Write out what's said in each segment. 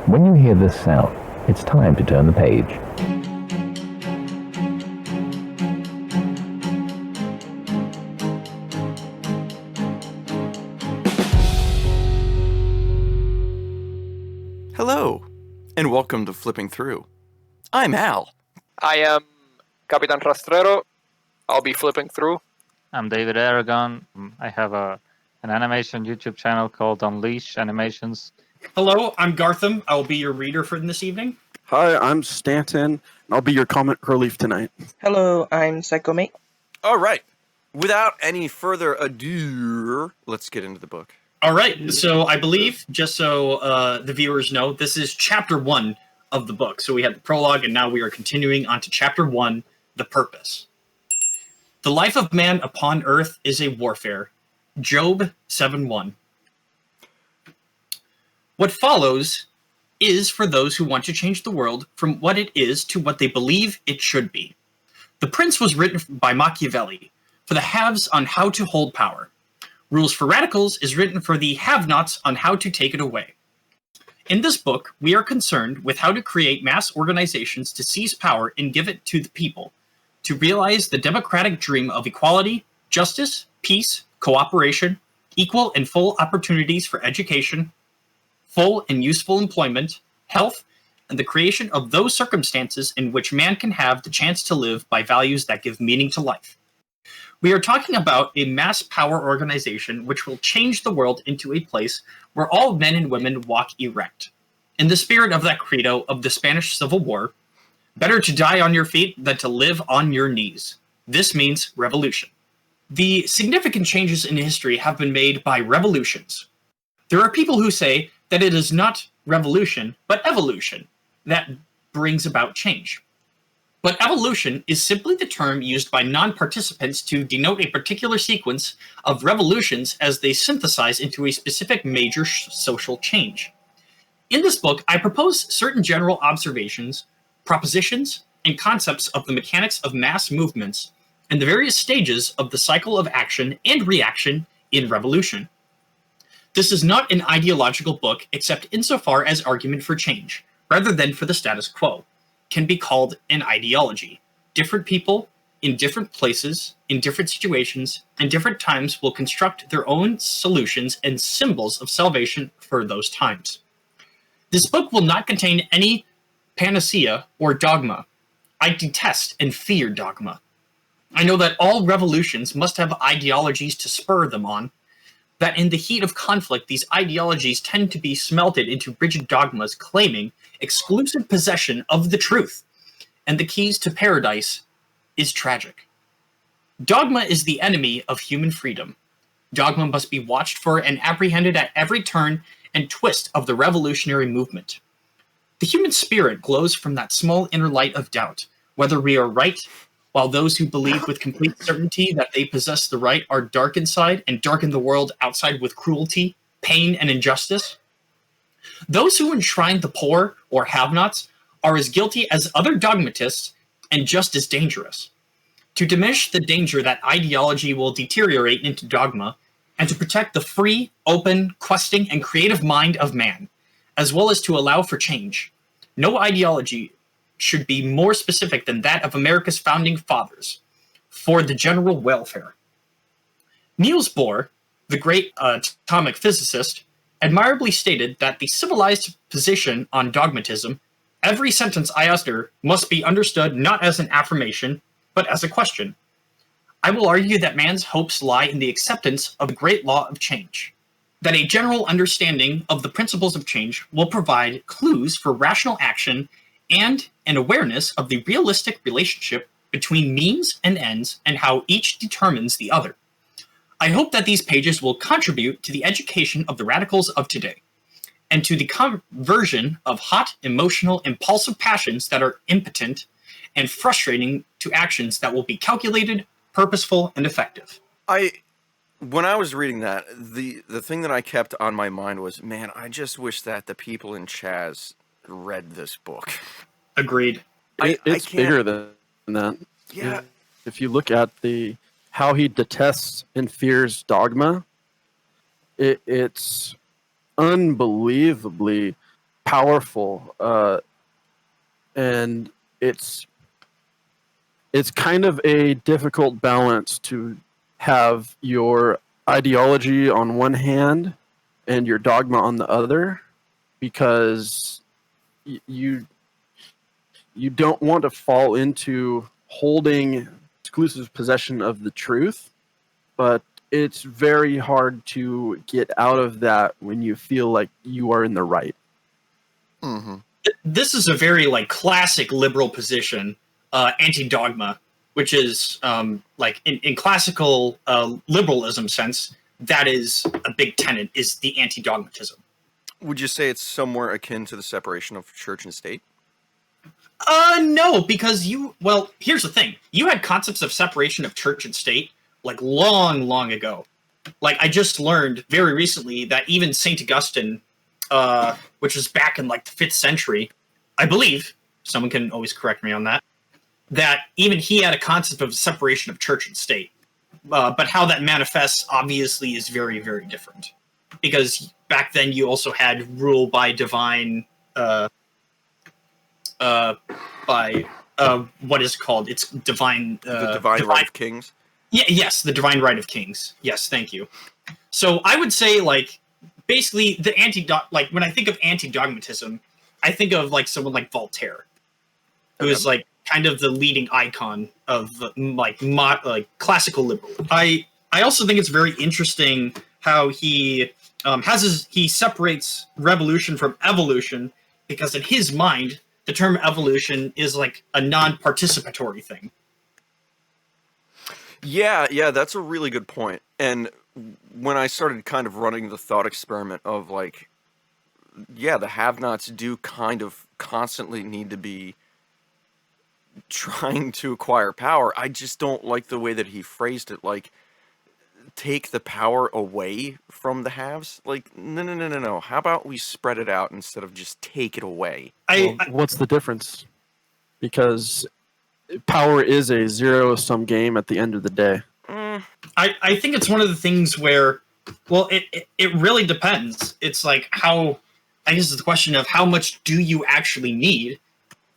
When you hear this sound, it's time to turn the page. Hello, and welcome to Flipping Through. I'm Al. I am Capitan Rastrero. I'll be flipping through. I'm David Aragon. I have an animation YouTube channel called Unleash Animations. Hello, I'm Gartham. I will be your reader for this evening. Hi, I'm Stanton, and I'll be your comic relief tonight. Hello, I'm Psychomate. All right, without any further ado, let's get into the book. All right, so I believe, just so the viewers know, this is chapter 1 of the book. So we had the prologue, and now we are continuing on to chapter 1, The Purpose. The life of man upon earth is a warfare. Job 7:1. What follows is for those who want to change the world from what it is to what they believe it should be. The Prince was written by Machiavelli for the haves on how to hold power. Rules for Radicals is written for the have-nots on how to take it away. In this book, we are concerned with how to create mass organizations to seize power and give it to the people, to realize the democratic dream of equality, justice, peace, cooperation, equal and full opportunities for education, full and useful employment, health, and the creation of those circumstances in which man can have the chance to live by values that give meaning to life. We are talking about a mass power organization which will change the world into a place where all men and women walk erect. In the spirit of that credo of the Spanish Civil War, better to die on your feet than to live on your knees. This means revolution. The significant changes in history have been made by revolutions. There are people who say that it is not revolution, but evolution that brings about change. But evolution is simply the term used by non-participants to denote a particular sequence of revolutions as they synthesize into a specific major social change. In this book, I propose certain general observations, propositions, and concepts of the mechanics of mass movements and the various stages of the cycle of action and reaction in revolution. This is not an ideological book except insofar as argument for change, rather than for the status quo, can be called an ideology. Different people, in different places, in different situations, and different times will construct their own solutions and symbols of salvation for those times. This book will not contain any panacea or dogma. I detest and fear dogma. I know that all revolutions must have ideologies to spur them on, that in the heat of conflict, these ideologies tend to be smelted into rigid dogmas claiming exclusive possession of the truth, and the keys to paradise is tragic. Dogma is the enemy of human freedom. Dogma must be watched for and apprehended at every turn and twist of the revolutionary movement. The human spirit glows from that small inner light of doubt, whether we are right, while those who believe with complete certainty that they possess the right are dark inside and darken the world outside with cruelty, pain, and injustice. Those who enshrine the poor or have-nots are as guilty as other dogmatists and just as dangerous. To diminish the danger that ideology will deteriorate into dogma, and to protect the free, open, questing, and creative mind of man, as well as to allow for change, no ideology should be more specific than that of America's founding fathers, for the general welfare. Niels Bohr, the great atomic physicist, admirably stated that the civilized position on dogmatism, every sentence I utter must be understood not as an affirmation, but as a question. I will argue that man's hopes lie in the acceptance of the great law of change, that a general understanding of the principles of change will provide clues for rational action and an awareness of the realistic relationship between means and ends and how each determines the other. I hope that these pages will contribute to the education of the radicals of today, and to the conversion of hot, emotional, impulsive passions that are impotent and frustrating to actions that will be calculated, purposeful, and effective. When I was reading that, the thing that I kept on my mind was, man, I just wish that the people in Chaz read this book. Agreed. It's bigger than that. Yeah. If you look at how he detests and fears dogma, it's unbelievably powerful, and it's kind of a difficult balance to have your ideology on one hand and your dogma on the other, because you don't want to fall into holding exclusive possession of the truth, but it's very hard to get out of that when you feel like you are in the right. Mm-hmm. This is a very like classic liberal position, anti-dogma, which is like in classical liberalism sense, that is a big tenet, is the anti-dogmatism. Would you say it's somewhere akin to the separation of church and state? No, because here's the thing. You had concepts of separation of church and state like long ago. Like I just learned very recently that even St. Augustine, which was back in like the 5th century, I believe, someone can always correct me on that even he had a concept of separation of church and state. But how that manifests obviously is very, very different. Because back then you also had rule by divine, by what is it called? It's divine. The divine right of kings. Yeah. Yes, the divine right of kings. Yes, thank you. So I would say like basically the like when I think of anti-dogmatism, I think of like someone like Voltaire, who is like kind of the leading icon of like classical liberal. I also think it's very interesting how he he separates revolution from evolution, because in his mind the term evolution is like a non-participatory thing. Yeah, that's a really good point. And when I started kind of running the thought experiment of like, yeah, the have-nots do kind of constantly need to be trying to acquire power, I just don't like the way that he phrased it, like, take the power away from the haves. Like, no. How about we spread it out instead of just take it away? What's the difference? Because power is a zero-sum game at the end of the day. I think it's one of the things where, well, it really depends. It's like how, I guess it's the question of how much do you actually need,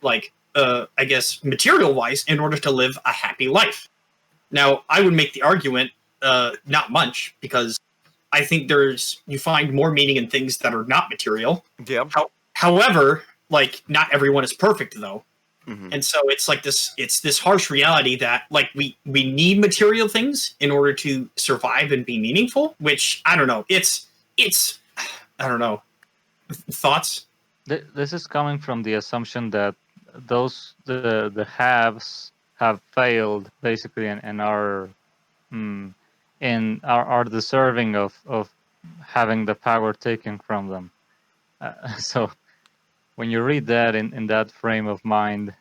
like, I guess, material-wise, in order to live a happy life. Now, I would make the argument, not much, because I think you find more meaning in things that are not material. Yeah. However, like, not everyone is perfect, though. Mm-hmm. And so it's like it's this harsh reality that like we need material things in order to survive and be meaningful, which I don't know. It's I don't know. Thoughts? This is coming from the assumption that the haves have failed basically and are deserving of having the power taken from them. So when you read that in that frame of mind,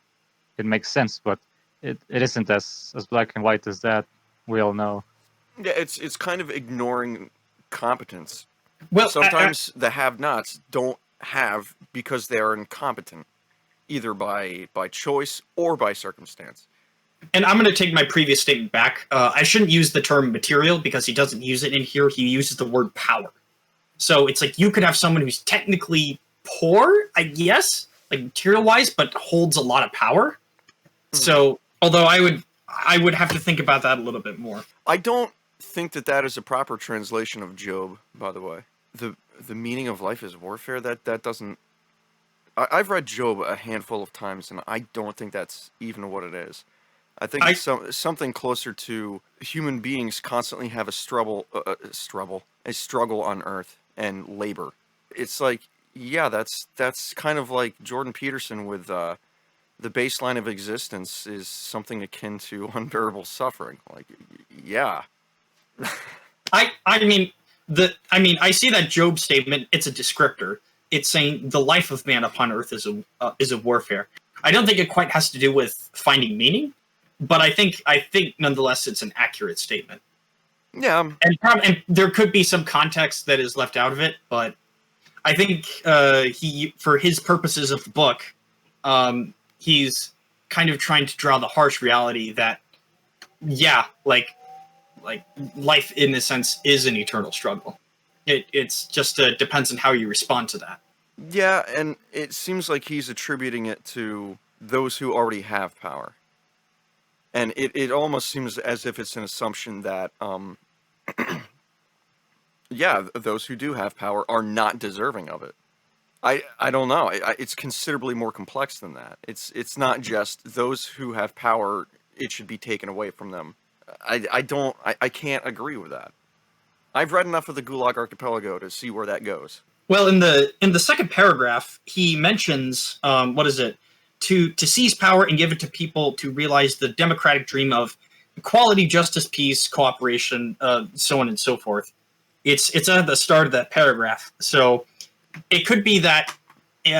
it makes sense, but it isn't as black and white as that. We all know. Yeah, it's kind of ignoring competence. Well, sometimes the have-nots don't have because they are incompetent, either by choice or by circumstance. And I'm going to take my previous statement back. I shouldn't use the term material because he doesn't use it in here. He uses the word power. So it's like you could have someone who's technically poor, I guess, like material-wise, but holds a lot of power. So, although I would have to think about that a little bit more. I don't think that is a proper translation of Job, by the way. The meaning of life is warfare. That doesn't. I've read Job a handful of times, and I don't think that's even what it is. I think it's something closer to human beings constantly have a struggle on Earth and labor. It's like, yeah, that's kind of like Jordan Peterson with the baseline of existence is something akin to unbearable suffering. Like, yeah. I mean, I see that Job statement. It's a descriptor. It's saying the life of man upon Earth is a warfare. I don't think it quite has to do with finding meaning, but I think nonetheless it's an accurate statement. Yeah, and there could be some context that is left out of it, but I think he, for his purposes of the book, he's kind of trying to draw the harsh reality that, yeah, like life in a sense is an eternal struggle. It's just depends on how you respond to that. Yeah, and it seems like he's attributing it to those who already have power. And it almost seems as if it's an assumption that, yeah, those who do have power are not deserving of it. I don't know. It's considerably more complex than that. It's not just those who have power, it should be taken away from them. I can't agree with that. I've read enough of the Gulag Archipelago to see where that goes. Well, in the second paragraph, he mentions what is it? To seize power and give it to people to realize the democratic dream of equality, justice, peace, cooperation, so on and so forth. It's at the start of that paragraph. So it could be that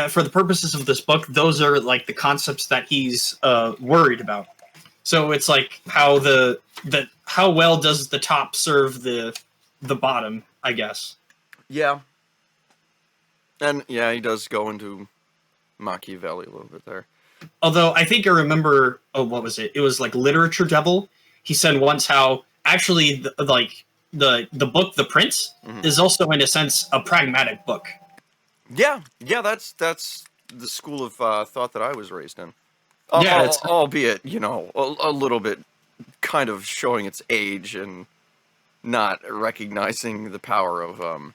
for the purposes of this book, those are like the concepts that he's worried about. So it's like how how well does the top serve the bottom, I guess. Yeah. And yeah, he does go into Machiavelli a little bit there. Although I think I remember, what was it? It was like Literature Devil. He said once how actually the book The Prince is also in a sense a pragmatic book. Yeah, that's the school of thought that I was raised in. Yeah, albeit a little bit kind of showing its age and not recognizing the power of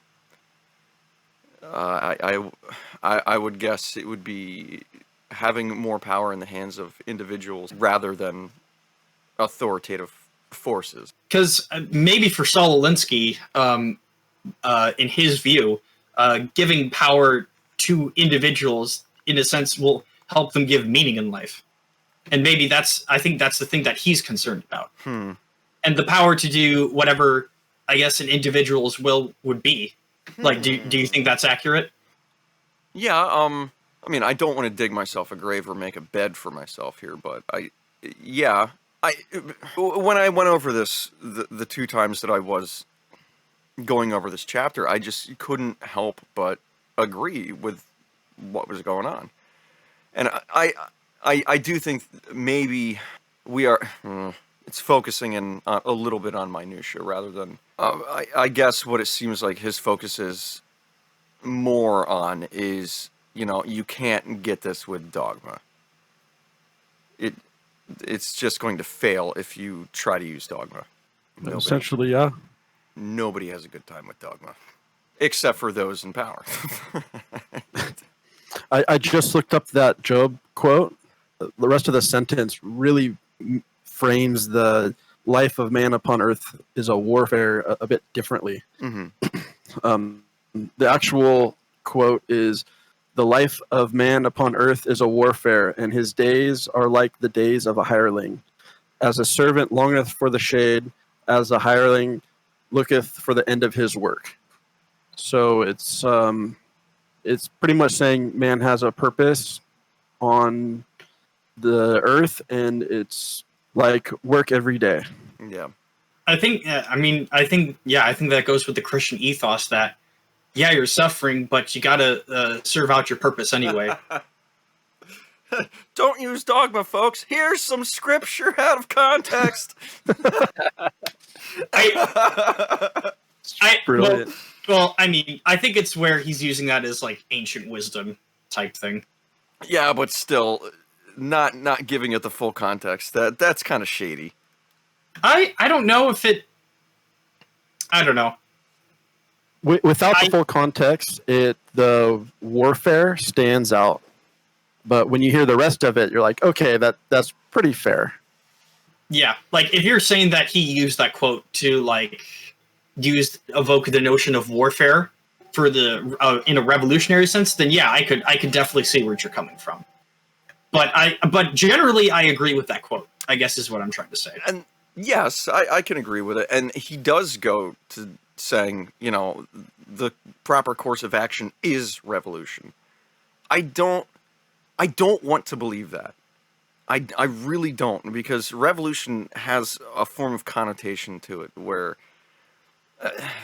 I would guess it would be having more power in the hands of individuals rather than authoritative forces. Because maybe for Saul Alinsky, in his view, giving power to individuals in a sense will help them give meaning in life, and maybe I think that's the thing that he's concerned about. And the power to do whatever I guess an individual's will would be. Like, do you think that's accurate? Yeah, I mean, I don't want to dig myself a grave or make a bed for myself here, but when I went over this, the two times that I was going over this chapter, I just couldn't help but agree with what was going on. And I do think maybe we are, it's focusing in a little bit on minutia rather than, I guess what it seems like his focus is more on is, you can't get this with dogma. It's just going to fail if you try to use dogma. Essentially, yeah. Nobody has a good time with dogma, except for those in power. I just looked up that Job quote. The rest of the sentence really frames the life of man upon earth is a warfare a bit differently. The actual quote is, "The life of man upon earth is a warfare, and his days are like the days of a hireling. As a servant longeth for the shade, as a hireling looketh for the end of his work." So it's pretty much saying man has a purpose on the earth, and it's like work every day. Yeah. I think that goes with the Christian ethos that, yeah, you're suffering, but you gotta serve out your purpose anyway. Don't use dogma, folks. Here's some scripture out of context. Brilliant. Well, I mean, I think it's where he's using that as like ancient wisdom type thing. Yeah, but still, not giving it the full context. That's kind of shady. I don't know if it. I don't know. Without the full context, the warfare stands out. But when you hear the rest of it, you're like, okay, that's pretty fair. Yeah, like if you're saying that he used that quote to like evoke the notion of warfare for the in a revolutionary sense, then yeah, I could definitely see where you're coming from. But generally, I agree with that quote, I guess is what I'm trying to say. And yes, I can agree with it. And he does go to saying, the proper course of action is revolution. I don't want to believe that. I really don't, because revolution has a form of connotation to it where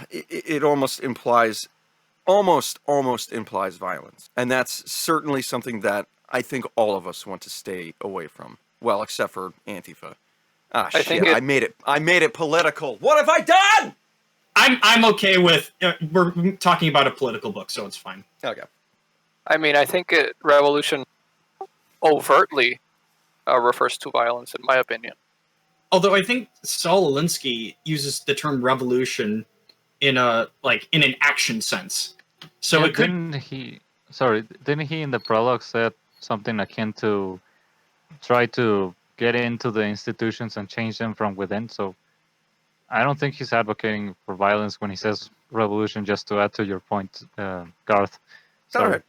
it almost implies violence. And that's certainly something that I think all of us want to stay away from. Well, except for Antifa. I made it political. What have I done? I'm okay with we're talking about a political book, so it's fine. Okay. I mean, I think revolution overtly refers to violence, in my opinion. Although I think Saul Alinsky uses the term revolution in an action sense. So Yeah, it could. didn't he in the prologue said something akin to try to get into the institutions and change them from within? So I don't think he's advocating for violence when he says revolution, just to add to your point, Garth. All Sorry.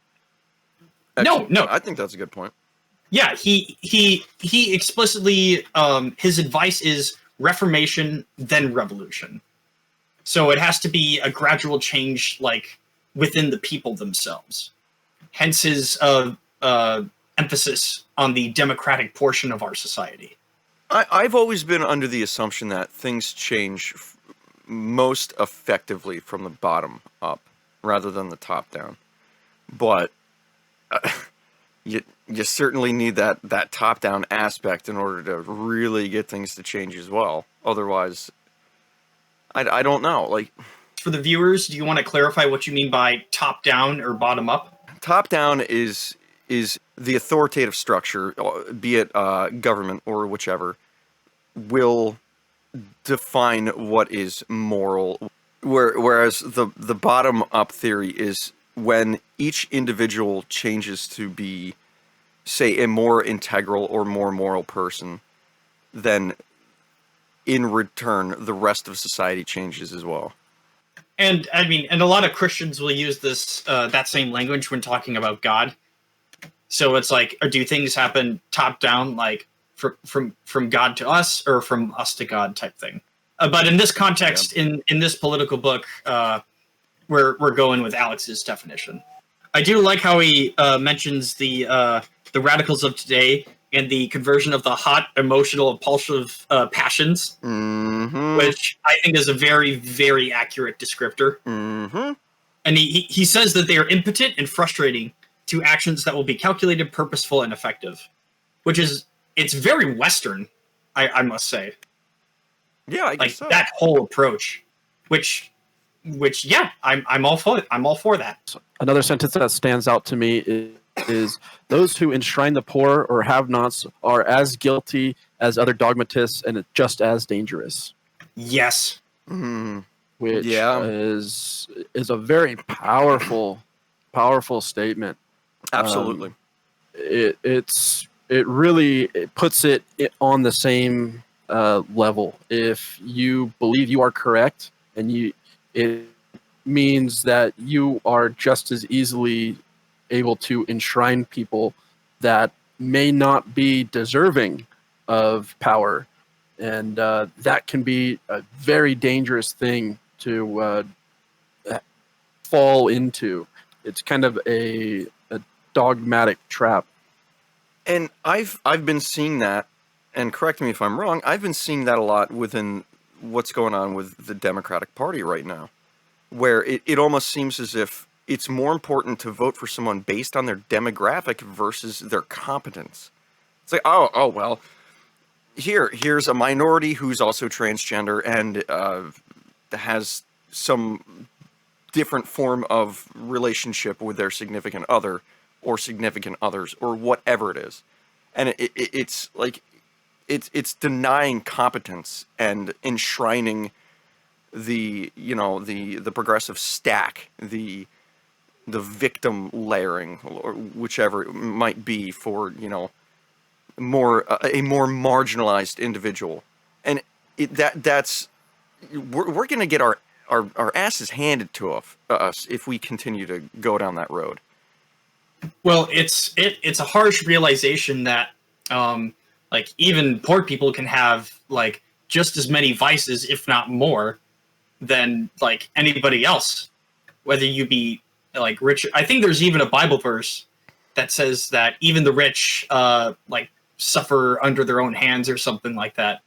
right. No. I think that's a good point. Yeah, he explicitly his advice is reformation then revolution. So it has to be a gradual change, like within the people themselves. Hence his emphasis on the democratic portion of our society. I've always been under the assumption that things change most effectively from the bottom up rather than the top down. But you certainly need that top down aspect in order to really get things to change as well. Otherwise, I don't know. Like, for the viewers, do you want to clarify what you mean by top down or bottom up? top down is the authoritative structure, be it government or whichever, will define what is moral. Whereas the bottom up theory is when each individual changes to be, say, a more integral or more moral person, then in return the rest of society changes as well. And I mean, and a lot of Christians will use this that same language when talking about God. So it's like, or do things happen top down, like from God to us, or from us to God type thing? But in this context, in this political book, we're going with Alex's definition. I do like how he mentions the radicals of today and the conversion of the hot, emotional, impulsive passions, which I think is a very, very accurate descriptor. And he says that they are impotent and frustrating to actions that will be calculated, purposeful, and effective, which is, it's very Western, I must say. Yeah, I guess so. That whole approach, which yeah, I'm all for it. I'm all for that. Another sentence that stands out to me is those who enshrine the poor or have-nots are as guilty as other dogmatists and just as dangerous. Yes. Which is a very powerful statement. Absolutely. It really puts it on the same level. If you believe you are correct, and it means that you are just as easily able to enshrine people that may not be deserving of power, and that can be a very dangerous thing to fall into. It's kind of a dogmatic trap. And I've been seeing that, and correct me if I'm wrong, I've been seeing that a lot within what's going on with the Democratic Party right now, where it almost seems as if it's more important to vote for someone based on their demographic versus their competence. It's like, oh well, here's a minority who's also transgender and has some different form of relationship with their significant other or significant others or whatever it is, and it's like it's denying competence and enshrining the progressive stack, the victim layering, or whichever it might be for a more marginalized individual, and that's we're going to get our asses handed to us if we continue to go down that road. Well, it's a harsh realization that like even poor people can have like just as many vices, if not more, than like anybody else, whether you be like rich. I think there's even a Bible verse that says that even the rich like suffer under their own hands or something like that.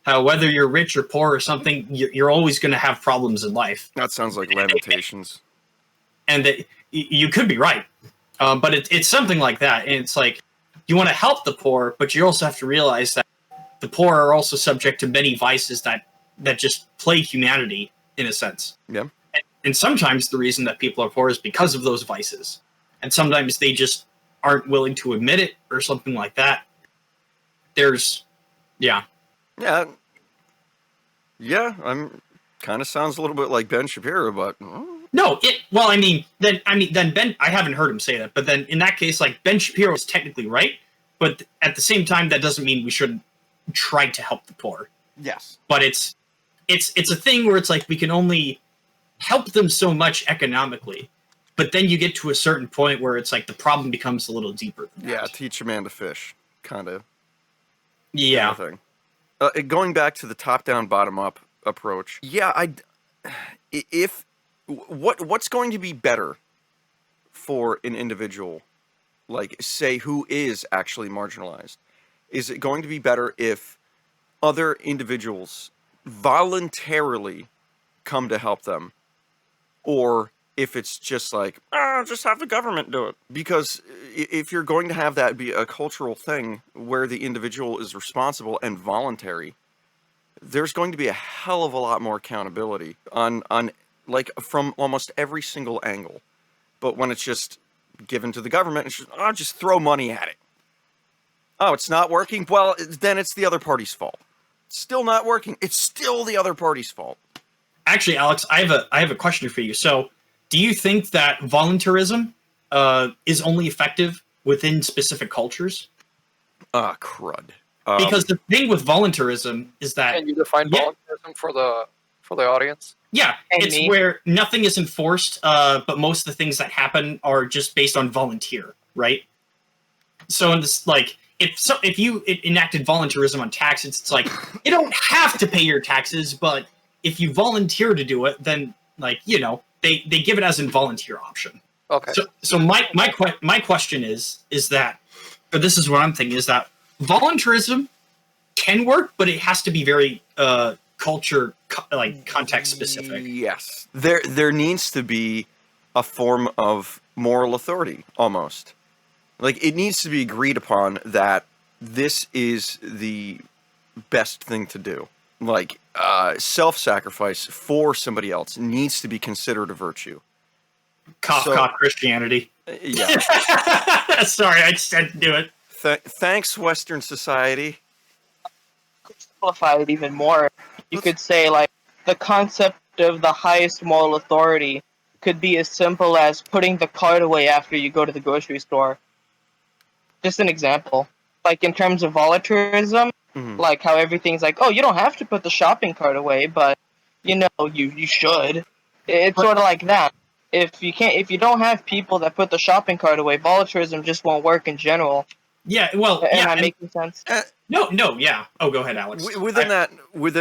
How whether you're rich or poor or something, you're always going to have problems in life. That sounds like Lamentations. And that you could be right, but it's something like that. And it's like you want to help the poor, but you also have to realize that the poor are also subject to many vices that just plague humanity in a sense. Yeah. And sometimes the reason that people are poor is because of those vices. and sometimes they just aren't willing to admit it or something like that. Yeah. I'm kind of sounds a little bit like Ben Shapiro, but No, then Ben, I haven't heard him say that, but then in that case, like, Ben Shapiro is technically right, but at the same time, that doesn't mean we shouldn't try to help the poor. yes, But it's a thing where it's like we can only help them so much economically, but then you get to a certain point where it's like the problem becomes a little deeper than that. teach a man to fish, kind of Yeah. thing. Going back to the top-down, bottom-up approach, what's going to be better for an individual, like, say, who is actually marginalized? Is it going to be better if other individuals voluntarily come to help them, or if it's just like, just have the government do it? Because if you're going to have that be a cultural thing where the individual is responsible and voluntary, there's going to be a hell of a lot more accountability on like from almost every single angle. But when it's just given to the government, it's just throw money at it. Oh, it's not working? Well, then it's the other party's fault. It's still not working. It's still the other party's fault. Actually, Alex, I have a question for you. So, do you think that voluntarism is only effective within specific cultures? Crud. Because the thing with voluntarism is that... Can you define voluntarism for the audience? Yeah, it's where nothing is enforced, but most of the things that happen are just based on volunteer, right? So in this, like, if you enacted voluntarism on taxes, it's like, you don't have to pay your taxes, but if you volunteer to do it, then, like, you know, they give it as a volunteer option. Okay. So my question is that, or this is what I'm thinking, is that voluntarism can work, but it has to be very context specific. Yes, there needs to be a form of moral authority, almost. Like, it needs to be agreed upon that this is the best thing to do. Like, self-sacrifice for somebody else needs to be considered a virtue. Cough, Christianity. Yeah. Sorry, I just had to do it. Thanks, Western society. Simplify it even more. You could say, like, the concept of the highest moral authority could be as simple as putting the cart away after you go to the grocery store. Just an example. Like, in terms of voluntarism, like how everything's like, oh, you don't have to put the shopping cart away, but, you know, you should. It's sort of like that. If you don't have people that put the shopping cart away, voluntarism just won't work in general. Yeah, well, Am I making sense? No, yeah. Oh, go ahead, Alex. Within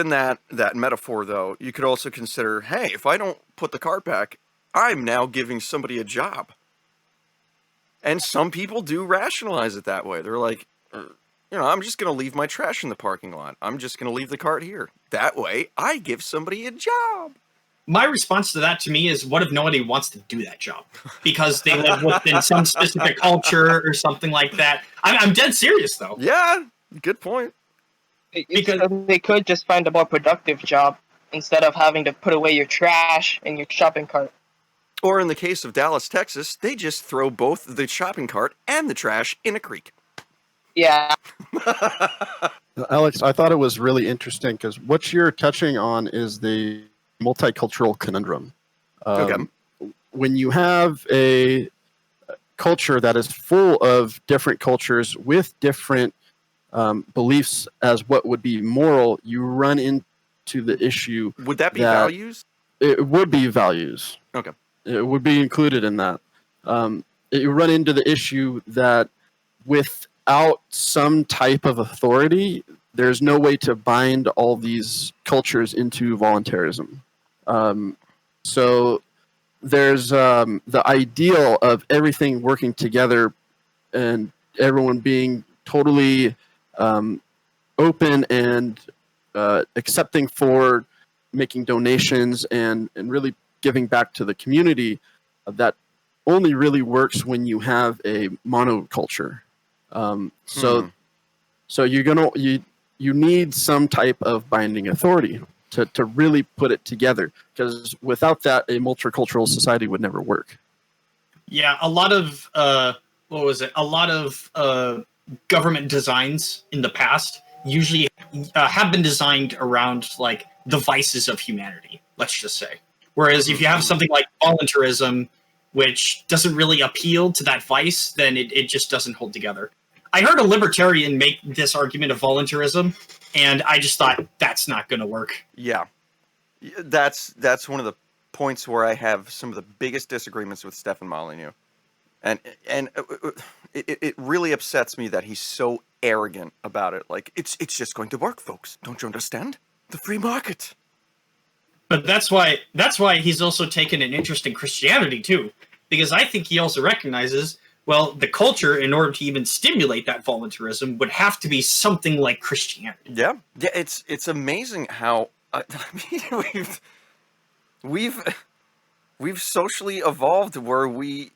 that metaphor, though, you could also consider, hey, if I don't put the cart back, I'm now giving somebody a job. And some people do rationalize it that way. They're like, I'm just going to leave my trash in the parking lot. I'm just going to leave the cart here. That way, I give somebody a job. My response to that, to me, is what if nobody wants to do that job because they live within some specific culture or something like that? I'm dead serious, though. Yeah, good point. Because they could just find a more productive job instead of having to put away your trash in your shopping cart. Or in the case of Dallas, Texas, they just throw both the shopping cart and the trash in a creek. Yeah. Alex, I thought it was really interesting because what you're touching on is the multicultural conundrum. Okay. When you have a culture that is full of different cultures with different beliefs as what would be moral, you run into the issue. Would that be values? It would be values. Okay. It would be included in that. You run into the issue that without some type of authority, there's no way to bind all these cultures into voluntarism. So there's the ideal of everything working together and everyone being totally open and accepting for making donations and really giving back to the community. That only really works when you have a monoculture. So you need some type of binding authority to really put it together, because without that, a multicultural society would never work. Yeah, a lot of what was it? A lot of government designs in the past usually have been designed around like the vices of humanity. Let's just say. Whereas if you have something like voluntarism, which doesn't really appeal to that vice, then it just doesn't hold together. I heard a libertarian make this argument of voluntarism, and I just thought that's not going to work. Yeah, that's one of the points where I have some of the biggest disagreements with Stefan Molyneux, and it really upsets me that he's so arrogant about it. Like it's just going to work, folks. Don't you understand? The free market. But that's why he's also taken an interest in Christianity too, because I think he also recognizes, well, the culture, in order to even stimulate that voluntarism, would have to be something like Christianity. Yeah. It's amazing how I mean, we've socially evolved where we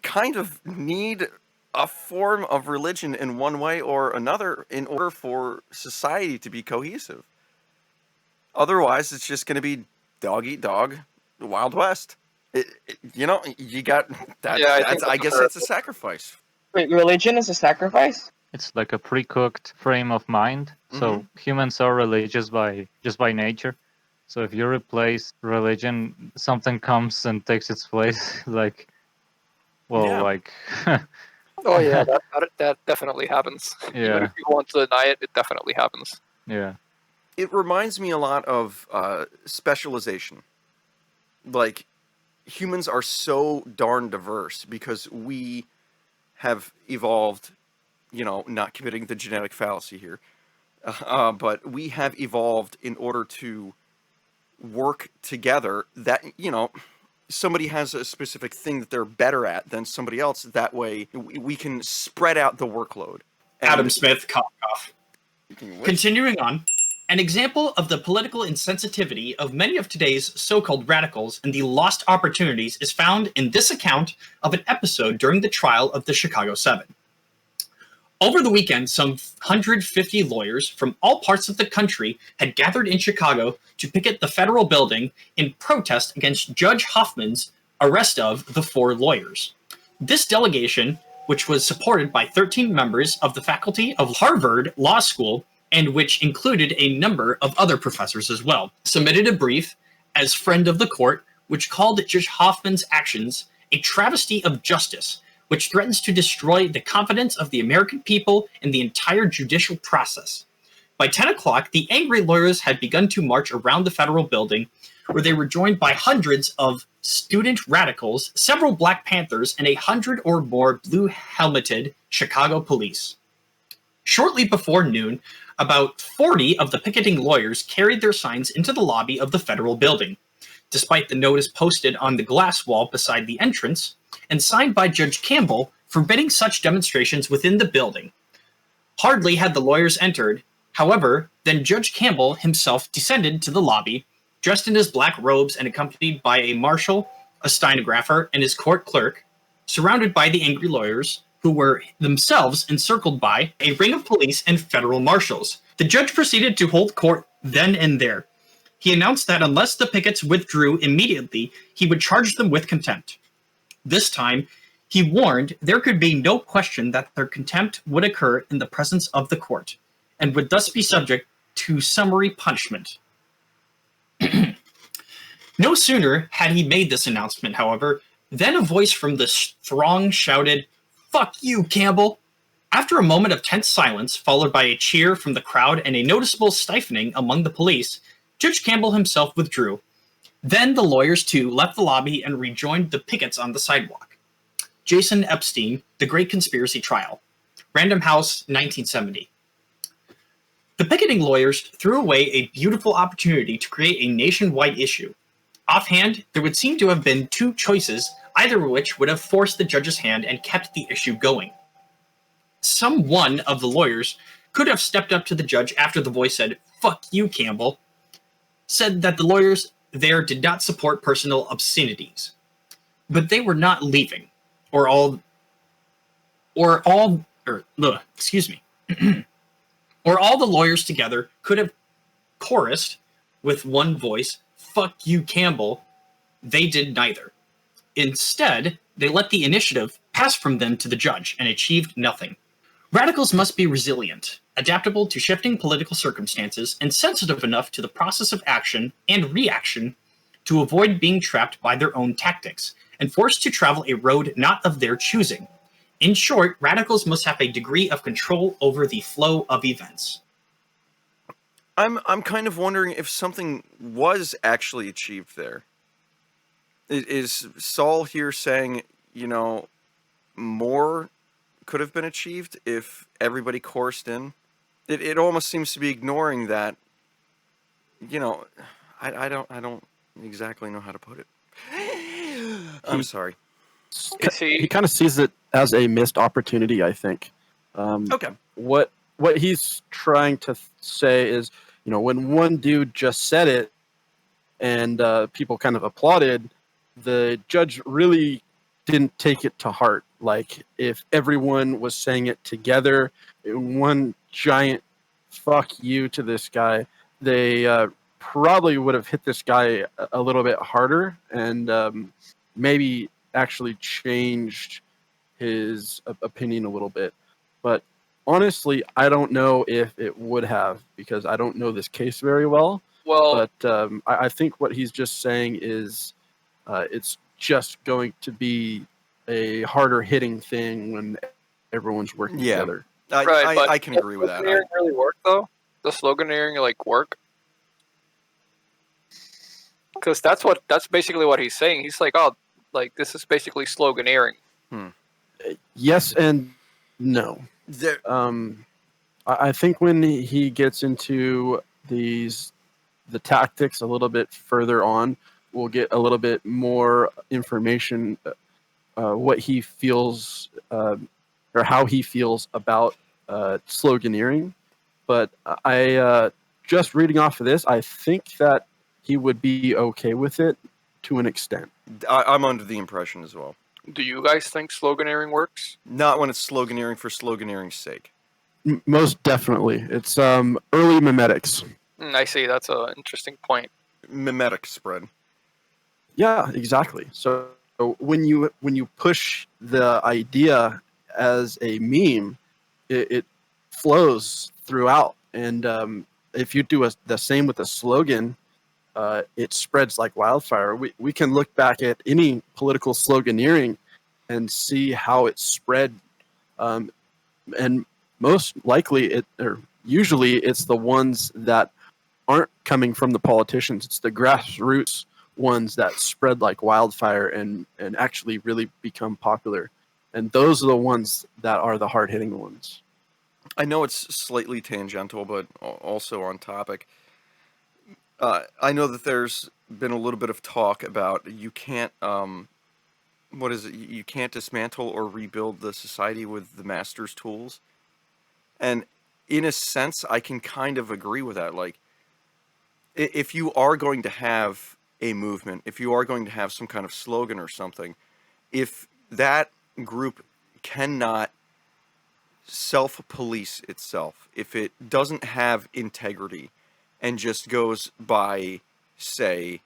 kind of need a form of religion in one way or another in order for society to be cohesive. Otherwise, it's just going to be dog eat dog, Wild West. You got that. Yeah, I guess it's a sacrifice. Wait, religion is a sacrifice? It's like a pre-cooked frame of mind. So humans are religious just by nature. So if you replace religion, something comes and takes its place. Like, well, Yeah. like, Oh yeah, that definitely happens. Even yeah, if you want to deny it, it definitely happens. yeah, It reminds me a lot of specialization. Like, humans are so darn diverse because we have evolved, not committing the genetic fallacy here, but we have evolved in order to work together that, somebody has a specific thing that they're better at than somebody else. That way we can spread out the workload. Adam Smith, cough, cough. Continuing on, an example of the political insensitivity of many of today's so-called radicals and the lost opportunities is found in this account of an episode during the trial of the Chicago 7. Over the weekend, some 150 lawyers from all parts of the country had gathered in Chicago to picket the federal building in protest against Judge Hoffman's arrest of the 4 lawyers. This delegation, which was supported by 13 members of the faculty of Harvard Law School, and which included a number of other professors as well, submitted a brief as friend of the court, which called Judge Hoffman's actions a travesty of justice, which threatens to destroy the confidence of the American people in the entire judicial process. By 10 o'clock, the angry lawyers had begun to march around the federal building, where they were joined by hundreds of student radicals, several Black Panthers, and 100 or more blue-helmeted Chicago police. Shortly before noon, about 40 of the picketing lawyers carried their signs into the lobby of the federal building. Despite the notice posted on the glass wall beside the entrance, and signed by Judge Campbell forbidding such demonstrations within the building. Hardly had the lawyers entered, however, then Judge Campbell himself descended to the lobby, dressed in his black robes and accompanied by a marshal, a stenographer, and his court clerk, surrounded by the angry lawyers, who were themselves encircled by a ring of police and federal marshals. The judge proceeded to hold court then and there. He announced that unless the pickets withdrew immediately, he would charge them with contempt. This time, he warned there could be no question that their contempt would occur in the presence of the court, and would thus be subject to summary punishment. No sooner had he made this announcement, however, than a voice from the throng shouted, "Fuck you, Campbell!" After a moment of tense silence, followed by a cheer from the crowd and a noticeable stifling among the police, Judge Campbell himself withdrew. Then the lawyers, too, left the lobby and rejoined the pickets on the sidewalk. Jason Epstein, The Great Conspiracy Trial. Random House, 1970. The picketing lawyers threw away a beautiful opportunity to create a nationwide issue. Offhand, there would seem to have been 2 choices, either of which would have forced the judge's hand and kept the issue going. Some one of the lawyers could have stepped up to the judge after the voice said, "Fuck you, Campbell," said that the lawyers there did not support personal obscenities. But they were not leaving, or all the lawyers together could have chorused with one voice, "Fuck you, Campbell." They did neither. Instead, they let the initiative pass from them to the judge and achieved nothing. Radicals must be resilient, adaptable to shifting political circumstances, and sensitive enough to the process of action and reaction to avoid being trapped by their own tactics and forced to travel a road not of their choosing. In short, radicals must have a degree of control over the flow of events. I'm kind of wondering if something was actually achieved there. Is Saul here saying, more could have been achieved if everybody coursed in? It almost seems to be ignoring that. I don't exactly know how to put it. I'm sorry. He kind of sees it as a missed opportunity, I think. Okay. What he's trying to say is, when one dude just said it and people kind of applauded, the judge really didn't take it to heart. Like, if everyone was saying it together in one giant fuck you to this guy, they probably would have hit this guy a little bit harder and maybe actually changed his opinion a little bit. But honestly, I don't know if it would have, because I don't know this case very well. Well, But I think what he's just saying is it's just going to be a harder hitting thing when everyone's working Yeah. together. right, but I can does agree with that. sloganeering really work though? Does sloganeering work? Because that's basically what he's saying. He's like, oh, this is basically sloganeering. Yes and no. There, I think when he gets into the tactics a little bit further on, we'll get a little bit more information, what he feels or how he feels about sloganeering. But I just reading off of this, I think that he would be okay with it to an extent. I'm under the impression as well. Do you guys think sloganeering works? Not when it's sloganeering for sloganeering's sake. Most definitely, it's early memetics. I see. That's an interesting point. Mimetic spread. Yeah, exactly. So when you push the idea as a meme, it flows throughout. And if you do the same with a slogan, it spreads like wildfire. We can look back at any political sloganeering and see how it spread. And most likely, usually it's the ones that aren't coming from the politicians. It's the grassroots ones that spread like wildfire and actually really become popular. And those are the ones that are the hard-hitting ones. I know it's slightly tangential, but also on topic. I know that there's been a little bit of talk about you can't, what is it? You can't dismantle or rebuild the society with the master's tools. And in a sense, I can kind of agree with that. Like, if you are going to have a movement, if you are going to have some kind of slogan or something, if that group cannot self-police itself, if it doesn't have integrity and just goes by, say,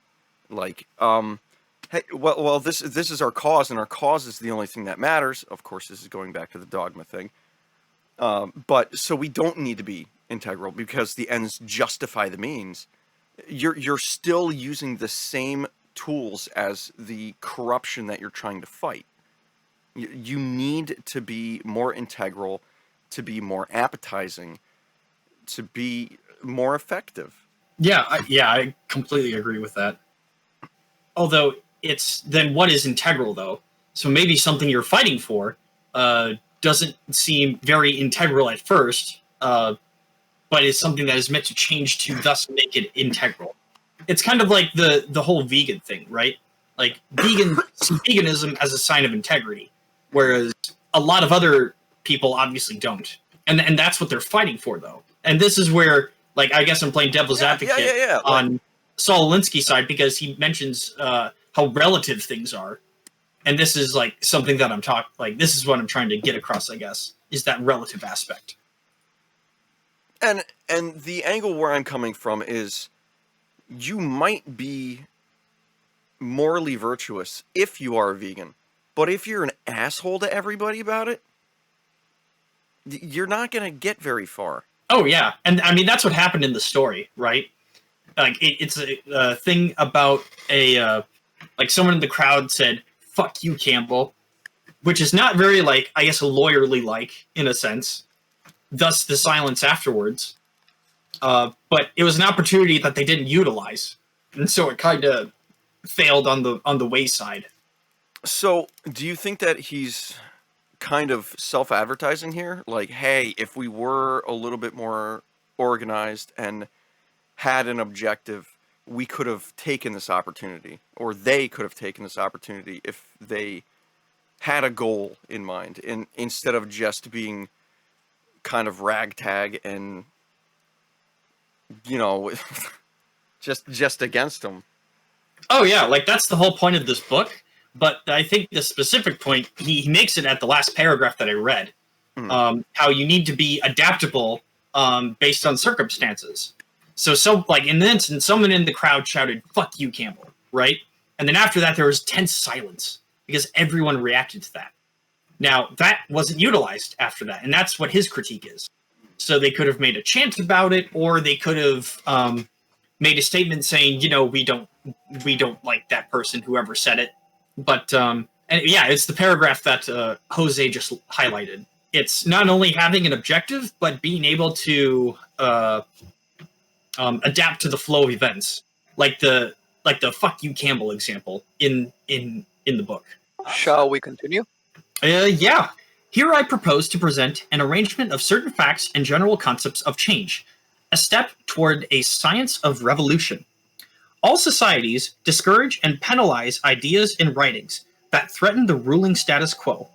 hey, well, this is our cause, and our cause is the only thing that matters. Of course, this is going back to the dogma thing. But so we don't need to be integral because the ends justify the means. You're still using the same tools as the corruption that you're trying to fight. You need to be more integral, to be more appetizing, to be more effective. Yeah, I completely agree with that. Although it's then what is integral though? So maybe something you're fighting for doesn't seem very integral at first, but is something that is meant to change to thus make it integral. It's kind of like the whole vegan thing, right? Like veganism as a sign of integrity, whereas a lot of other people obviously don't, and that's what they're fighting for though. And this is where, I guess I'm playing devil's advocate on Saul Alinsky's side because he mentions how relative things are. And this is something that I'm this is what I'm trying to get across, I guess, is that relative aspect. And the angle where I'm coming from is you might be morally virtuous if you are a vegan, But if you're an asshole to everybody about it, you're not going to get very far. Oh yeah, and I mean that's what happened in the story, right? Like it's a thing about a like someone in the crowd said, "Fuck you, Campbell," which is not very like I guess lawyerly like in a sense. Thus the silence afterwards. But it was an opportunity that they didn't utilize, and so it kind of failed on the wayside. So, do you think that he's kind of self-advertising here? Like, hey, if we were a little bit more organized and had an objective, we could have taken this opportunity, or they could have taken this opportunity if they had a goal in mind, instead of just being kind of ragtag and, you know, just against them. Oh yeah, like that's the whole point of this book. But I think the specific point he makes it at the last paragraph that I read. How you need to be adaptable based on circumstances. So like in the instance, someone in the crowd shouted, "Fuck you, Campbell," right? And then after that, there was tense silence because everyone reacted to that. Now, that wasn't utilized after that, and that's what his critique is. So they could have made a chant about it, or they could have made a statement saying, you know, we don't like that person, whoever said it. But and yeah, it's the paragraph that Jose just highlighted. It's not only having an objective, but being able to adapt to the flow of events, like the "fuck you, Campbell" example in the book. Shall we continue? Yeah. Here I propose to present an arrangement of certain facts and general concepts of change, a step toward a science of revolution. All societies discourage and penalize ideas and writings that threaten the ruling status quo.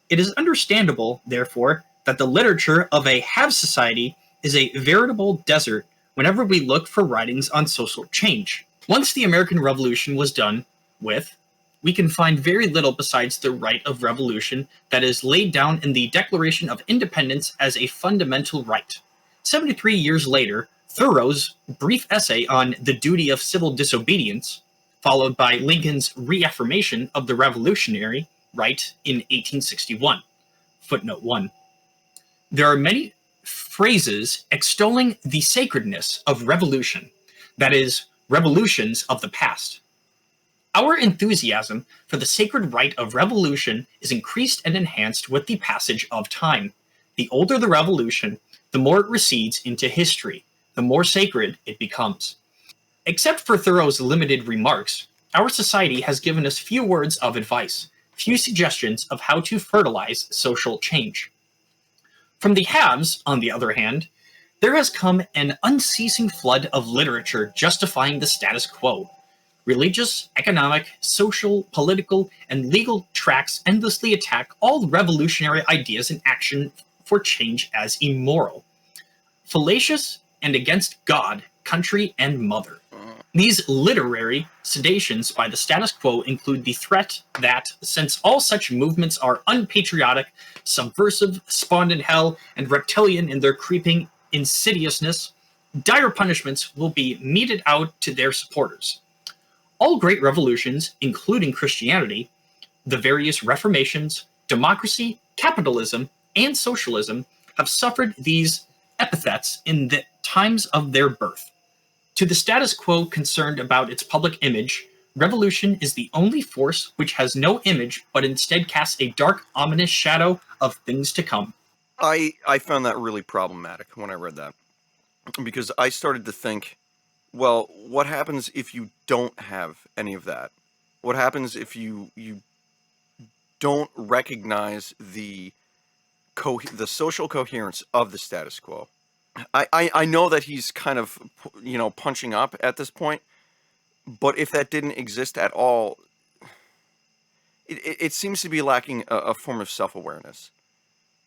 It is understandable, therefore, that the literature of a have society is a veritable desert whenever we look for writings on social change. Once the American Revolution was done with, we can find very little besides the right of revolution that is laid down in the Declaration of Independence as a fundamental right. 73 years later, Thoreau's brief essay on the duty of civil disobedience, followed by Lincoln's reaffirmation of the revolutionary right in 1861. Footnote 1. There are many phrases extolling the sacredness of revolution, that is, revolutions of the past. Our enthusiasm for the sacred right of revolution is increased and enhanced with the passage of time. The older the revolution, the more it recedes into history, the more sacred it becomes. Except for Thoreau's limited remarks, our society has given us few words of advice, few suggestions of how to fertilize social change. From the haves, on the other hand, there has come an unceasing flood of literature justifying the status quo. Religious, economic, social, political, and legal tracts endlessly attack all revolutionary ideas and action for change as immoral, fallacious, and against God, country, and mother. These literary sedations by the status quo include the threat that, since all such movements are unpatriotic, subversive, spawned in hell, and reptilian in their creeping insidiousness, dire punishments will be meted out to their supporters. All great revolutions, including Christianity, the various reformations, democracy, capitalism, and socialism, have suffered these epithets in the times of their birth. To the status quo concerned about its public image, revolution is the only force which has no image but instead casts a dark, ominous shadow of things to come. I found that really problematic when I read that, because I started to think, well, what happens if you don't have any of that? What happens if you don't recognize the social coherence of the status quo? I know that he's kind of, you know, punching up at this point, but if that didn't exist at all, it seems to be lacking a form of self-awareness.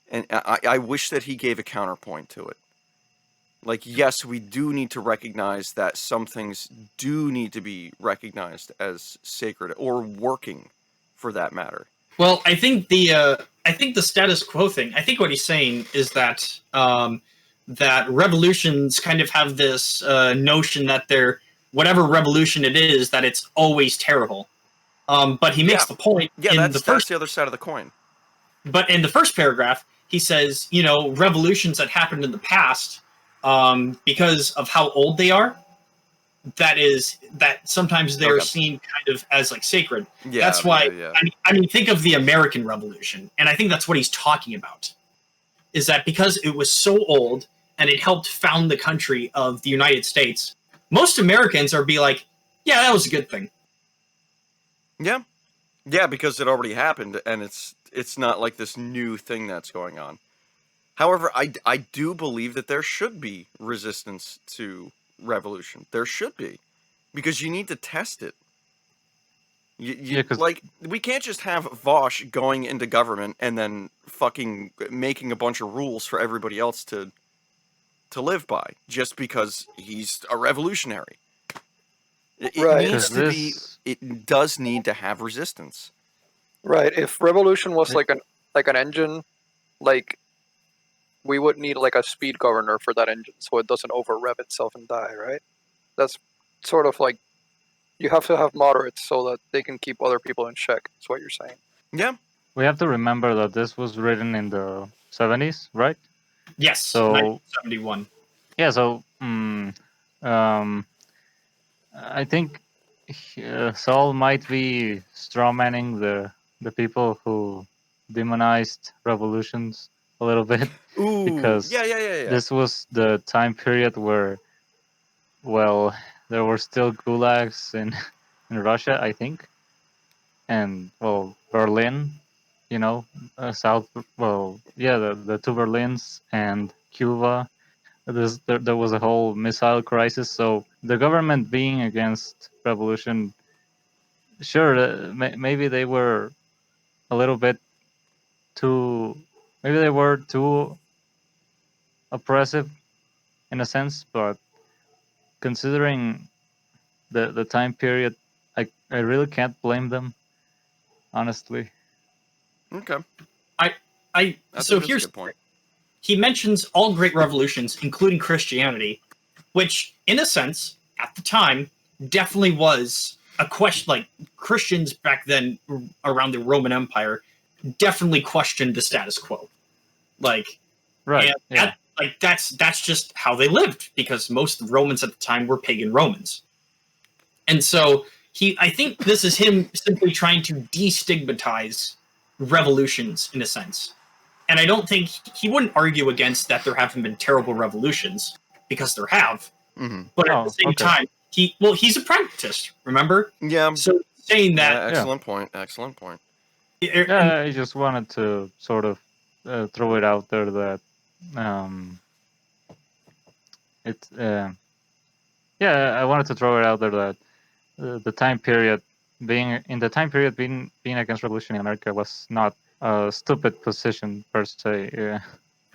And I wish that he gave a counterpoint to it. Like, yes, we do need to recognize that some things do need to be recognized as sacred, or working, for that matter. Well, I think the status quo thing. I think what he's saying is that that revolutions kind of have this notion that they're whatever revolution it is, that it's always terrible. But he makes Yeah. the point Yeah, in that's the other side of the coin. But in the first paragraph, he says, revolutions that happened in the past, because of how old they are, that sometimes they're seen kind of as like sacred. Yeah, that's why. yeah. I mean, think of the American Revolution, and I think that's what he's talking about. Is that because it was so old and it helped found the country of the United States? Most Americans are be like, yeah, that was a good thing. Yeah. Yeah, because it already happened, and it's not like this new thing that's going on. However, I do believe that there should be resistance to revolution. There should be. Because you need to test it. Like, we can't just have Vosh going into government and then fucking making a bunch of rules for everybody else to live by, just because he's a revolutionary. It does need to have resistance. Right. If revolution was like an engine, like we would need like a speed governor for that engine so it doesn't over rev itself and die, right? That's sort of like you have to have moderates so that they can keep other people in check. That's what you're saying. Yeah. We have to remember that this was written in the 70s, right? Yes. So 1971. Yeah. So I think Saul might be strawmanning the people who demonized revolutions a little bit. Ooh, because yeah. this was the time period where, well, there were still gulags in Russia, I think, and well, Berlin, South. Well, yeah, the two Berlins and Cuba. There was a whole missile crisis, so the government being against revolution, sure, maybe they were a little bit too, maybe they were too oppressive in a sense, but considering the time period, I really can't blame them, honestly. Okay. So here's the point. He mentions all great revolutions, including Christianity, which, in a sense, at the time, definitely was a question. Like, Christians back then, around the Roman Empire, definitely questioned the status quo. Like, right? That's just how they lived, because most Romans at the time were pagan Romans. And so I think this is him simply trying to destigmatize revolutions in a sense. And I don't think he wouldn't argue against that there haven't been terrible revolutions, because there have. Mm-hmm. But at the same time, he's a pragmatist, remember? Yeah. So saying that... Yeah, excellent point. Excellent point. Yeah, I just wanted to sort of throw it out there that I wanted to throw it out there that the time period being against revolution in America was not a stupid position per se. Yeah.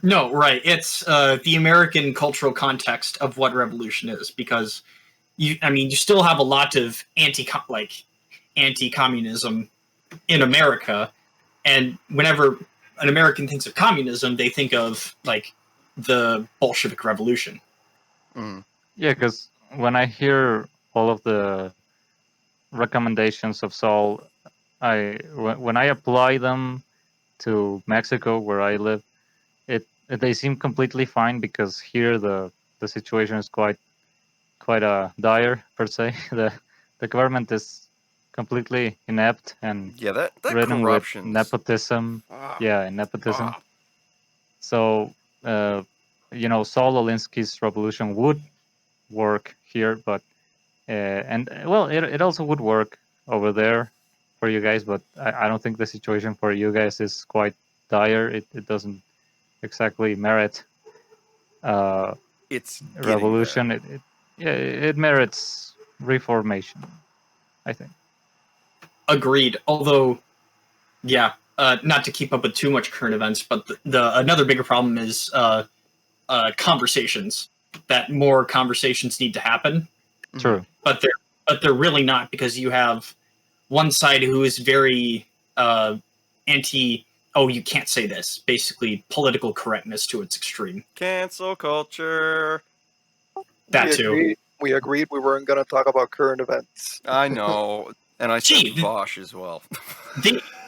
No, right. It's the American cultural context of what revolution is, because you still have a lot of anti-communism in America, and whenever an American thinks of communism, they think of like the Bolshevik Revolution. Mm. Yeah, because when I hear all of the recommendations of Saul, when I apply them to Mexico, where I live, they seem completely fine, because here the situation is quite dire per se. The government is completely inept and that ridden with nepotism. And nepotism. So Saul Alinsky's revolution would work here, but it also would work over there for you guys, but I don't think the situation for you guys is quite dire. It doesn't exactly merit it's revolution. It merits reformation, I think. Agreed. Although, not to keep up with too much current events, but the another bigger problem is conversations. That more conversations need to happen. True. But they're really not, because you have one side who is very anti. Oh, you can't say this. Basically, political correctness to its extreme. Cancel culture. That too. We agreed we weren't going to talk about current events. I know. And I said Gee, Vosh as well.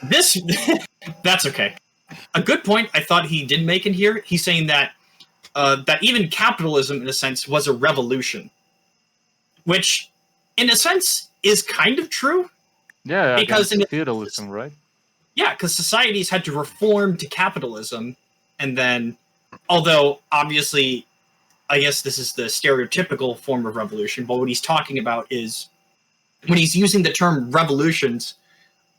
This that's okay. A good point I thought he did make in here. He's saying that that even capitalism, in a sense, was a revolution, which, in a sense, is kind of true. Yeah, Because against feudalism, right? Yeah, because societies had to reform to capitalism, and then, although obviously, I guess this is the stereotypical form of revolution, but what he's talking about is when he's using the term revolutions,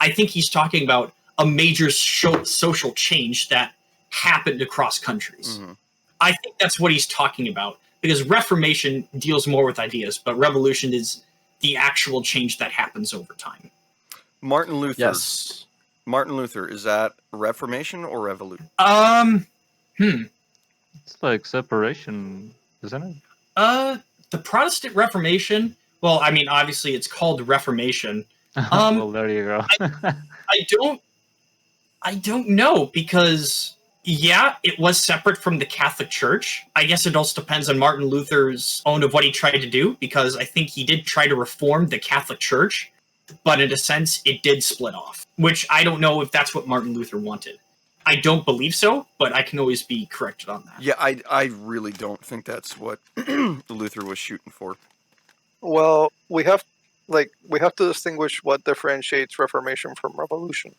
I think he's talking about a major social change that happened across countries. Mhm. I think that's what he's talking about, because Reformation deals more with ideas, but revolution is the actual change that happens over time. Martin Luther. Yes. Martin Luther, is that Reformation or Revolution? It's like separation, isn't it? The Protestant Reformation. Well, I mean, obviously, it's called Reformation. Well, there you go. I don't know, because yeah, it was separate from the Catholic Church. I guess it also depends on Martin Luther's own of what he tried to do, because I think he did try to reform the Catholic Church, but in a sense, it did split off, which I don't know if that's what Martin Luther wanted. I don't believe so, but I can always be corrected on that. Yeah, I really don't think that's what Luther was shooting for. Well, we have to distinguish what differentiates Reformation from Revolution.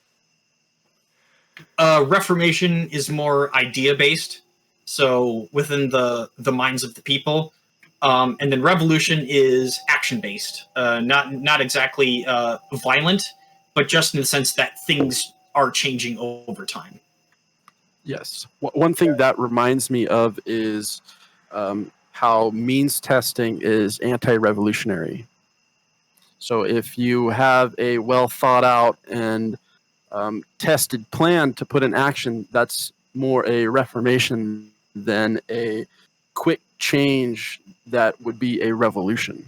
Reformation is more idea based, so within the minds of the people, and then revolution is action based, not exactly violent, but just in the sense that things are changing over time. Yes. One thing that reminds me of is how means testing is anti-revolutionary. So if you have a well thought out and tested plan to put in action, that's more a reformation than a quick change that would be a revolution.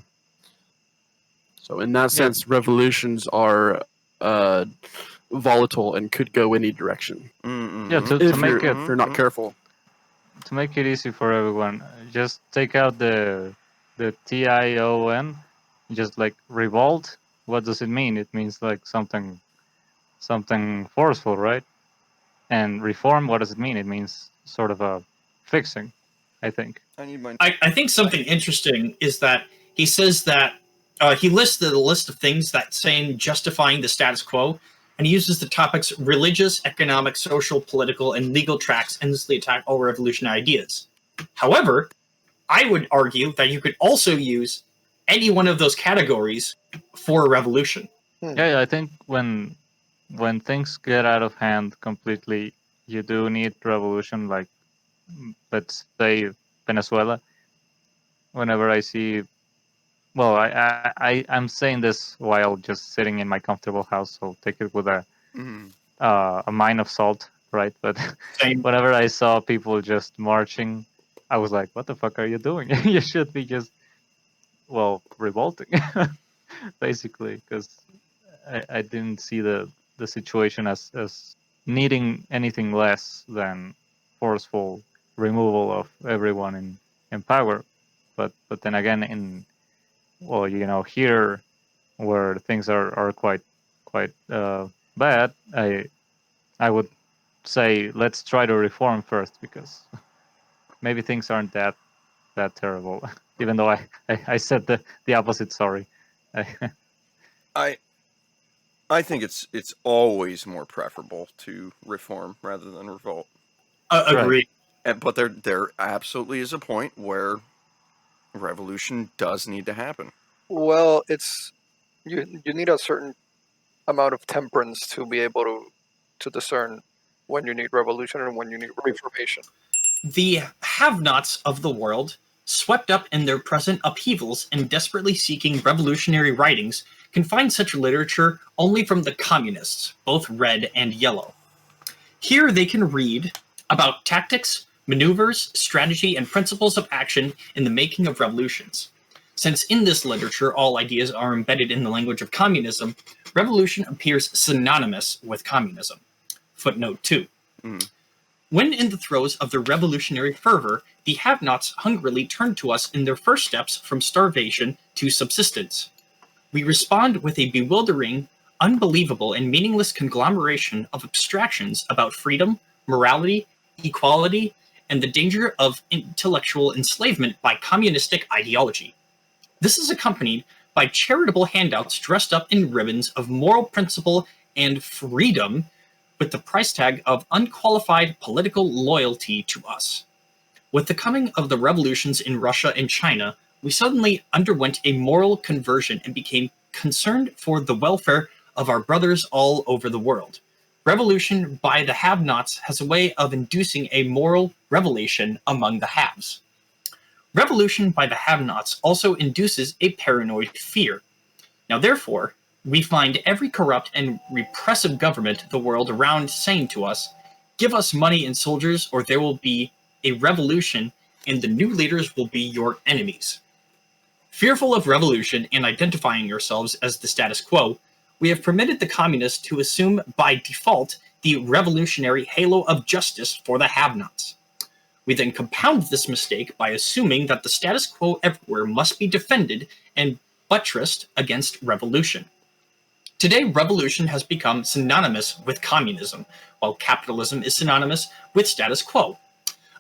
So in that sense, revolutions are volatile and could go any direction. Mm-mm. Yeah, to If make you're not careful. to make it easy for everyone, just take out the TION, just like revolt. What does it mean? It means like something forceful, right? And reform, what does it mean? It means sort of a fixing, I think. I need my. I think something interesting is that he says that he listed a list of things that saying justifying the status quo, and he uses the topics religious, economic, social, political, and legal tracks endlessly attack all revolutionary ideas. However, I would argue that you could also use any one of those categories for a revolution. Yeah, I think when things get out of hand completely, you do need revolution. Like, let's say Venezuela. Whenever I see, well, I'm saying this while just sitting in my comfortable house, so take it with a mine of salt, right? But Same. whenever I saw people just marching, I was like, "What the fuck are you doing? You should be just, well, revolting." Basically, because I didn't see the situation as needing anything less than forceful removal of everyone in power. But then again, in, well, here where things are quite bad, I would say let's try to reform first, because maybe things aren't that terrible. Even though I said the opposite. Sorry. I think it's always more preferable to reform rather than revolt. Agree. But there absolutely is a point where revolution does need to happen. Well, it's you need a certain amount of temperance to be able to discern when you need revolution and when you need reformation. The have-nots of the world, swept up in their present upheavals and desperately seeking revolutionary writings, can find such literature only from the communists, both red and yellow. Here they can read about tactics, maneuvers, strategy, and principles of action in the making of revolutions. Since in this literature all ideas are embedded in the language of communism, revolution appears synonymous with communism. Footnote 2. When in the throes of their revolutionary fervor, the have-nots hungrily turn to us in their first steps from starvation to subsistence. we respond with a bewildering, unbelievable, and meaningless conglomeration of abstractions about freedom, morality, equality, and the danger of intellectual enslavement by communistic ideology. This is accompanied by charitable handouts dressed up in ribbons of moral principle and freedom, with the price tag of unqualified political loyalty to us. With the coming of the revolutions in Russia and China, we suddenly underwent a moral conversion and became concerned for the welfare of our brothers all over the world. Revolution by the have-nots has a way of inducing a moral revelation among the haves. Revolution by the have-nots also induces a paranoid fear. Now, therefore, we find every corrupt and repressive government the world around saying to us, give us money and soldiers or there will be a revolution and the new leaders will be your enemies. Fearful of revolution and identifying yourselves as the status quo, we have permitted the communists to assume by default the revolutionary halo of justice for the have-nots. We then compound this mistake by assuming that the status quo everywhere must be defended and buttressed against revolution. Today, revolution has become synonymous with communism, while capitalism is synonymous with status quo.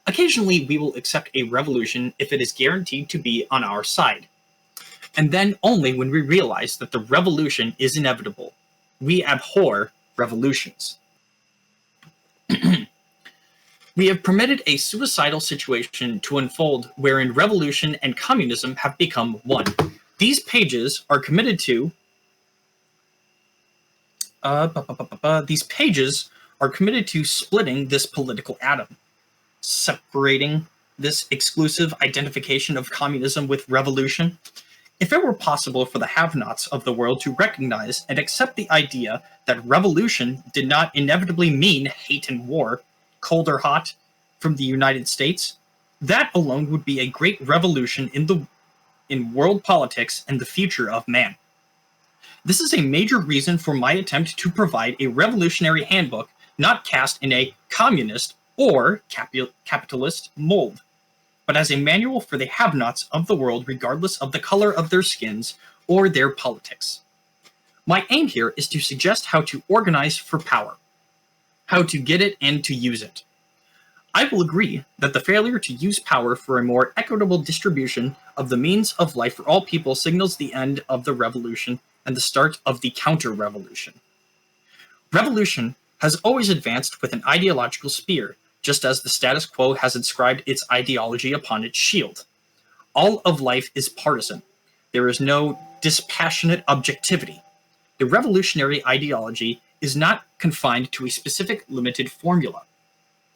Occasionally, we will accept a revolution if it is guaranteed to be on our side. And then only when we realize that the revolution is inevitable. We abhor revolutions. We have permitted a suicidal situation to unfold wherein revolution and communism have become one. These pages are committed to splitting this political atom, separating this exclusive identification of communism with revolution. If it were possible for the have-nots of the world to recognize and accept the idea that revolution did not inevitably mean hate and war, cold or hot, from the United States, that alone would be a great revolution in world politics and the future of man. This is a major reason for my attempt to provide a revolutionary handbook not cast in a communist or capitalist mold, but as a manual for the have-nots of the world regardless of the color of their skins or their politics. My aim here is to suggest how to organize for power, how to get it and to use it. I will agree that the failure to use power for a more equitable distribution of the means of life for all people signals the end of the revolution and the start of the counter-revolution. Revolution has always advanced with an ideological spear, just as the status quo has inscribed its ideology upon its shield. All of life is partisan. There is no dispassionate objectivity. The revolutionary ideology is not confined to a specific limited formula.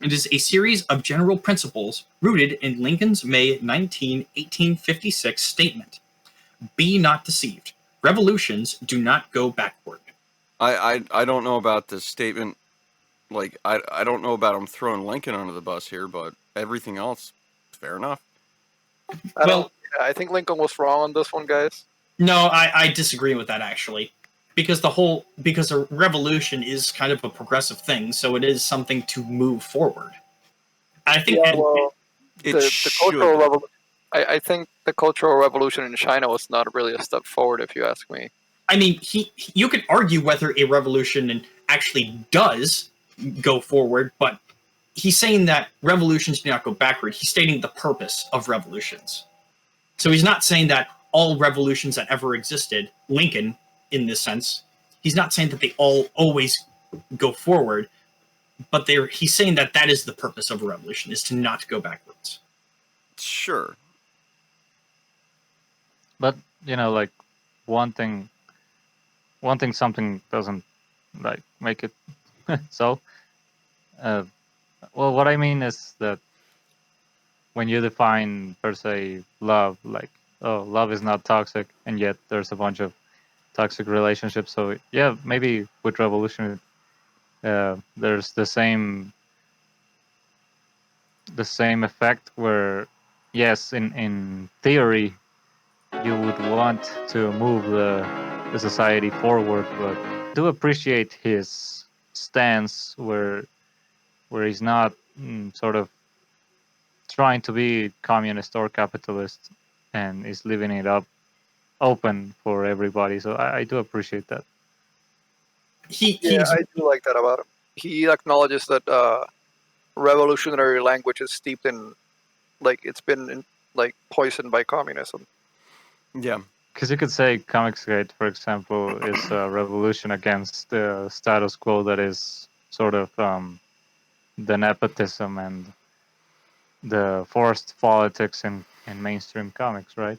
It is a series of general principles rooted in Lincoln's May 19, 1856 statement. Be not deceived. Revolutions do not go backward. I don't know about this statement. Like, I don't know about him throwing Lincoln under the bus here, but everything else, fair enough. I think Lincoln was wrong on this one, guys. No, I disagree with that, actually. Because a revolution is kind of a progressive thing, so it is something to move forward. I think the cultural revolution. I think the cultural revolution in China was not really a step forward, if you ask me. I mean, you could argue whether a revolution actually does go forward, but he's saying that revolutions do not go backward. He's stating the purpose of revolutions. So he's not saying that all revolutions that ever existed, Lincoln, in this sense, he's not saying that they all always go forward, but he's saying that that is the purpose of a revolution, is to not go backwards. Sure. But, like, one thing something doesn't, like, make it so. Well, what I mean is that when you define, per se, love, like, love is not toxic, and yet there's a bunch of toxic relationships. So, yeah, maybe with revolution, there's the same effect where, yes, in theory, you would want to move the society forward, but I do appreciate his stance where he's not sort of trying to be communist or capitalist and is living it up open for everybody. So I do appreciate that. Yeah, I do like that about him. He acknowledges that revolutionary language is steeped in, like, it's been like poisoned by communism. Yeah. Because you could say Comicsgate, for example, is a revolution against the status quo that is sort of the nepotism and the forced politics in mainstream comics, right?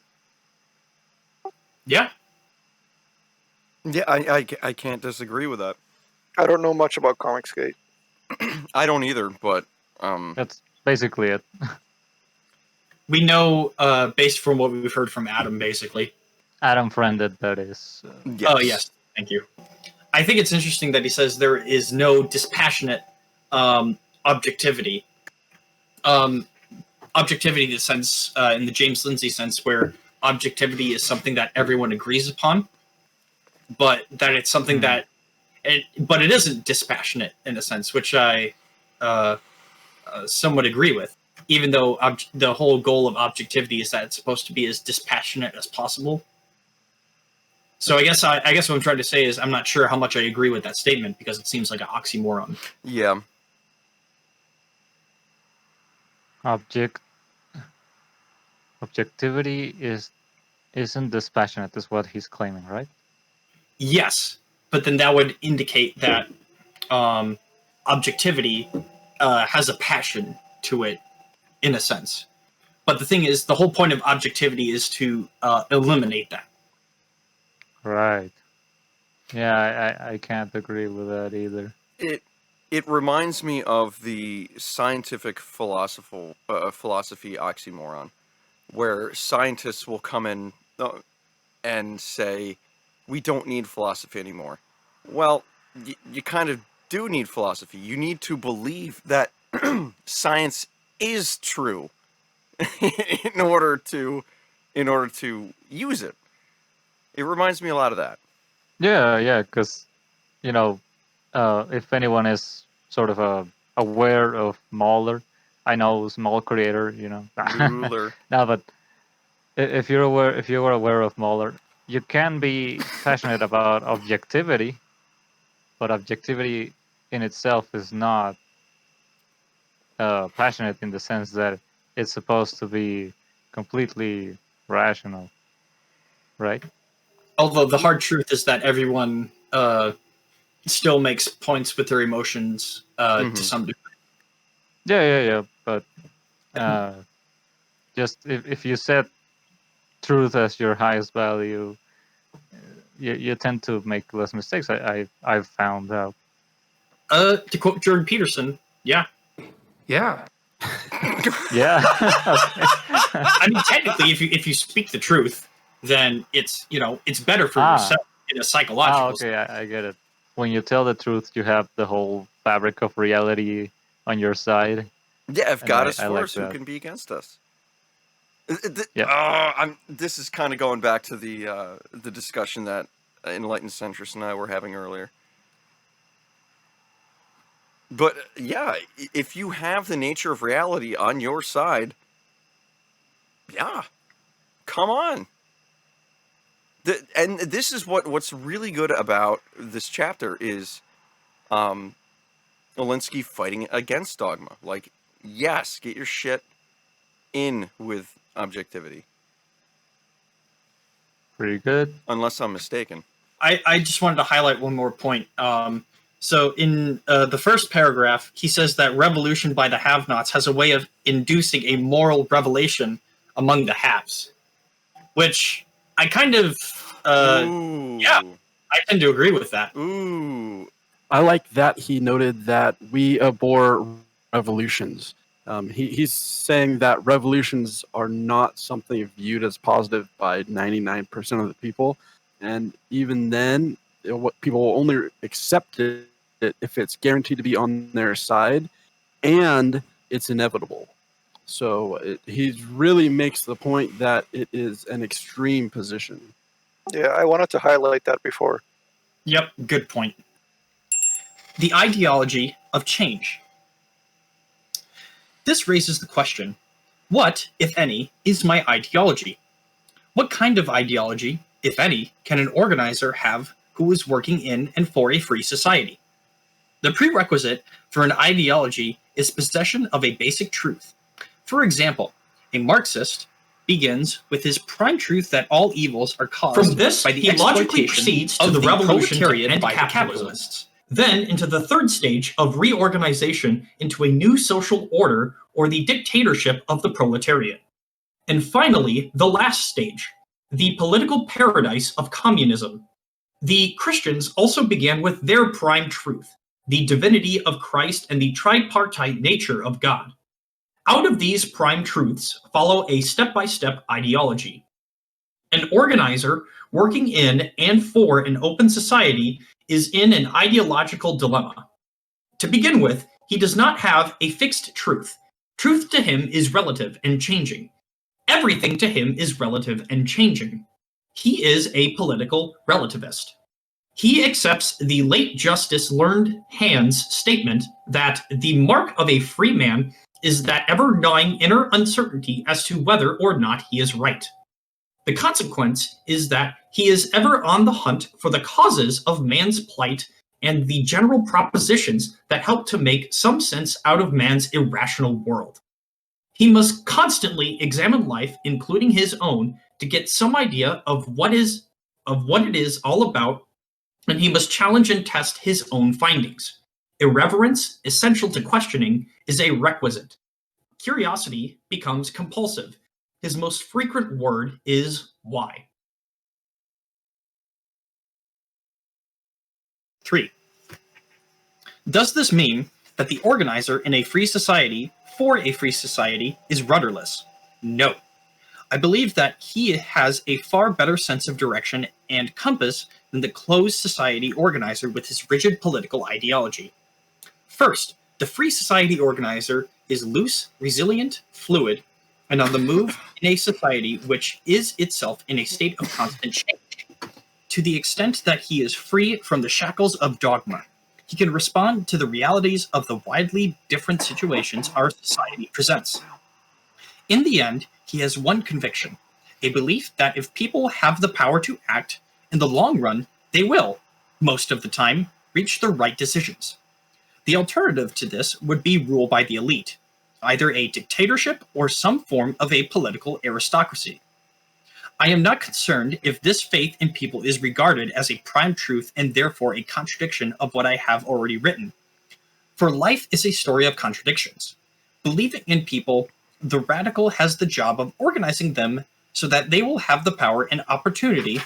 Yeah. Yeah, I can't disagree with that. I don't know much about Comicsgate. I don't either, but That's basically it. We know, based from what we've heard from Adam, basically. Adam Friended, that is. yes. Oh, yes. Thank you. I think it's interesting that he says there is no dispassionate objectivity. Objectivity in the sense, in the James Lindsay sense, where objectivity is something that everyone agrees upon, but that it's something that, but it isn't dispassionate in a sense, which I somewhat agree with. Even though the whole goal of objectivity is that it's supposed to be as dispassionate as possible. So I guess what I'm trying to say is I'm not sure how much I agree with that statement because it seems like an oxymoron. Yeah. Objectivity isn't dispassionate, is what he's claiming, right? Yes, but then that would indicate that objectivity has a passion to it, in a sense. But the thing is, the whole point of objectivity is to eliminate that. Right. Yeah, I can't agree with that either. It reminds me of the scientific philosophy oxymoron, where scientists will come in and say, we don't need philosophy anymore. Well, you kind of do need philosophy. You need to believe that science is true in order to use it. It reminds me a lot of that. Yeah, because, if anyone is sort of aware of Mahler, I know small creator, Ruler. No, but if you are aware of Mahler, you can be passionate about objectivity, but objectivity in itself is not passionate in the sense that it's supposed to be completely rational, right? Although the hard truth is that everyone still makes points with their emotions to some degree. Yeah. But just if you set truth as your highest value, you tend to make less mistakes. I've found out. To quote Jordan Peterson, yeah. Yeah. Yeah. I mean, technically, if you speak the truth, then it's better for yourself in a psychological okay, I get it. When you tell the truth, you have the whole fabric of reality on your side. Yeah, if God is I for like us, who that. can be against us? Yeah. This is kind of going back to the discussion that Enlightened Centrist and I were having earlier. But yeah, if you have the nature of reality on your side, yeah, come on. And this is what's really good about this chapter is Olinsky fighting against dogma. Like, yes, get your shit in with objectivity. Pretty good. Unless I'm mistaken. I just wanted to highlight one more point. So in the first paragraph, he says that revolution by the have-nots has a way of inducing a moral revelation among the haves, which I kind of, yeah, I tend to agree with that. Ooh. I like that he noted that we abhor revolutions. He's saying that revolutions are not something viewed as positive by 99% of the people. And even then, what people will only accept it if it's guaranteed to be on their side and it's inevitable. So he really makes the point that it is an extreme position. Yeah, I wanted to highlight that before. Yep, good point. The ideology of change. This raises the question, what, if any, is my ideology? What kind of ideology if any, can an organizer have who is working in and for a free society? The prerequisite for an ideology is possession of a basic truth. For example, a Marxist begins with his prime truth that all evils are caused From this, by the he logically exploitation proceeds to of the revolution to proletariat end by the capitalism. capitalists. Then into the third stage of reorganization into a new social order or the dictatorship of the proletariat. And finally, the last stage, the political paradise of communism. The Christians also began with their prime truth, the divinity of Christ and the tripartite nature of God. Out of these prime truths follow a step-by-step ideology. An organizer working in and for an open society is in an ideological dilemma. To begin with, he does not have a fixed truth. Truth to him is relative and changing. Everything to him is relative and changing. He is a political relativist. He accepts the late Justice Learned Hand's statement that the mark of a free man is that ever-gnawing inner uncertainty as to whether or not he is right. The consequence is that he is ever on the hunt for the causes of man's plight and the general propositions that help to make some sense out of man's irrational world. He must constantly examine life, including his own, to get some idea of what it is all about, and he must challenge and test his own findings. Irreverence, essential to questioning, is a requisite. Curiosity becomes compulsive. His most frequent word is why. 3. Does this mean that the organizer in a free society for a free society is rudderless? No. I believe that he has a far better sense of direction and compass than the closed society organizer with his rigid political ideology. First, the free society organizer is loose, resilient, fluid, and on the move in a society which is itself in a state of constant change. To the extent that he is free from the shackles of dogma, he can respond to the realities of the widely different situations our society presents. In the end, he has one conviction, a belief that if people have the power to act, in the long run, they will, most of the time, reach the right decisions. The alternative to this would be rule by the elite, either a dictatorship or some form of a political aristocracy. I am not concerned if this faith in people is regarded as a prime truth and therefore a contradiction of what I have already written. For life is a story of contradictions. Believing in people, the radical has the job of organizing them so that they will have the power and opportunity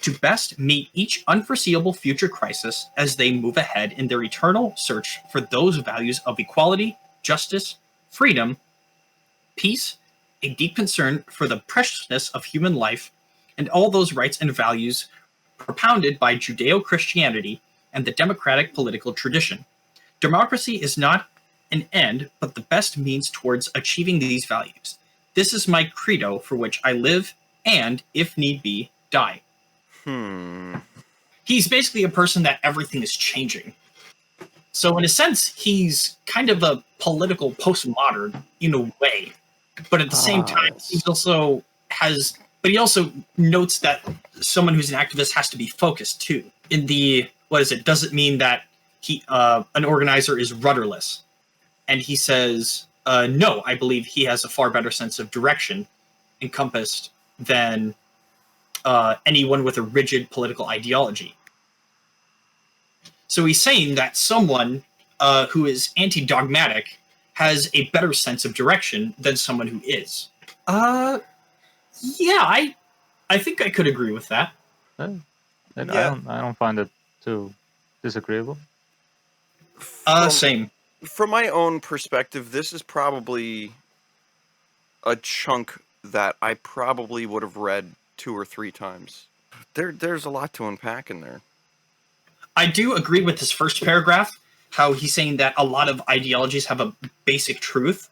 to best meet each unforeseeable future crisis as they move ahead in their eternal search for those values of equality, justice, freedom, peace, a deep concern for the preciousness of human life, and all those rights and values propounded by Judeo-Christianity and the democratic political tradition. Democracy is not an end, but the best means towards achieving these values. This is my credo for which I live and, if need be, die. He's basically a person that everything is changing. So in a sense, he's kind of a political postmodern in a way. But at the same time, he also notes that someone who's an activist has to be focused too. In the, does it mean that an organizer is rudderless? And he says, no, I believe he has a far better sense of direction encompassed than anyone with a rigid political ideology. So he's saying that someone who is anti-dogmatic has a better sense of direction than someone who is. Yeah, I think I could agree with that. And Yeah. I don't find it too disagreeable. Same. From my own perspective, this is probably a chunk that I probably would have read 2 or 3 times. There's a lot to unpack in there. I do agree with this first paragraph, how he's saying that a lot of ideologies have a basic truth.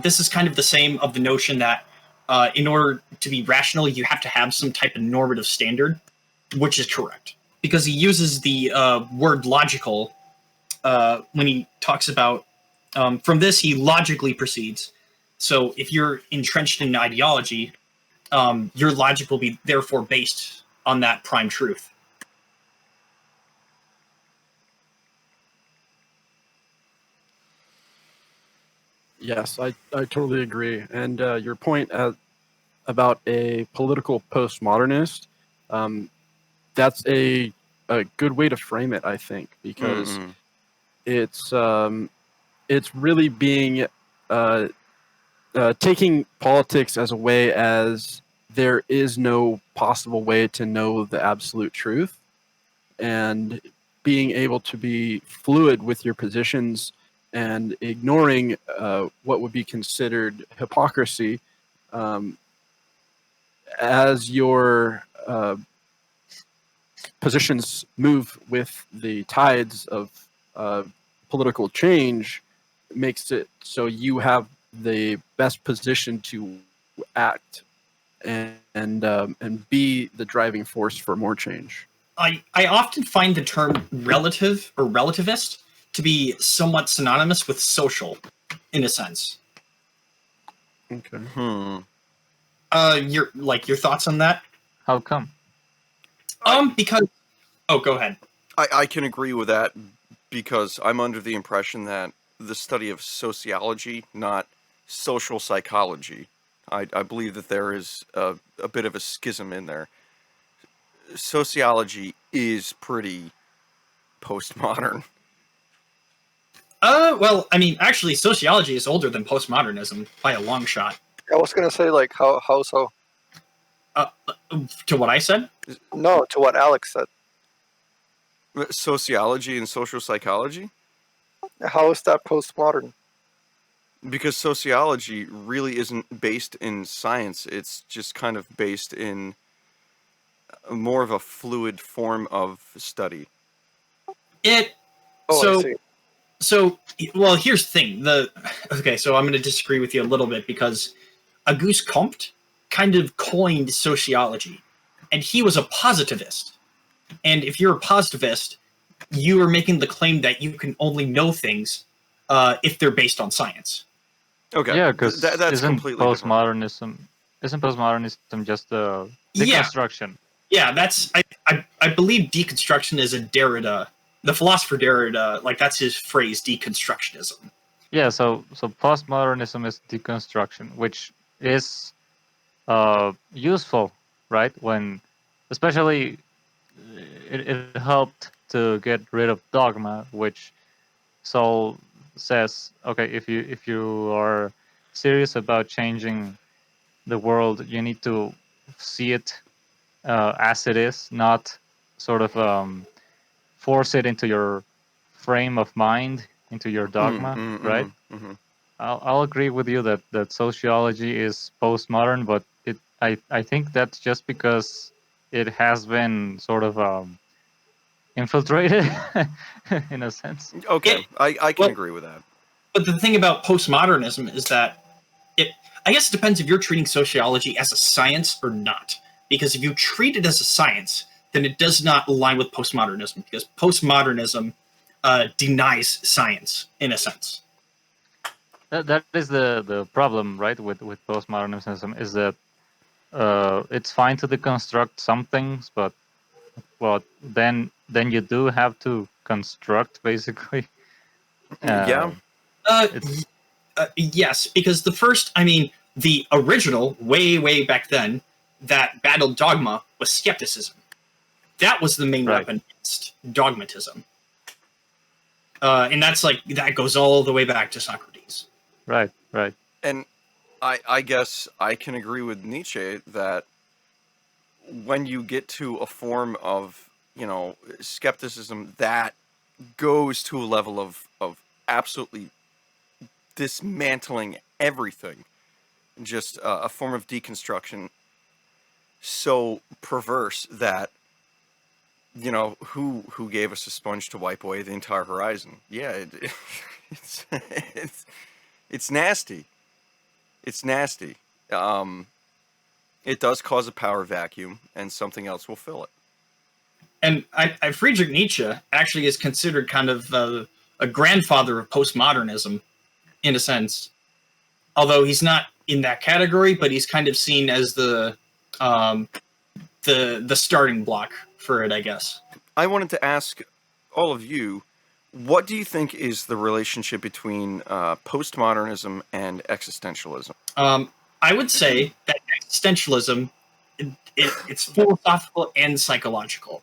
This is kind of the same of the notion that in order to be rational, you have to have some type of normative standard, which is correct. Because he uses the word logical when he talks about, from this, he logically proceeds. So if you're entrenched in an ideology, your logic will be therefore based on that prime truth. Yes, I totally agree. And your point about a political postmodernist, that's a good way to frame it, I think, because it's really being taking politics as a way as there is no possible way to know the absolute truth, and being able to be fluid with your positions and ignoring what would be considered hypocrisy as your positions move with the tides of political change, makes it so you have the best position to act and be the driving force for more change. I often find the term relative or relativist to be somewhat synonymous with social, in a sense. Okay. Your thoughts on that? How come? Because go ahead. I can agree with that because I'm under the impression that the study of sociology, not social psychology, I believe that there is a bit of a schism in there. Sociology is pretty postmodern. Well, I mean, actually, sociology is older than postmodernism by a long shot. I was gonna say, like, how so? To what I said? No, to what Alex said. Sociology and social psychology? How is that postmodern? Because sociology really isn't based in science. It's just kind of based in more of a fluid form of study. I see. So, well, here's the thing. Okay, so I'm going to disagree with you a little bit because Auguste Comte kind of coined sociology, and he was a positivist. And if you're a positivist, you are making the claim that you can only know things if they're based on science. Okay. Yeah, because that's isn't completely different. postmodernism just a deconstruction? Yeah, that's I believe deconstruction is a Derrida, the philosopher Derrida, like that's his phrase, deconstructionism. Yeah, so postmodernism is deconstruction, which is useful, right? When, especially, it helped to get rid of dogma, which Saul says, okay, if you are serious about changing the world, you need to see it as it is, not sort of force it into your frame of mind, into your dogma, right? I'll agree with you that sociology is postmodern, but I think that's just because it has been sort of infiltrated in a sense. Okay, I can agree with that. But the thing about postmodernism is that I guess it depends if you're treating sociology as a science or not. Because if you treat it as a science, then it does not align with postmodernism, because postmodernism denies science, in a sense. That is the problem, right, with postmodernism, is that it's fine to deconstruct some things, but then you do have to construct, basically. Yes, because the original, way back then, that battled dogma was skepticism. That was the main weapon against dogmatism. And that goes all the way back to Socrates. Right. And I guess I can agree with Nietzsche that when you get to a form of, skepticism that goes to a level of absolutely dismantling everything, just a form of deconstruction so perverse that, who gave us a sponge to wipe away the entire horizon? Yeah, it's nasty. It's nasty. It does cause a power vacuum, and something else will fill it. And Friedrich Nietzsche actually is considered kind of a grandfather of postmodernism, in a sense. Although he's not in that category, but he's kind of seen as the the starting block for it, I guess. I wanted to ask all of you, what do you think is the relationship between postmodernism and existentialism? I would say that existentialism, it's philosophical and psychological.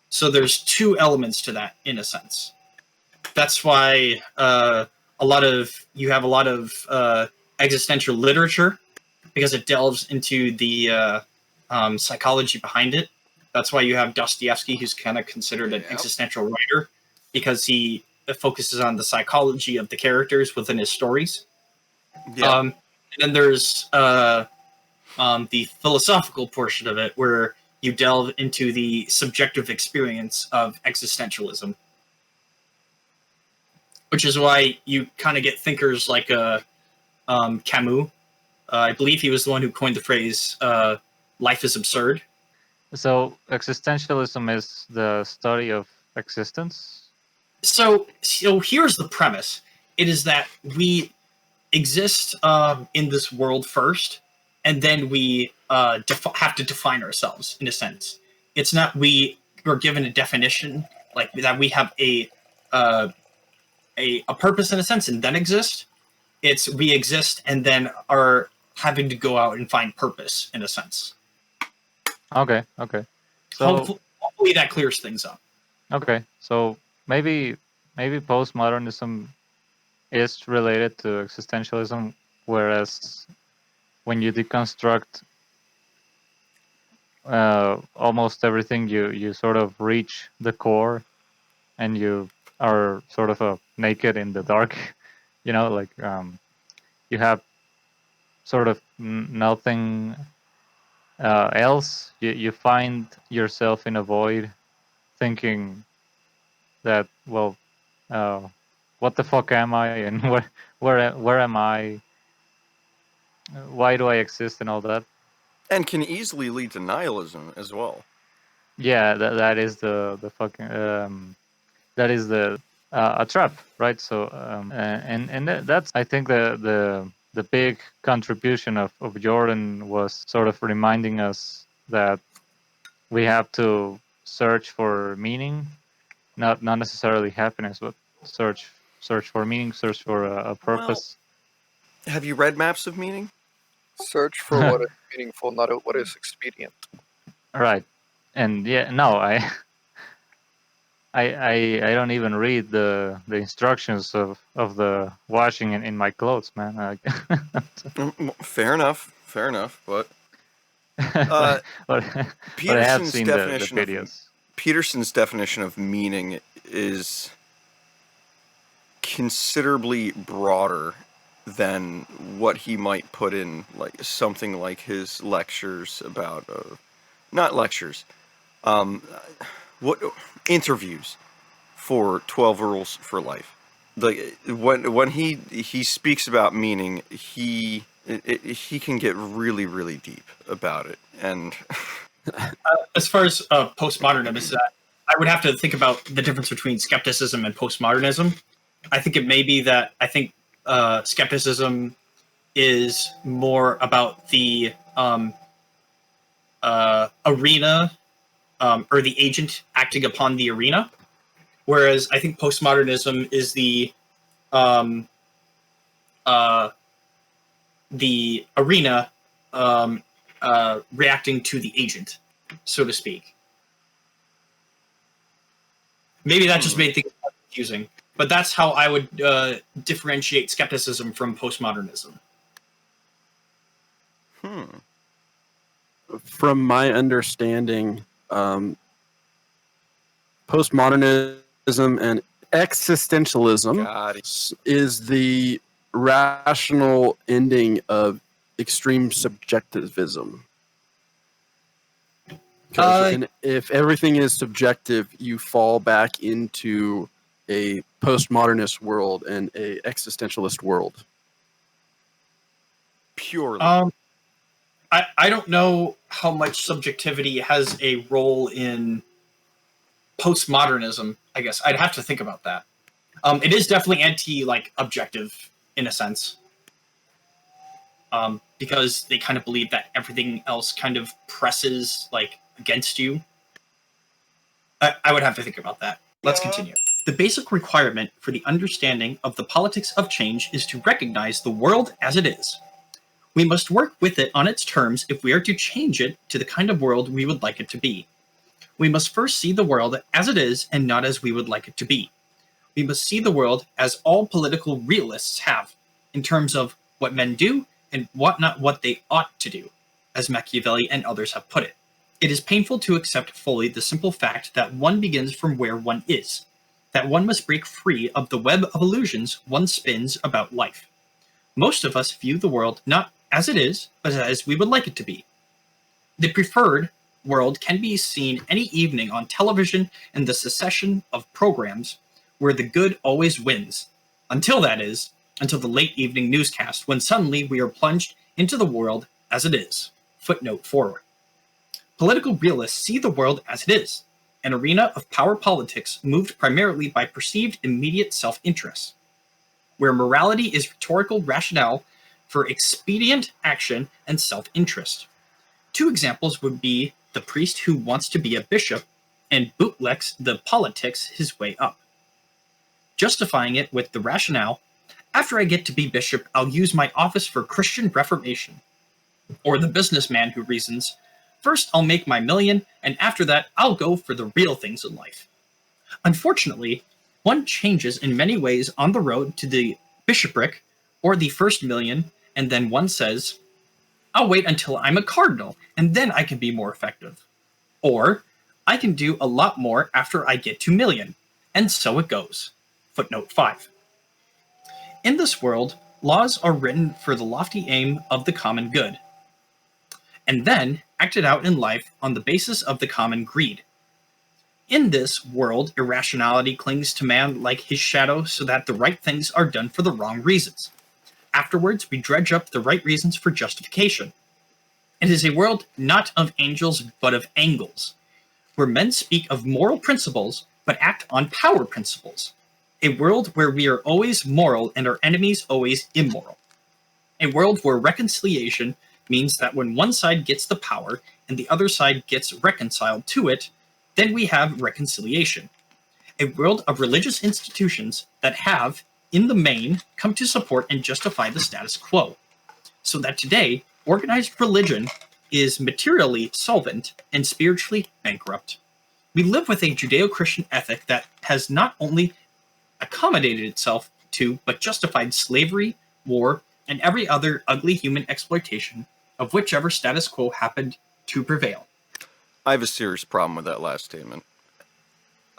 So there's two elements to that, in a sense. That's why you have a lot of existential literature, because it delves into the psychology behind it. That's why you have Dostoevsky, who's kind of considered an existential writer, because he focuses on the psychology of the characters within his stories. Yeah. And then there's the philosophical portion of it, where you delve into the subjective experience of existentialism, which is why you kind of get thinkers like Camus. I believe he was the one who coined the phrase "life is absurd." So existentialism is the study of existence. So here's the premise: it is that we exist in this world first, and then we have to define ourselves in a sense. It's not we are given a definition like that. We have a purpose in a sense, and then exist. It's we exist and then are having to go out and find purpose in a sense. Okay. So Hopefully that clears things up. okay. So maybe postmodernism is related to existentialism, whereas when you deconstruct almost everything, you sort of reach the core, and you are sort of naked in the dark. Like you have sort of nothing else. You find yourself in a void, thinking that, well, what the fuck am I, and where am I? Why do I exist, and all that? And can easily lead to nihilism as well. Yeah, that is the fucking that is the a trap, right? So and that's, I think, the big contribution of Jordan was sort of reminding us that we have to search for meaning, not necessarily happiness, but search for meaning, search for a purpose. Have you read Maps of Meaning? Search for what is meaningful, not what is expedient. Right. And yeah, no, I don't even read the instructions of the washing in my clothes, man. Fair enough, but but I have Peterson's seen the definition videos. Peterson's definition of meaning is considerably broader than what he might put in like something like his lectures about not lectures, what interviews for 12 Rules for Life. Like when he speaks about meaning, he can get really deep about it. And as far as postmodernism is that, I would have to think about the difference between skepticism and postmodernism. I think it may be that skepticism is more about the arena or the agent acting upon the arena, whereas I think postmodernism is the arena reacting to the agent, so to speak. Maybe that just made things confusing, but that's how I would differentiate skepticism from postmodernism. From my understanding, postmodernism and existentialism is the rational ending of extreme subjectivism. If everything is subjective, you fall back into a postmodernist world and a existentialist world. Purely. I don't know how much subjectivity has a role in postmodernism. I guess I'd have to think about that. It is definitely objective in a sense. because they kind of believe that everything else kind of presses like against you. I would have to think about that. Let's continue. The basic requirement for the understanding of the politics of change is to recognize the world as it is. We must work with it on its terms if we are to change it to the kind of world we would like it to be. We must first see the world as it is and not as we would like it to be. We must see the world as all political realists have, in terms of what men do and what they ought to do, as Machiavelli and others have put it. It is painful to accept fully the simple fact that one begins from where one is, that one must break free of the web of illusions one spins about life. Most of us view the world not as it is, but as we would like it to be. The preferred world can be seen any evening on television in the succession of programs where the good always wins, until the late evening newscast, when suddenly we are plunged into the world as it is. Footnote forward. Political realists see the world as it is, an arena of power politics moved primarily by perceived immediate self-interest, where morality is rhetorical rationale for expedient action and self-interest. Two examples would be the priest who wants to be a bishop and bootlegs the politics his way up, justifying it with the rationale, after I get to be bishop, I'll use my office for Christian reformation. Or the businessman who reasons, first I'll make my million, and after that I'll go for the real things in life. Unfortunately, one changes in many ways on the road to the bishopric or the first million, and then one says, I'll wait until I'm a cardinal, and then I can be more effective. Or, I can do a lot more after I get to million, and so it goes. Footnote 5. In this world, laws are written for the lofty aim of the common good, and then acted out in life on the basis of the common greed. In this world, irrationality clings to man like his shadow so that the right things are done for the wrong reasons. Afterwards, we dredge up the right reasons for justification. It is a world not of angels but of angles, where men speak of moral principles but act on power principles. A world where we are always moral and our enemies always immoral. A world where reconciliation means that when one side gets the power and the other side gets reconciled to it, then we have reconciliation. A world of religious institutions that have, in the main, come to support and justify the status quo. So that today, organized religion is materially solvent and spiritually bankrupt. We live with a Judeo-Christian ethic that has not only accommodated itself to, but justified slavery, war, and every other ugly human exploitation of whichever status quo happened to prevail. I have a serious problem with that last statement.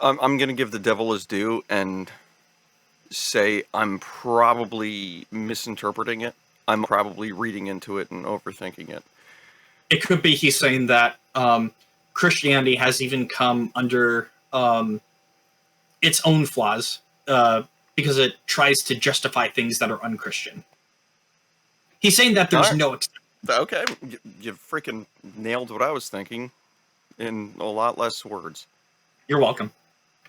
I'm going to give the devil his due and say I'm probably misinterpreting it. I'm probably reading into it and overthinking it. It could be he's saying that Christianity has even come under its own flaws because it tries to justify things that are unchristian. He's saying that there's no exception. Okay, you freaking nailed what I was thinking in a lot less words. You're welcome.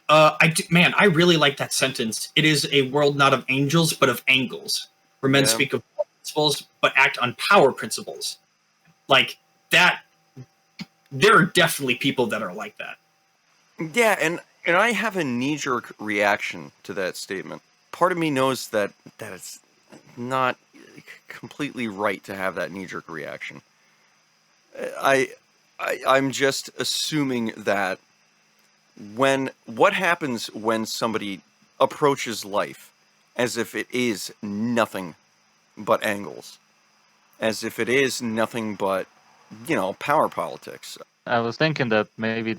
I really like that sentence. It is a world not of angels, but of angles, where men speak of principles, but act on power principles. Like that, there are definitely people that are like that. Yeah, and I have a knee-jerk reaction to that statement. Part of me knows that it's not completely right to have that knee-jerk reaction. I'm just assuming that what happens when somebody approaches life as if it is nothing but angles, as if it is nothing but, power politics. I was thinking that maybe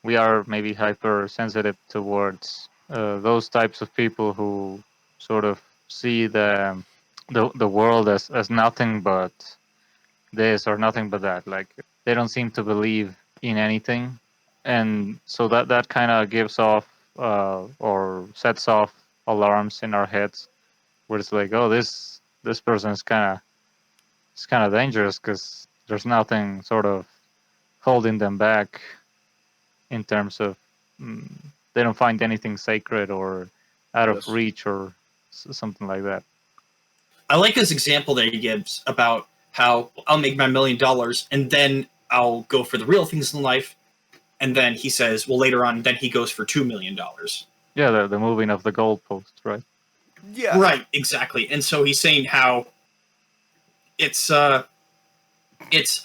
we are maybe hypersensitive towards those types of people who sort of see the world as nothing but this or nothing but that. Like they don't seem to believe in anything, and so that kind of gives off or sets off alarms in our heads, where it's like, oh, this person is kind of dangerous because there's nothing sort of holding them back in terms of they don't find anything sacred or out of reach or something like that. I like his example that he gives about how I'll make my $1 million and then I'll go for the real things in life. And then he says, well, later on, then he goes for $2 million. Yeah, the moving of the goalpost, right? Yeah. Right, exactly. And so he's saying how it's a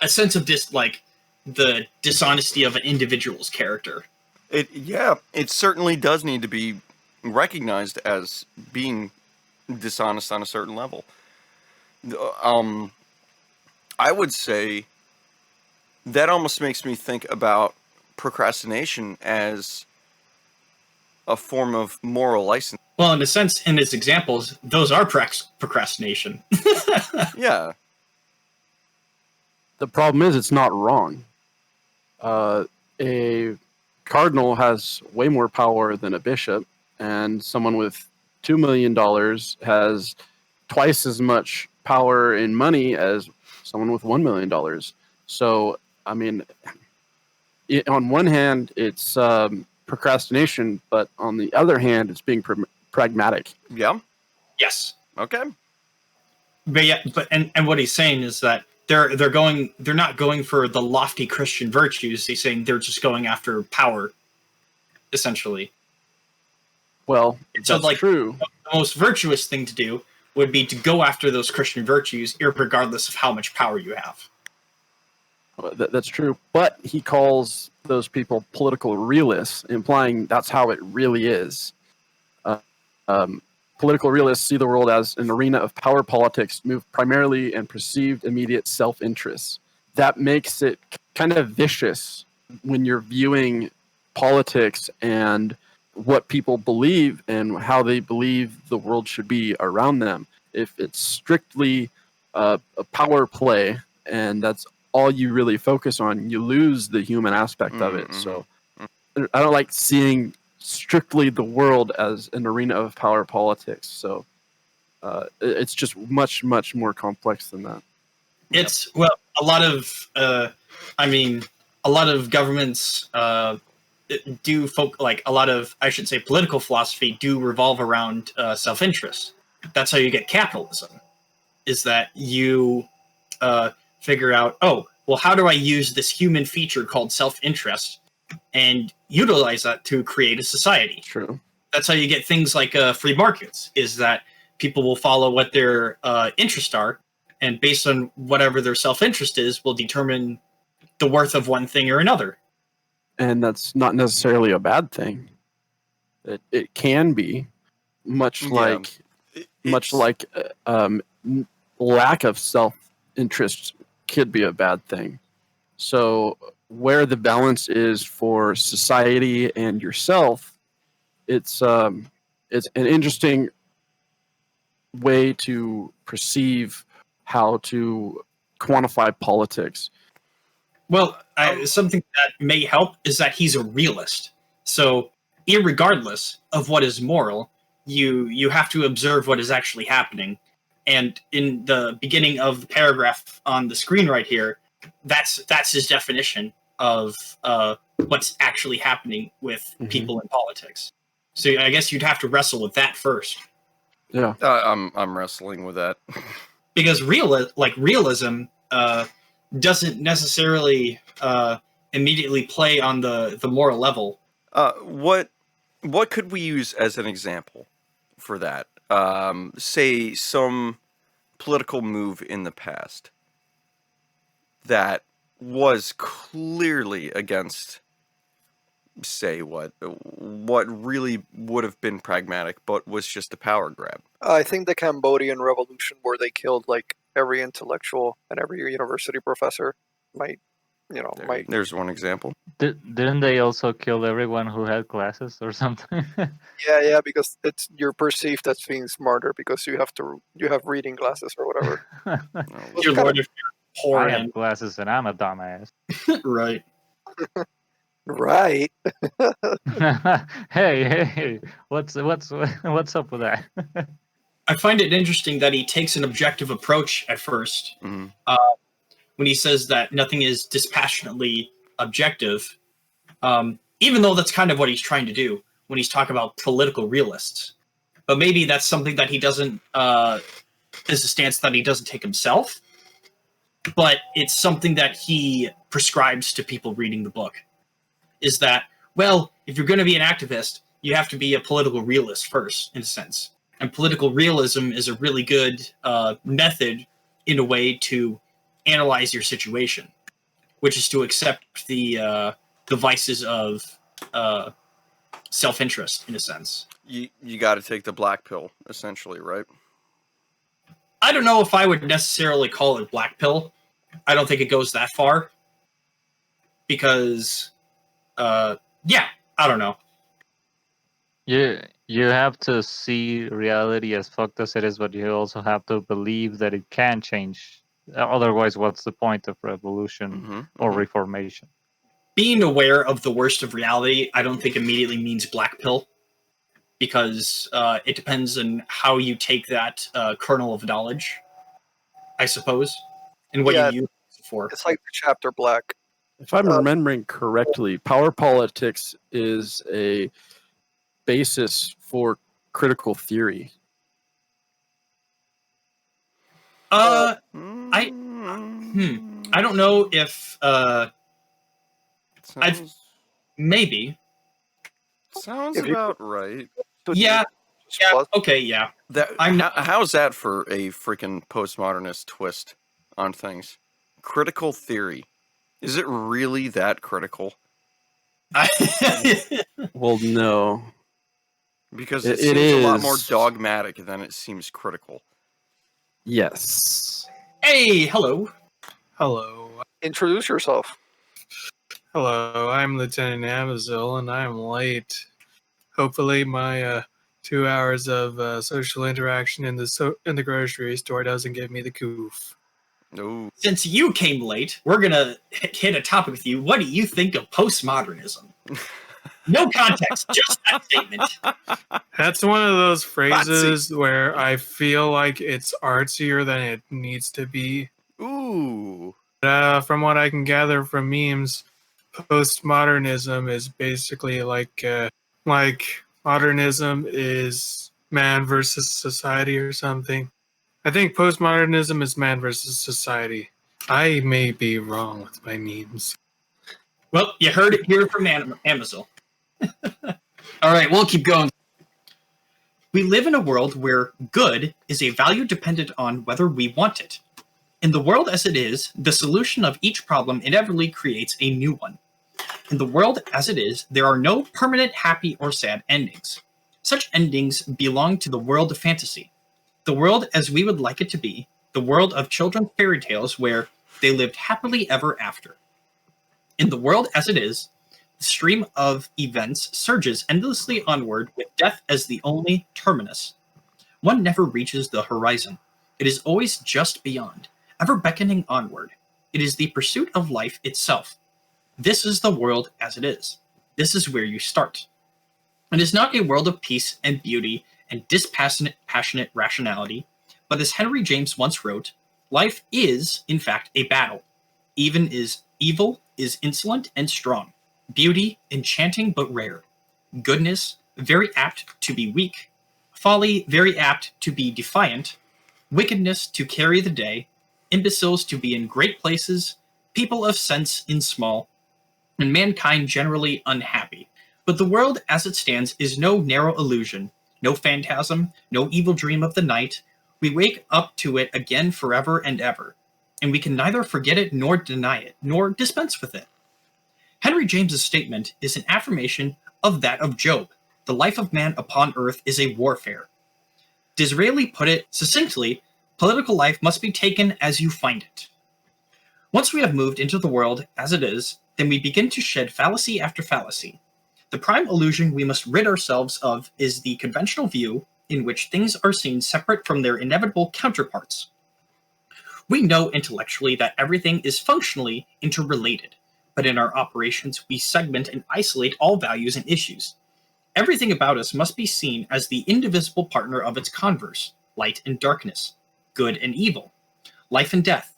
sense of the dishonesty of an individual's character. It certainly does need to be recognized as being dishonest on a certain level. I would say that almost makes me think about procrastination as a form of moral license. Well, in a sense, in his examples, those are procrastination. Yeah. The problem is it's not wrong. A cardinal has way more power than a bishop, and someone with $2 million has twice as much power in money as someone with $1 million. So, I mean, on one hand, it's procrastination, but on the other hand, it's being pragmatic. Yeah. Yes. Okay. But yeah, and what he's saying is that they're not going for the lofty Christian virtues. He's saying they're just going after power, essentially. Well, So, that's true. The most virtuous thing to do would be to go after those Christian virtues, regardless of how much power you have. That's true, but he calls those people political realists, implying that's how it really is. Political realists see the world as an arena of power politics, moved primarily in perceived immediate self-interest. That makes it kind of vicious when you're viewing politics and what people believe and how they believe the world should be around them. If it's strictly a power play and that's all you really focus on, you lose the human aspect of it. So I don't like seeing strictly the world as an arena of power politics. So it's just much, much more complex than that. It's a lot of governments do I should say political philosophy do revolve around self-interest. That's how you get capitalism, is that you figure out, how do I use this human feature called self-interest and utilize that to create a society? True. That's how you get things like free markets, is that people will follow what their interests are, and based on whatever their self-interest is, will determine the worth of one thing or another. And that's not necessarily a bad thing. It can be, much like lack of self-interest could be a bad thing. So where the balance is for society and yourself, it's an interesting way to perceive how to quantify politics. Well, something that may help is that he's a realist. So, irregardless of what is moral, you have to observe what is actually happening. And in the beginning of the paragraph on the screen right here, that's his definition of what's actually happening with people in politics. So I guess you'd have to wrestle with that first. Yeah, I'm wrestling with that because realism doesn't necessarily immediately play on the moral level. What could we use as an example for that? Say some political move in the past that was clearly against, say, what really would have been pragmatic, but was just a power grab. I think the Cambodian Revolution, where they killed like every intellectual and every university professor, There's one example. Didn't they also kill everyone who had glasses or something? Yeah, because you're perceived as being smarter because you have reading glasses or whatever. Your lord, if you're poor, I have glasses and I'm a dumbass. Right. Right. Hey, what's up with that? I find it interesting that he takes an objective approach at first. When he says that nothing is dispassionately objective, even though that's kind of what he's trying to do when he's talking about political realists. But maybe that's something that he doesn't is a stance that he doesn't take himself, but it's something that he prescribes to people reading the book. Is that, well, if you're going to be an activist, you have to be a political realist first, in a sense. And political realism is a really good method, in a way, to analyze your situation, which is to accept the vices of self-interest, in a sense. You got to take the black pill, essentially, right? I don't know if I would necessarily call it black pill. I don't think it goes that far. Because, yeah, I don't know. You have to see reality as fucked as it is, but you also have to believe that it can change. Otherwise, what's the point of revolution or reformation? Being aware of the worst of reality, I don't think immediately means black pill, because it depends on how you take that kernel of knowledge, I suppose, and what you use it for. It's like the chapter black. If I'm remembering correctly, power politics is a basis for critical theory. I don't know if maybe. Sounds about right. Yeah. Okay. Yeah. How's that for a freaking postmodernist twist on things? Critical theory. Is it really that critical? Well, no. Because it seems a lot more dogmatic than it seems critical. Yes. Hey, hello. Hello. Introduce yourself. Hello, I'm Lieutenant Amazil, and I am late. Hopefully my 2 hours of social interaction in the grocery store doesn't give me the goof. No. Since you came late, we're going to hit a topic with you. What do you think of postmodernism? No context, just that statement. That's one of those phrases where I feel like it's artsier than it needs to be. Ooh. From what I can gather from memes, postmodernism is basically like modernism is man versus society or something. I think postmodernism is man versus society. I may be wrong with my memes. Well, you heard it here from Amazon. All right, we'll keep going. We live in a world where good is a value dependent on whether we want it. In the world as it is, the solution of each problem inevitably creates a new one. In the world as it is, there are no permanent happy or sad endings. Such endings belong to the world of fantasy. The world as we would like it to be, the world of children's fairy tales where they lived happily ever after. In the world as it is, the stream of events surges endlessly onward with death as the only terminus. One never reaches the horizon. It is always just beyond, ever beckoning onward. It is the pursuit of life itself. This is the world as it is. This is where you start. It is not a world of peace and beauty and passionate rationality, but as Henry James once wrote, life is, in fact, a battle. Evil is insolent and strong. Beauty, enchanting but rare. Goodness, very apt to be weak. Folly, very apt to be defiant. Wickedness, to carry the day. Imbeciles, to be in great places. People of sense in small. And mankind generally unhappy. But the world as it stands is no narrow illusion, no phantasm, no evil dream of the night. We wake up to it again forever and ever, and we can neither forget it nor deny it, nor dispense with it. Henry James's statement is an affirmation of that of Job. The life of man upon earth is a warfare. Disraeli put it succinctly, political life must be taken as you find it. Once we have moved into the world as it is, then we begin to shed fallacy after fallacy. The prime illusion we must rid ourselves of is the conventional view in which things are seen separate from their inevitable counterparts. We know intellectually that everything is functionally interrelated, but in our operations we segment and isolate all values and issues. Everything about us must be seen as the indivisible partner of its converse, light and darkness, good and evil, life and death.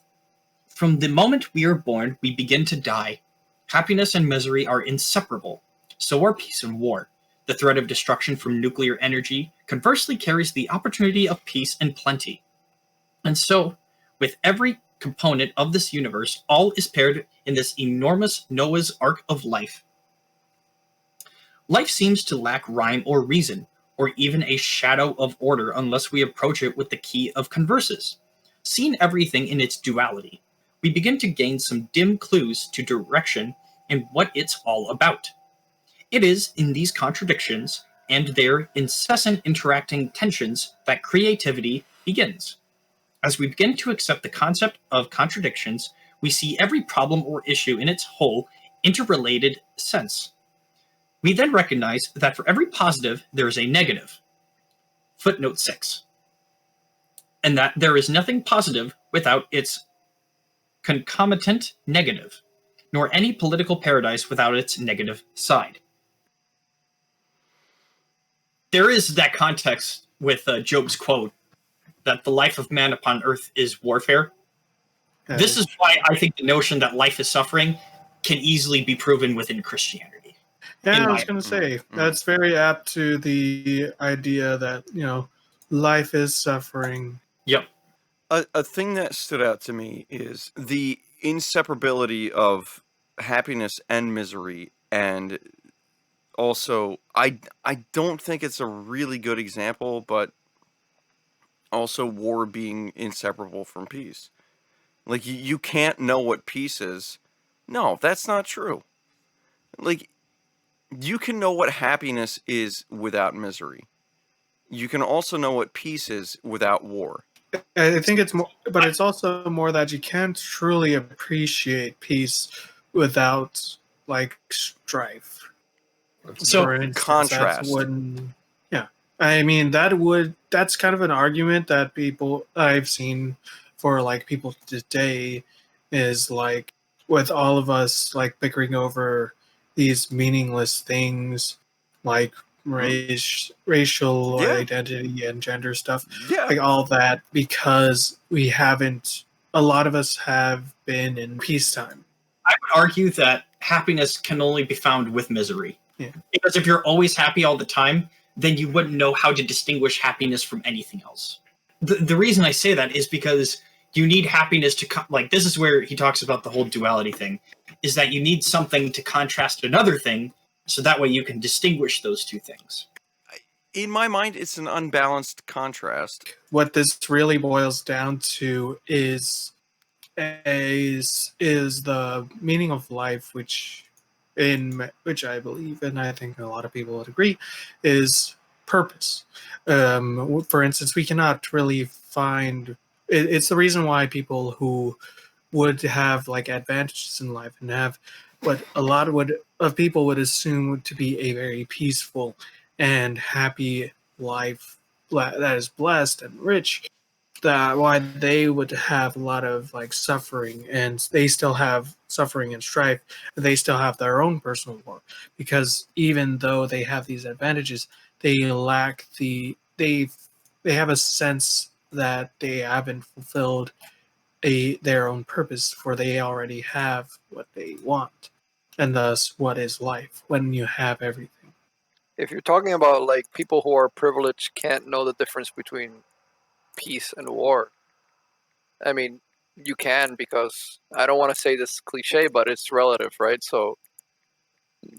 From the moment we are born, we begin to die. Happiness and misery are inseparable. So are peace and war. The threat of destruction from nuclear energy conversely carries the opportunity of peace and plenty. And so, with every component of this universe, all is paired in this enormous Noah's Ark of life. Life seems to lack rhyme or reason, or even a shadow of order unless we approach it with the key of converses. Seeing everything in its duality, we begin to gain some dim clues to direction and what it's all about. It is in these contradictions and their incessant interacting tensions that creativity begins. As we begin to accept the concept of contradictions, we see every problem or issue in its whole interrelated sense. We then recognize that for every positive, there is a negative. Footnote 6. And that there is nothing positive without its concomitant negative, nor any political paradise without its negative side. There is that context with Job's quote that the life of man upon earth is warfare. This is why I think the notion that life is suffering can easily be proven within Christianity. Yeah, I was going to say, that's very apt to the idea that, life is suffering. Yep. A thing that stood out to me is the inseparability of happiness and misery, and also I don't think it's a really good example, but also war being inseparable from peace. Like, you can't know what peace is. No, that's not true. Like, you can know what happiness is without misery. You can also know what peace is without war. I think it's more, but it's also more that you can't truly appreciate peace without strife. So, for instance, contrast. Yeah, I mean that's kind of an argument that people I've seen for people today is with all of us bickering over these meaningless things like racial Yeah. identity and gender stuff, Yeah. all that, because a lot of us have been in peacetime. I would argue that happiness can only be found with misery. Yeah. Because if you're always happy all the time, then you wouldn't know how to distinguish happiness from anything else. The reason I say that is because you need happiness to this is where he talks about the whole duality thing, is that you need something to contrast another thing, so that way you can distinguish those two things. In my mind, it's an unbalanced contrast. What this really boils down to is the meaning of life, which I believe, and I think a lot of people would agree, is purpose. For instance, we cannot really find. It's the reason why people who would have advantages in life and have what a lot of people would assume to be a very peaceful and happy life that is blessed and rich, that why they would have a lot of suffering, and they still have suffering and strife. They still have their own personal war, because even though they have these advantages, they lack they have a sense that they haven't fulfilled their own purpose, for they already have what they want, and thus what is life when you have everything. If you're talking about people who are privileged can't know the difference between peace and war, I mean, you can, because I don't want to say this cliche, but it's relative, right? So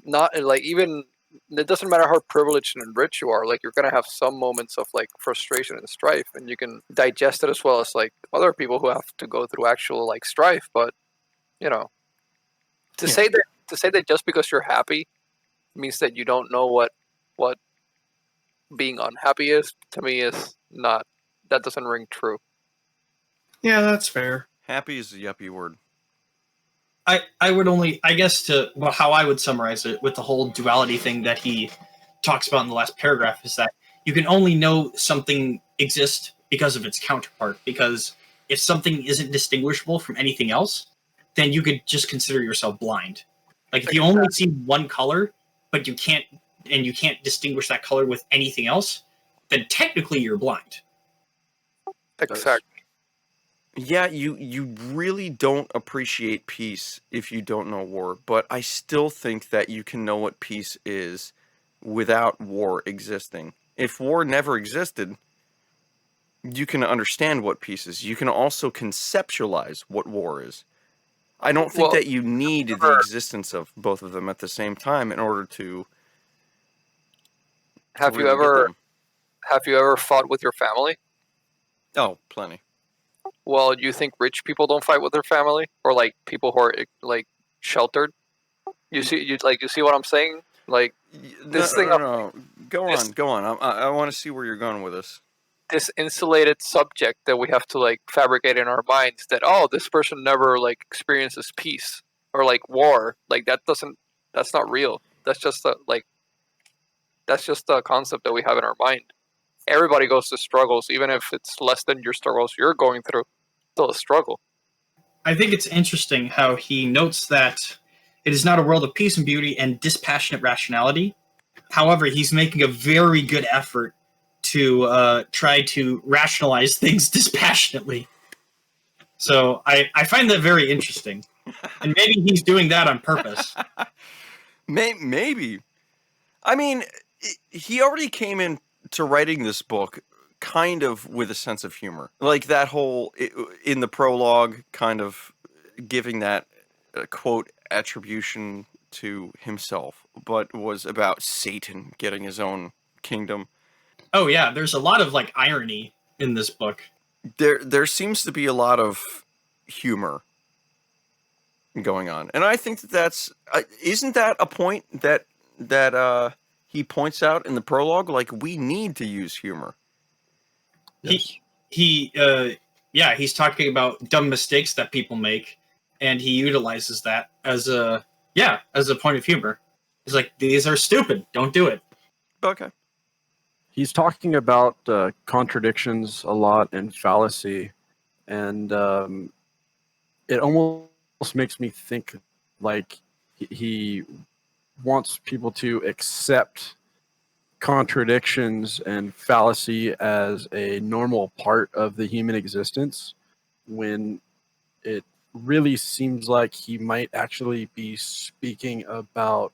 not even it doesn't matter how privileged and rich you are, you're gonna have some moments of frustration and strife, and you can digest it as well as other people who have to go through actual strife. But to say that just because you're happy means that you don't know what being unhappy is, to me, is not, that doesn't ring true. Yeah, that's fair. Happy is a yuppie word. I would only, I guess, how I would summarize it with the whole duality thing that he talks about in the last paragraph, is that you can only know something exists because of its counterpart. Because if something isn't distinguishable from anything else, then you could just consider yourself blind. If you only see one color, but you can't distinguish that color with anything else, then technically you're blind. Exactly. Yeah, you really don't appreciate peace if you don't know war, but I still think that you can know what peace is without war existing. If war never existed, you can understand what peace is. You can also conceptualize what war is. I don't think Well, that you need the existence of both of them at the same time in order to have you really get ever them. have you ever fought with your family? Oh, plenty. Well, do you think rich people don't fight with their family, or like people who are like sheltered? You see what I'm saying? Like this thing of No. Go this- on, go on. I want to see where you're going with this. this insulated subject that we have to like fabricate in our minds that this person never like experiences peace or like war. Like that's not real. That's just a concept that we have in our mind. Everybody goes through struggles, even if it's less than your struggles you're going through. Still a struggle. I think it's interesting how he notes that it is not a world of peace and beauty and dispassionate rationality. However, he's making a very good effort to try to rationalize things dispassionately. So I find that very interesting. And maybe he's doing that on purpose. Maybe. I mean, he already came into writing this book kind of with a sense of humor. Like that whole, in the prologue, kind of giving that, quote, attribution to himself, but was about Satan getting his own kingdom. Oh yeah, there's a lot of like irony in this book. There seems to be a lot of humor going on. And I think that's, isn't that a point that he points out in the prologue? Like, we need to use humor. Yes. He's talking about dumb mistakes that people make, and he utilizes that as a point of humor. He's like, these are stupid, don't do it. Okay. He's talking about contradictions a lot and fallacy, and it almost makes me think like he wants people to accept contradictions and fallacy as a normal part of the human existence, when it really seems like he might actually be speaking about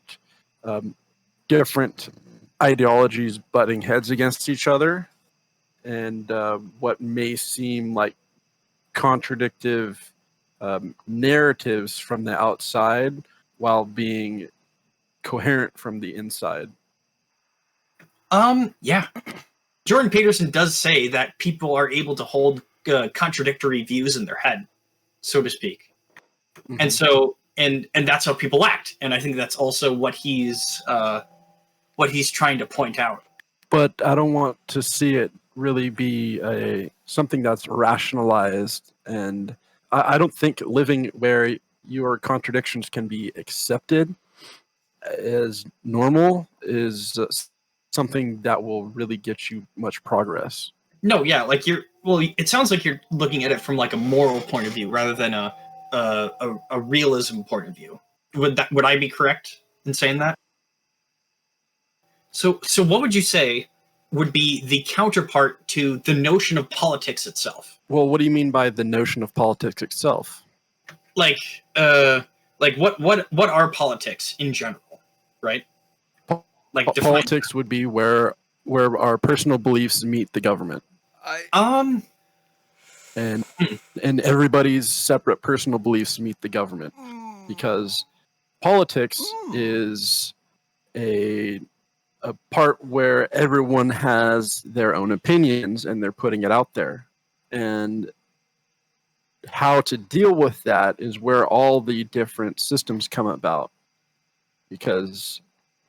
different ideologies butting heads against each other, and what may seem like contradictive narratives from the outside while being coherent from the inside. Yeah. Jordan Peterson does say that people are able to hold contradictory views in their head, so to speak. Mm-hmm. And so and that's how people act. And I think that's also what he's trying to point out. But I don't want to see it really be something that's rationalized, and I don't think living where your contradictions can be accepted as normal is something that will really get you much progress. No, yeah, like it sounds like you're looking at it from like a moral point of view rather than a realism point of view. Would I be correct in saying that? So what would you say would be the counterpart to the notion of politics itself? Well, what do you mean by the notion of politics itself? Like what are politics in general, right? Like define Politics would be where our personal beliefs meet the government, and everybody's separate personal beliefs meet the government, because politics is a part where everyone has their own opinions and they're putting it out there, and how to deal with that is where all the different systems come about, because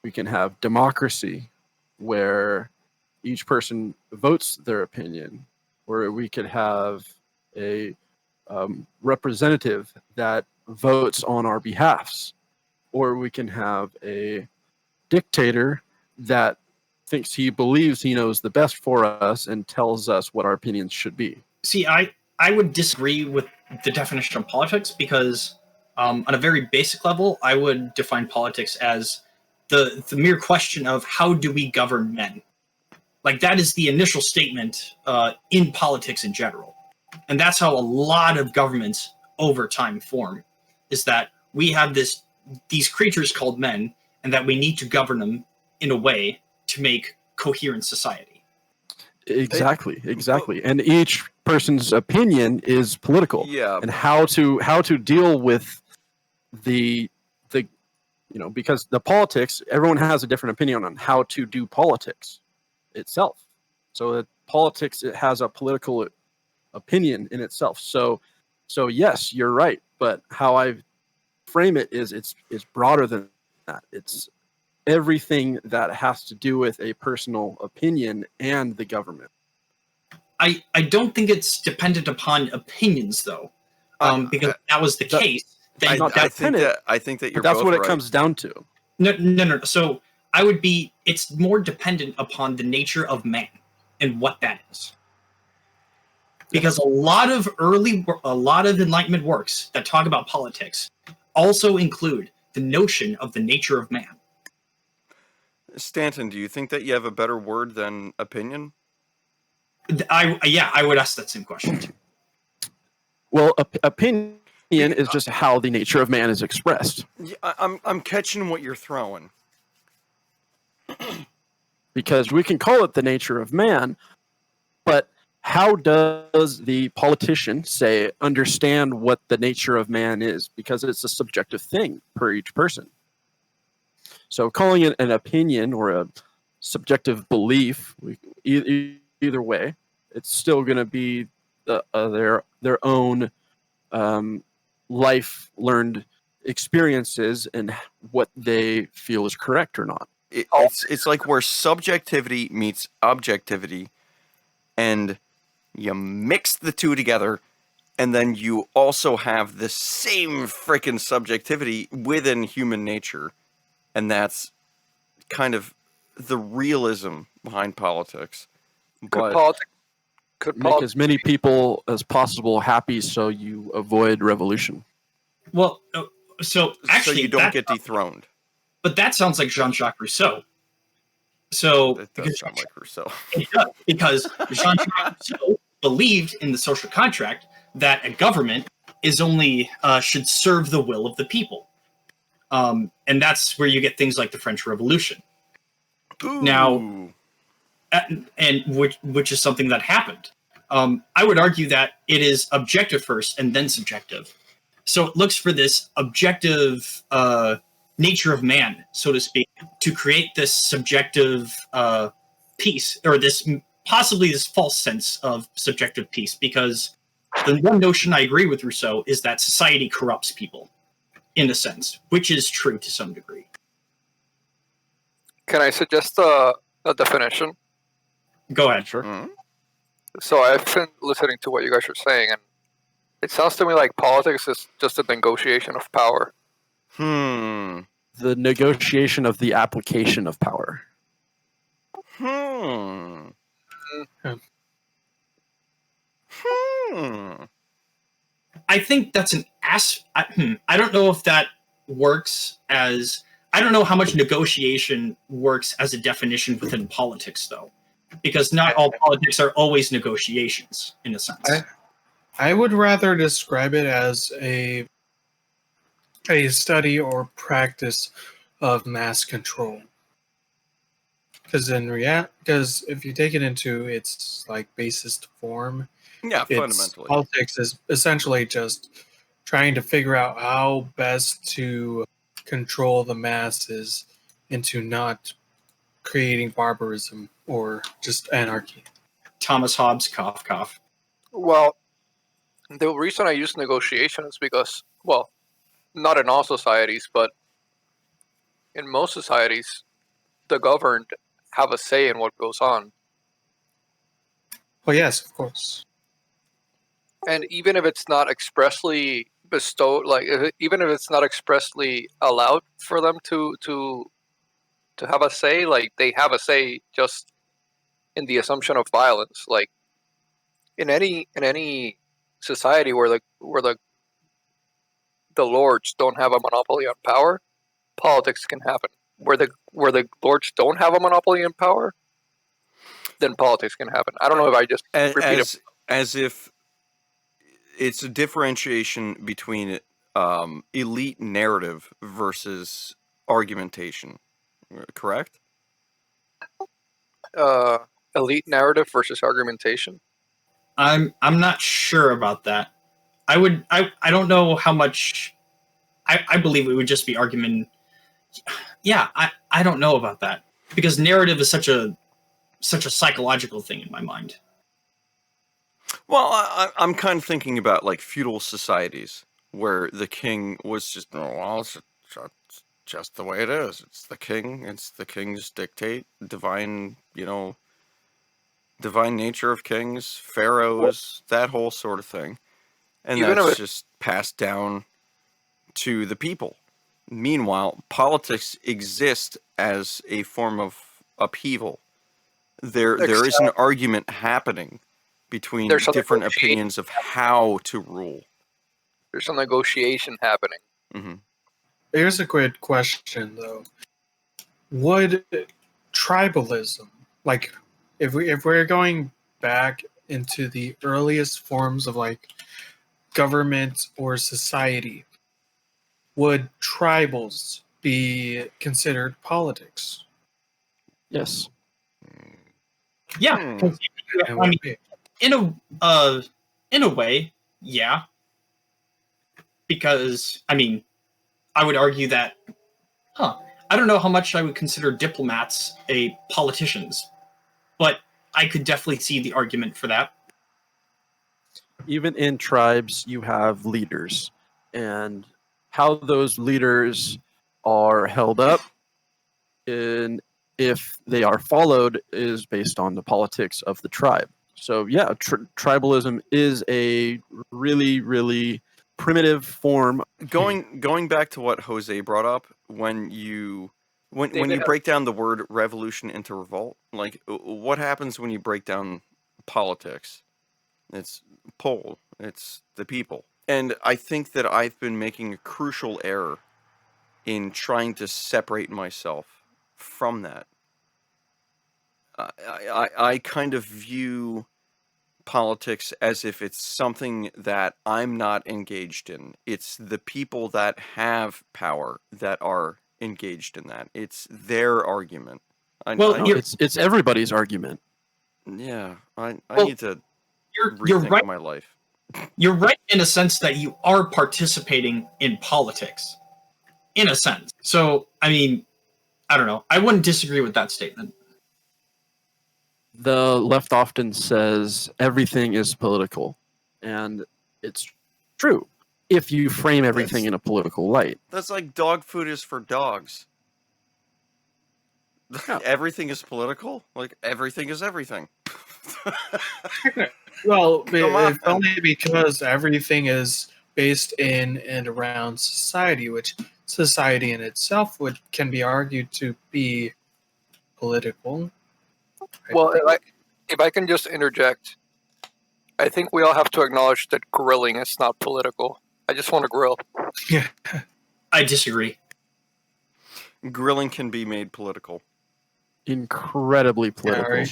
we can have democracy where each person votes their opinion, or we could have a representative that votes on our behalfs, or we can have a dictator that thinks he believes he knows the best for us and tells us what our opinions should be. See, I would disagree with the definition of politics, because on a very basic level, I would define politics as the mere question of how do we govern men. Like, that is the initial statement in politics in general. And that's how a lot of governments over time form, is that we have these creatures called men, and that we need to govern them in a way to make coherent society. Exactly. And each person's opinion is political. Yeah. And how to deal with the because the politics, everyone has a different opinion on how to do politics itself. So politics, it has a political opinion in itself. So yes, you're right. But how I frame it is it's broader than that. It's everything that has to do with a personal opinion and the government. I don't think it's dependent upon opinions though, because if that was the case. Then I think that you're that's both what it right. comes down to. No. So it's more dependent upon the nature of man and what that is. Because a lot of Enlightenment works that talk about politics also include the notion of the nature of man. Stanton, do you think that you have a better word than opinion? I would ask that same question too. Well, opinion is just how the nature of man is expressed. Yeah, I'm catching what you're throwing. Because we can call it the nature of man, but how does the politician, say, understand what the nature of man is? Because it's a subjective thing per each person. So calling it an opinion or a subjective belief, either way, it's still going to be their own life learned experiences and what they feel is correct or not. It's like where subjectivity meets objectivity, and you mix the two together, and then you also have the same freaking subjectivity within human nature, and that's kind of the realism behind politics. Could make as many people as possible happy, so you avoid revolution. Well, so actually, you don't get dethroned. But that sounds like Jean-Jacques Rousseau. So it does sound like Rousseau. It does, because Jean-Jacques Rousseau believed in the social contract that a government is only should serve the will of the people, and that's where you get things like the French Revolution. Ooh. Now, and which is something that happened. I would argue that it is objective first and then subjective. So it looks for this objective nature of man, so to speak, to create this subjective peace, or this false sense of subjective peace. Because the one notion I agree with Rousseau is that society corrupts people, in a sense, which is true to some degree. Can I suggest a definition? Go ahead. Sure. Mm-hmm. So I've been listening to what you guys are saying, and it sounds to me like politics is just a negotiation of power. The negotiation of the application of power. I think that's an I don't know if that works as... I don't know how much negotiation works as a definition within politics, though. Because not all politics are always negotiations, in a sense. I would rather describe it as a study or practice of mass control. Because if you take it into its like basest form, fundamentally, politics is essentially just trying to figure out how best to control the masses into not creating barbarism or just anarchy. Thomas Hobbes, cough, cough. Well, the reason I use negotiation is because, well, not in all societies, but in most societies, the governed have a say in what goes on. Well, yes, of course. And even if it's not expressly bestowed, even if it's not expressly allowed for them to have a say, like they have a say just in the assumption of violence. Like in any society where the lords don't have a monopoly on power, politics can happen. Where the lords don't have a monopoly on power, then politics can happen. I don't know if I just repeated as if it's a differentiation between elite narrative versus argumentation. Correct? Elite narrative versus argumentation. I'm not sure about that. I don't know how much. I believe it would just be argument. Yeah, I don't know about that because narrative is such a psychological thing in my mind. Well, I'm kind of thinking about like feudal societies where the king was just, oh, well, it's just the way it is. It's the king. It's the king's dictate. Divine, divine nature of kings, pharaohs, that whole sort of thing. And Even if that's it- just passed down to the people. Meanwhile, politics exist as a form of upheaval. There is an argument happening between There's some different negotiation opinions of how to rule. There's some negotiation happening. Hmm. Here's a great question, though. Would tribalism, like, if we're going back into the earliest forms of like government or society, would tribals be considered politics? Yes. Yeah, Hmm. 'cause, And I mean, would be. in a way, yeah. Because I mean, I would argue that, I don't know how much I would consider diplomats a politicians, but I could definitely see the argument for that. Even in tribes, you have leaders, and how those leaders are held up, and if they are followed, is based on the politics of the tribe. So yeah, tribalism is a really, really primitive form. Going back to what Jose brought up, when you David, break down the word revolution into revolt, like what happens when you break down politics? It's it's the people. And I think that I've been making a crucial error in trying to separate myself from that. I kind of view politics as if it's something that I'm not engaged in. It's the people that have power that are engaged in that. It's their argument. Well, No, it's everybody's argument. Yeah, I Well, need to you're rethink right. my life. You're right in a sense that you are participating in politics, in a sense. So I mean, I don't know. I wouldn't disagree with that statement. The left often says everything is political, and it's true if you frame everything in a political light. That's like dog food is for dogs. Yeah. Everything is political? Like everything is everything. Well, Come on. if only because everything is based in and around society, which society in itself can be argued to be political. Well, if I can just interject, I think we all have to acknowledge that grilling is not political. I just want to grill. Yeah. I disagree. Grilling can be made political. Incredibly political. right.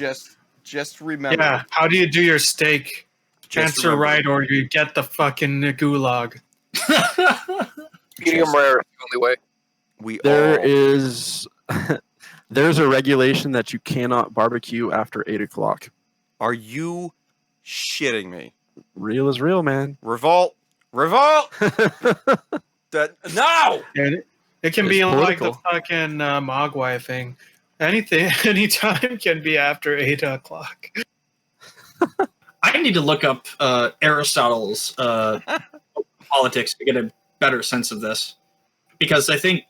Just remember. Yeah. How do you do your steak? Just Answer remember. right, or you get the fucking gulag. Medium rare is the only way. There's a regulation that you cannot barbecue after 8 o'clock. Are you shitting me? Real is real, man. Revolt! No! And it can It's be like political. the fucking Mogwai thing. Anytime can be after 8 o'clock. I need to look up Aristotle's politics to get a better sense of this, because I think,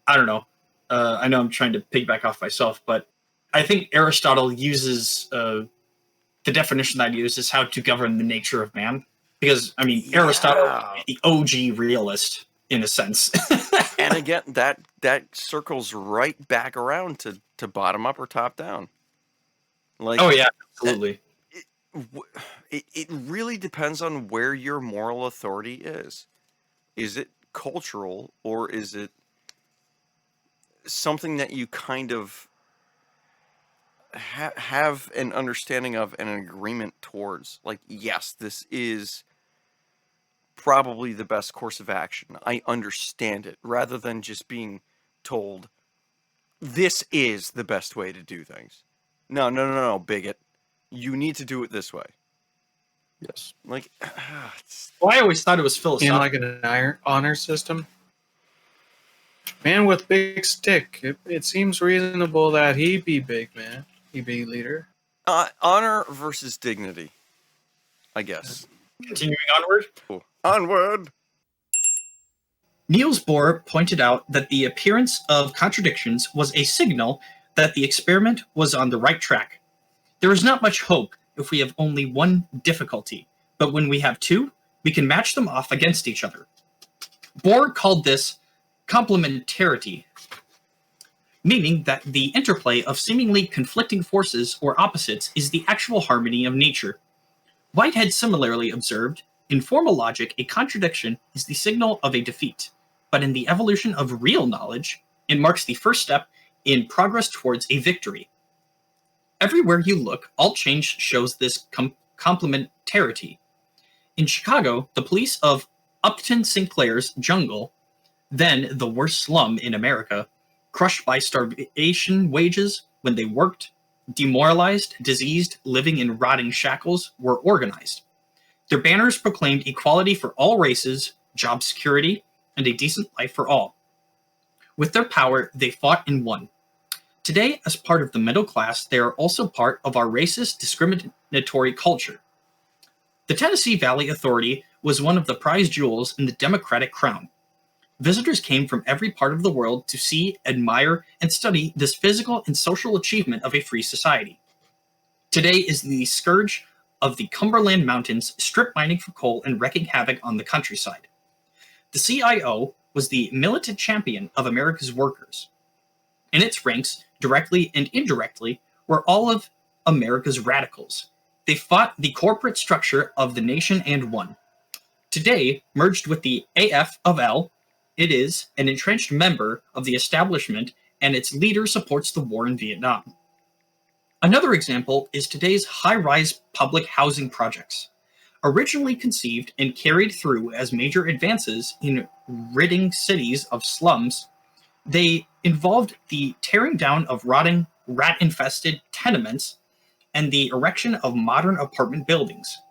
I don't know. I know I'm trying to piggyback off myself, but I think Aristotle uses the definition that I use is how to govern the nature of man. Because I mean, Aristotle is the OG realist in a sense. And again, that circles right back around to bottom up or top down. Like, Oh yeah, absolutely. It really depends on where your moral authority is. Is it cultural, or is it something that you kind of have an understanding of and an agreement towards? Like, yes, this is probably the best course of action. I understand it, rather than just being told this is the best way to do things. No, bigot. You need to do it this way. Yes. Like, Well, I always thought it was In philosophical. like an honor system. Man with big stick. It seems reasonable that he be big man. He be leader. honor versus dignity, I guess. Continuing onward. Cool. Onward. Niels Bohr pointed out that the appearance of contradictions was a signal that the experiment was on the right track. There is not much hope if we have only one difficulty, but when we have two, we can match them off against each other. Bohr called this complementarity, meaning that the interplay of seemingly conflicting forces or opposites is the actual harmony of nature. Whitehead similarly observed, in formal logic, a contradiction is the signal of a defeat, but in the evolution of real knowledge, it marks the first step in progress towards a victory. Everywhere you look, all change shows this complementarity. In Chicago, the police of Upton Sinclair's jungle, then the worst slum in America, crushed by starvation wages when they worked, demoralized, diseased, living in rotting shackles, were organized. Their banners proclaimed equality for all races, job security, and a decent life for all. With their power, they fought and won. Today, as part of the middle class, they are also part of our racist, discriminatory culture. The Tennessee Valley Authority was one of the prize jewels in the Democratic crown. Visitors came from every part of the world to see, admire, and study this physical and social achievement of a free society. Today is the scourge of the Cumberland Mountains, strip mining for coal and wreaking havoc on the countryside. The CIO was the militant champion of America's workers. In its ranks, directly and indirectly, were all of America's radicals. They fought the corporate structure of the nation and won. Today, merged with the AF of L, it is an entrenched member of the establishment, and its leader supports the war in Vietnam. Another example is today's high-rise public housing projects. Originally conceived and carried through as major advances in ridding cities of slums, they involved the tearing down of rotting, rat-infested tenements and the erection of modern apartment buildings.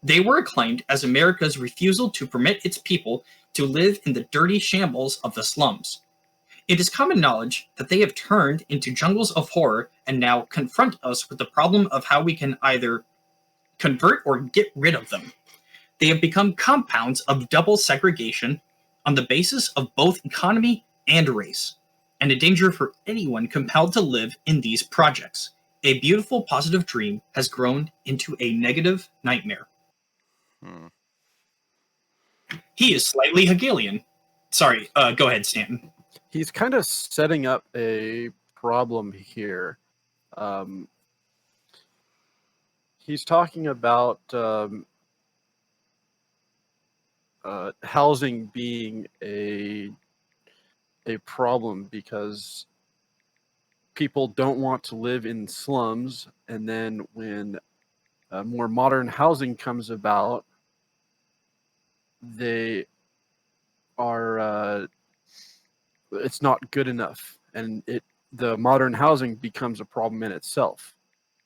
They were acclaimed as America's refusal to permit its people to live in the dirty shambles of the slums. It is common knowledge that they have turned into jungles of horror and now confront us with the problem of how we can either convert or get rid of them. They have become compounds of double segregation on the basis of both economy and race, and a danger for anyone compelled to live in these projects. A beautiful positive dream has grown into a negative nightmare. He is slightly Hegelian. Sorry, go ahead, Stanton. He's kind of setting up a problem here. He's talking about housing being a problem because people don't want to live in slums, and then when more modern housing comes about, they are it's not good enough, and the modern housing becomes a problem in itself.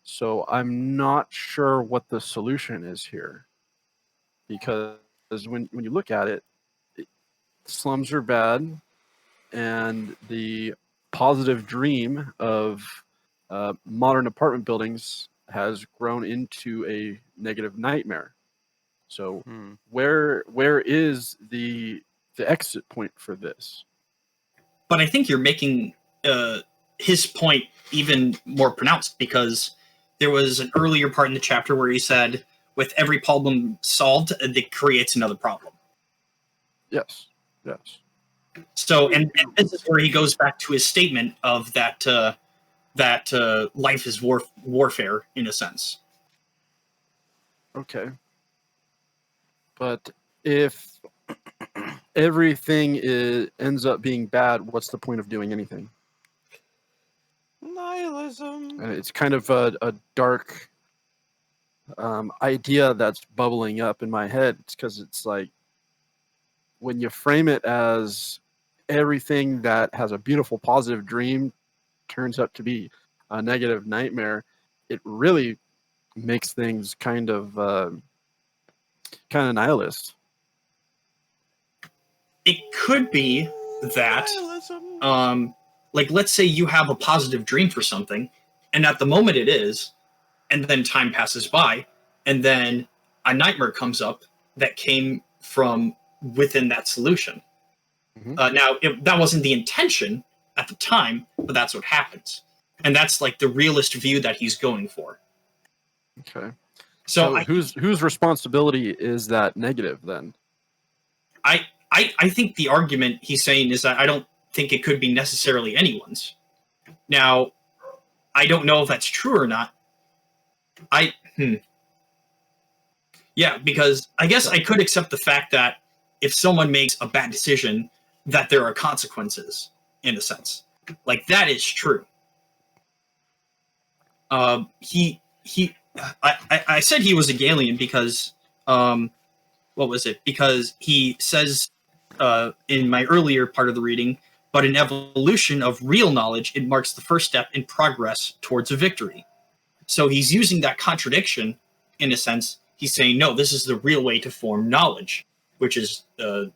So I'm not sure what the solution is here, because when you look at it, slums are bad, and the positive dream of modern apartment buildings has grown into a negative nightmare. So where is the exit point for this? But I think you're making his point even more pronounced, because there was an earlier part in the chapter where he said, with every problem solved, it creates another problem. Yes. So, and this is where he goes back to his statement of that life is warfare, in a sense. Okay. But if everything ends up being bad, what's the point of doing anything? Nihilism. And it's kind of a dark idea that's bubbling up in my head. It's because it's like, when you frame it as everything that has a beautiful, positive dream turns out to be a negative nightmare, it really makes things kind of nihilist. It could be that, like, let's say you have a positive dream for something, and at the moment it is, and then time passes by, and then a nightmare comes up that came from within that solution. Now, that wasn't the intention at the time, but that's what happens. And that's like the realist view that he's going for. Okay. So whose responsibility is that negative then? I think the argument he's saying is that I don't think it could be necessarily anyone's. Now, I don't know if that's true or not. Yeah, because I guess I could accept the fact that if someone makes a bad decision, that there are consequences, in a sense. Like, that is true. I said he was a Galilean because, what was it? Because he says in my earlier part of the reading, but in evolution of real knowledge, it marks the first step in progress towards a victory. So he's using that contradiction, in a sense. He's saying, no, this is the real way to form knowledge, which is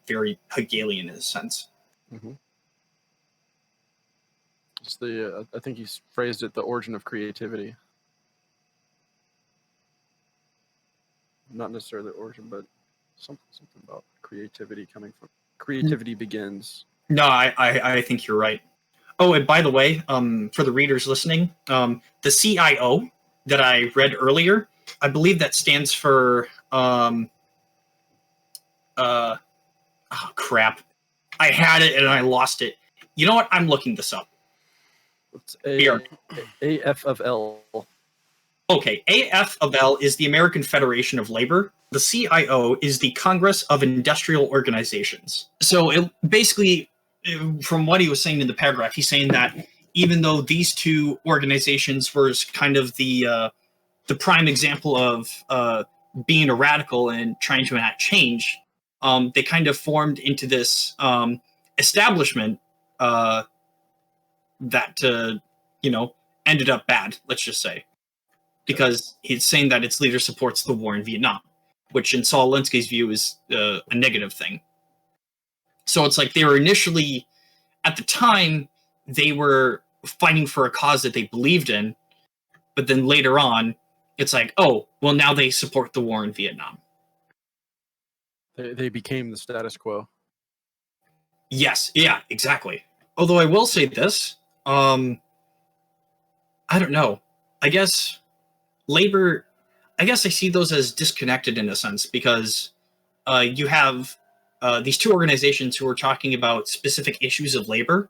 very Hegelian in a sense. Mm-hmm. It's the I think he's phrased it the origin of creativity. Not necessarily the origin, but something about creativity coming from creativity begins. No, I think you're right. Oh, and by the way, for the readers listening, the CIO that I read earlier, I believe that stands for oh crap. I had it and I lost it. You know what? I'm looking this up. It's AFL. Okay, AFL is the American Federation of Labor. The CIO is the Congress of Industrial Organizations. So it basically, from what he was saying in the paragraph, he's saying that even though these two organizations were kind of the prime example of being a radical and trying to enact change, they kind of formed into this establishment that ended up bad, let's just say, because he's saying that its leader supports the war in Vietnam, which in Saul Alinsky's view is a negative thing. So it's like they were initially, at the time, they were fighting for a cause that they believed in, but then later on, it's like, oh, well, now they support the war in Vietnam. They became the status quo. Yes, yeah, exactly. Although I will say this, I don't know. I guess labor, I see those as disconnected in a sense, because you have these two organizations who are talking about specific issues of labor,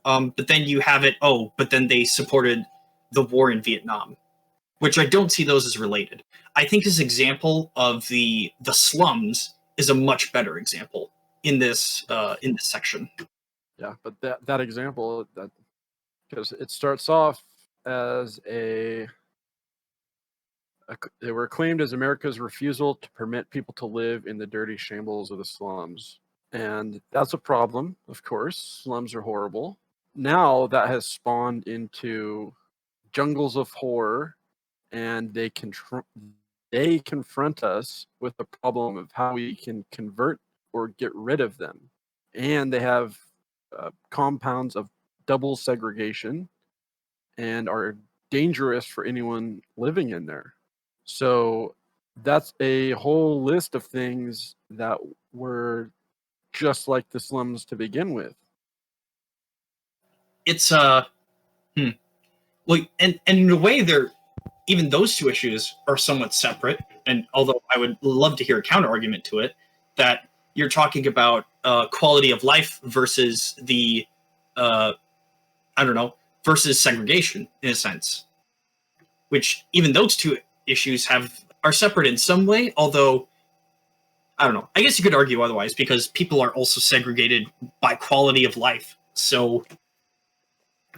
but then you have it, but then they supported the war in Vietnam, which I don't see those as related. I think his example of the slums is a much better example in this section. Yeah, but that example, that because it starts off as they were claimed as America's refusal to permit people to live in the dirty shambles of the slums. And that's a problem, of course. Slums are horrible. Now that has spawned into jungles of horror, and they confront us with the problem of how we can convert or get rid of them. And they have compounds of double segregation and are dangerous for anyone living in there. So that's a whole list of things that were just like the slums to begin with. It's well, and in a way, even those two issues are somewhat separate. And although I would love to hear a counter argument to it, that you're talking about quality of life versus the versus segregation in a sense, which even those two issues are separate in some way. Although I don't know, I guess you could argue otherwise, because people are also segregated by quality of life. So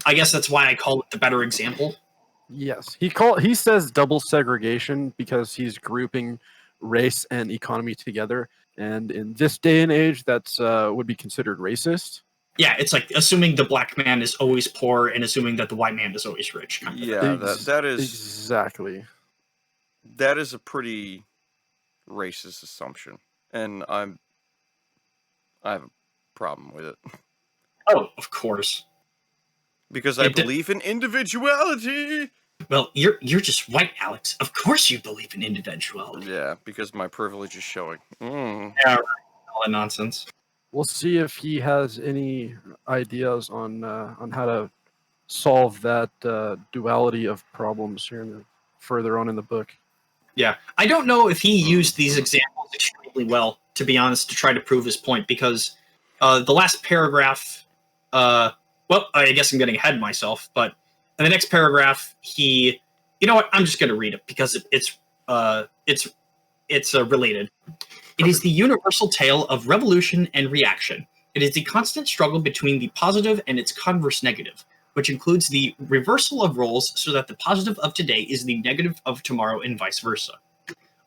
I guess that's why I call it the better example. Yes, he says double segregation because he's grouping race and economy together, and in this day and age, that's would be considered racist. Yeah, it's like assuming the black man is always poor and assuming that the white man is always rich. Kind of. Yeah, that is exactly. that is a pretty racist assumption, and I have a problem with it Oh, of course. because I believe in individuality. Well, you're just white, Alex. Of course you believe in individuality. Yeah, because my privilege is showing. Yeah, right. All that nonsense. We'll see if he has any ideas on how to solve that duality of problems here further on in the book. Yeah, I don't know if he used these examples extremely well, to be honest, to try to prove his point, because the last paragraph, well, I guess I'm getting ahead of myself, but in the next paragraph, you know what? I'm just going to read it because it's related. It is the universal tale of revolution and reaction. It is the constant struggle between the positive and its converse negative, which includes the reversal of roles so that the positive of today is the negative of tomorrow and vice versa.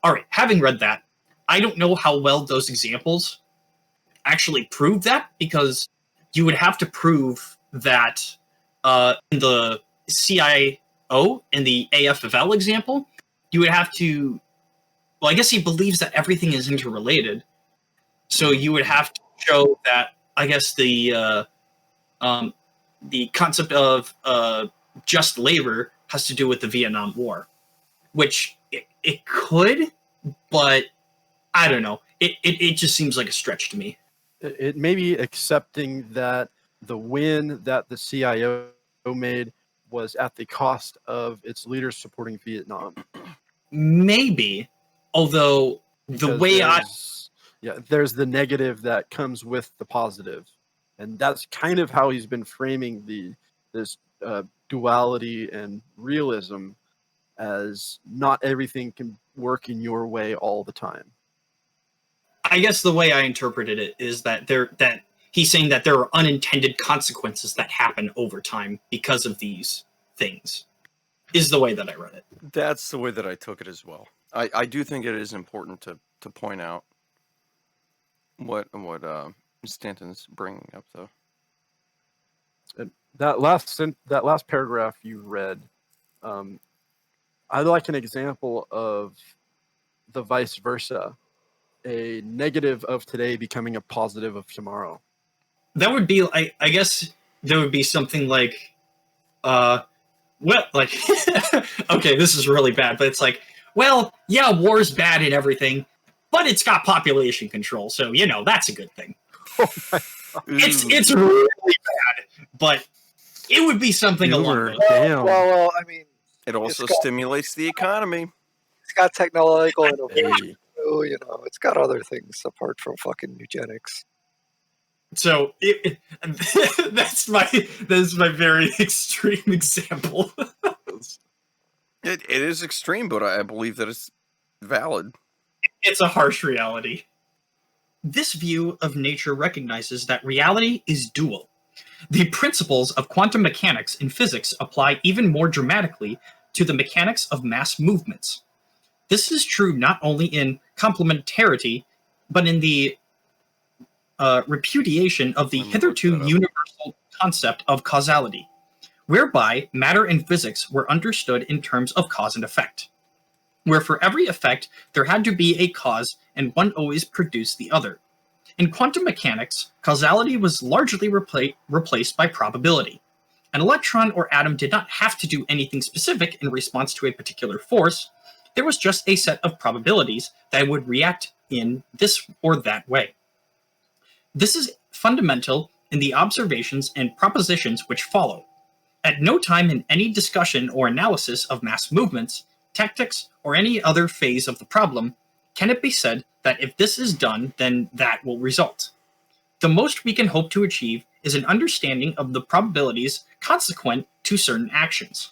All right, having read that, I don't know how well those examples actually prove that, because you would have to prove that in the CIO and the AFFL example, you would have to, well, I guess he believes that everything is interrelated. So you would have to show that, I guess, the concept of just labor has to do with the Vietnam War, which it could, but I don't know. It just seems like a stretch to me. It may be accepting that the win that the CIO made was at the cost of its leaders supporting Vietnam. Maybe, although the way there's the negative that comes with the positive, and that's kind of how he's been framing this duality and realism, as not everything can work in your way all the time. I guess the way I interpreted it is that he's saying that there are unintended consequences that happen over time because of these things, is the way that I read it. That's the way that I took it as well. I do think it is important to point out what Stanton's bringing up, though. And that last paragraph you read, I'd like an example of the vice versa, a negative of today becoming a positive of tomorrow. That would be, I guess, there would be something like, okay, this is really bad, but it's like, well, yeah, war's bad and everything, but it's got population control, so, that's a good thing. It's really bad, but it would be something along those lines. Well, I mean, it also stimulates the economy. It's got technological innovation. It's got other things apart from fucking eugenics. So that's my very extreme example. It is extreme, but I believe that it's valid. It's a harsh reality. This view of nature recognizes that reality is dual. The principles of quantum mechanics and physics apply even more dramatically to the mechanics of mass movements. This is true not only in complementarity, but in the repudiation of the hitherto universal concept of causality, whereby matter and physics were understood in terms of cause and effect, where for every effect there had to be a cause and one always produced the other. In quantum mechanics, causality was largely replaced by probability. An electron or atom did not have to do anything specific in response to a particular force. There was just a set of probabilities that would react in this or that way. This is fundamental in the observations and propositions which follow. At no time in any discussion or analysis of mass movements, tactics, or any other phase of the problem can it be said that if this is done, then that will result. The most we can hope to achieve is an understanding of the probabilities consequent to certain actions.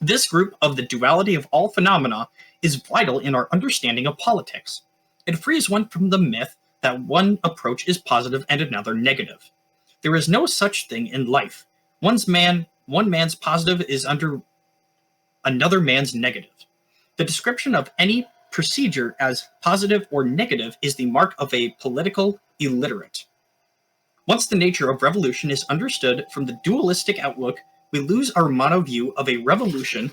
This group of the duality of all phenomena is vital in our understanding of politics. It frees one from the myth that one approach is positive and another negative. There is no such thing in life. One man's positive is under another man's negative. The description of any procedure as positive or negative is the mark of a political illiterate. Once the nature of revolution is understood from the dualistic outlook, we lose our mono-view of a revolution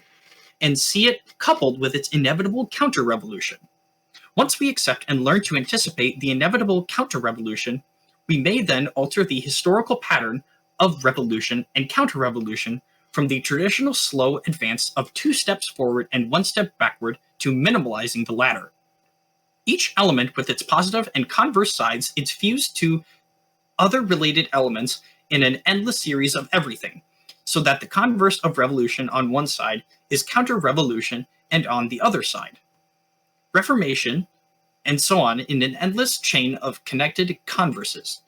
and see it coupled with its inevitable counter-revolution. Once we accept and learn to anticipate the inevitable counter-revolution, we may then alter the historical pattern of revolution and counter-revolution from the traditional slow advance of 2 steps forward and 1 step backward to minimalizing the latter. Each element with its positive and converse sides is fused to other related elements in an endless series of everything, so that the converse of revolution on one side is counter-revolution and on the other side. Reformation, and so on in an endless chain of connected converses.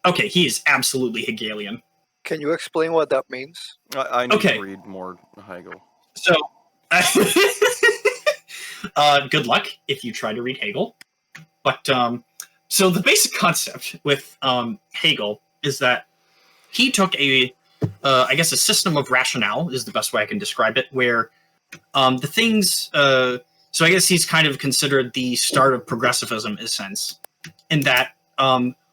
Okay, he is absolutely Hegelian. Can you explain what that means? I need Okay. to read more Hegel. So, good luck if you try to read Hegel. But so the basic concept with Hegel is that he took I guess a system of rationale is the best way I can describe it, where the things. So I guess he's kind of considered the start of progressivism in a sense, in that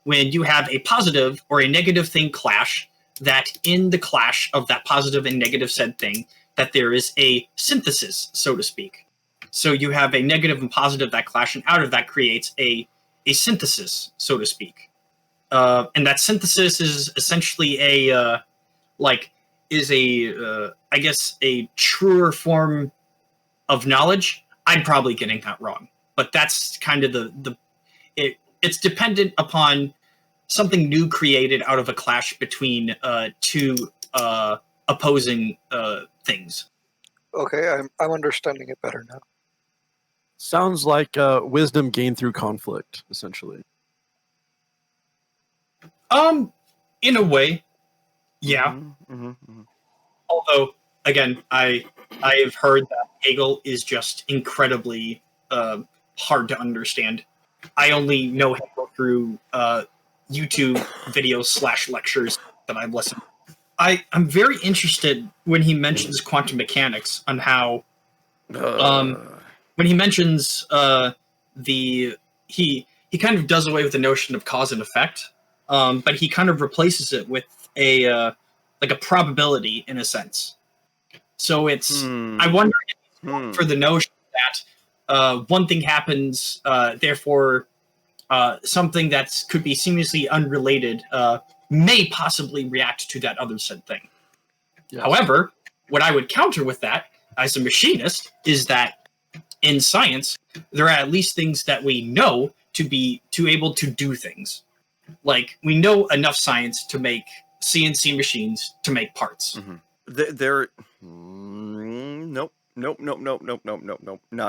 when you have a positive or a negative thing clash, that in the clash of that positive and negative said thing, that there is a synthesis, so to speak. So you have a negative and positive that clash, and out of that creates a synthesis, so to speak. And that synthesis is essentially I guess, a truer form of knowledge. I'm probably getting that wrong, but that's kind of it's dependent upon something new created out of a clash between 2 opposing things. Okay, I'm understanding it better now. Sounds like wisdom gained through conflict, essentially. In a way, yeah. Mm-hmm, mm-hmm. Although, again, I have heard that Hegel is just incredibly hard to understand. I only know Hegel through YouTube videos / lectures that I've listened to. I'm very interested when he mentions quantum mechanics on how when he mentions he kind of does away with the notion of cause and effect, but he kind of replaces it with a probability in a sense. So it's I wonder if for the notion that one thing happens, therefore something that could be seamlessly unrelated may possibly react to that other said thing. Yes. However, what I would counter with that as a machinist is that in science, there are at least things that we know to be able to do things. Like, we know enough science to make CNC machines to make parts. Mm-hmm. They're nope. Not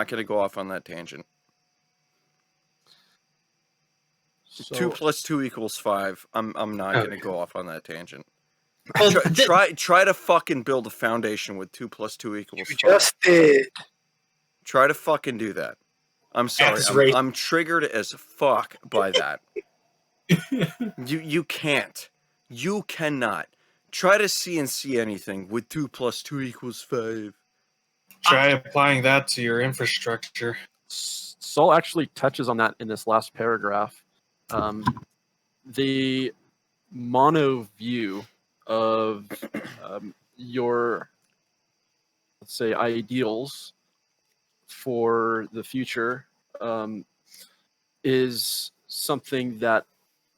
gonna go off on that tangent. So, 2 + 2 = 5. I'm not gonna go off on that tangent. Try to fucking build a foundation with 2 + 2 = 5. Just did. Try to fucking do that. I'm sorry. I'm triggered as fuck by that. You can't. You cannot. Try to CNC anything with 2 + 2 = 5. Try applying that to your infrastructure. Saul actually touches on that in this last paragraph. The mono view of your, let's say, ideals for the future is something that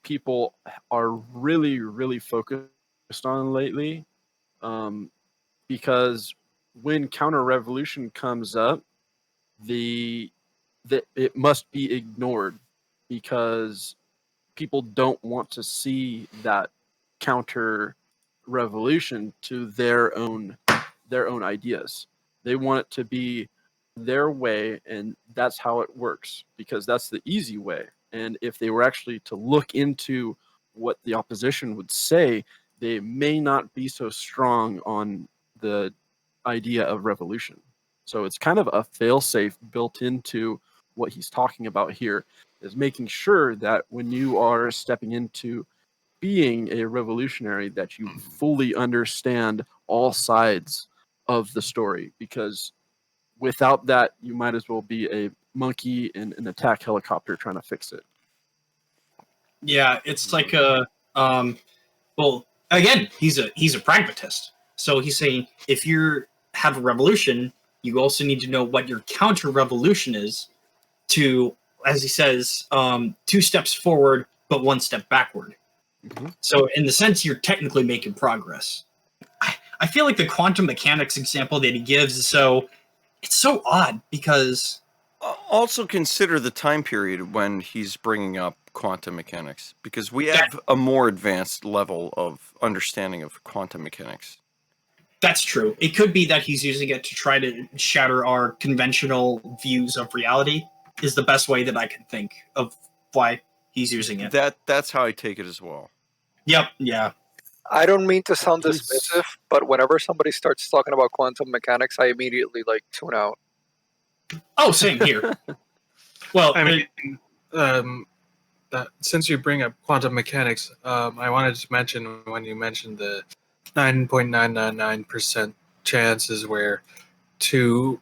people are really, really focused on lately, because when counter-revolution comes up, it must be ignored because people don't want to see that counter-revolution to their own ideas. They want it to be their way, and that's how it works, because that's the easy way. And if they were actually to look into what the opposition would say, they may not be so strong on the idea of revolution. So it's kind of a fail-safe built into what he's talking about here, is making sure that when you are stepping into being a revolutionary, that you fully understand all sides of the story, because without that, you might as well be a monkey in an attack helicopter trying to fix it. Yeah, it's like Well, again, he's a pragmatist. So he's saying if you have a revolution, you also need to know what your counter-revolution is to, as he says, 2 steps forward but 1 step backward. Mhm. So in the sense, you're technically making progress. I feel like the quantum mechanics example that he gives is it's so odd because Also consider the time period when he's bringing up quantum mechanics, because we have a more advanced level of understanding of quantum mechanics. that's true. It could be that he's using it to try to shatter our conventional views of reality is the best way that I can think of why he's using it. That's how I take it as well. Yep, yeah. I don't mean to sound He's- dismissive, but whenever somebody starts talking about quantum mechanics, I immediately tune out. Oh, same here. Well, I mean, since you bring up quantum mechanics, I wanted to mention when you mentioned the 9.999% chances where 2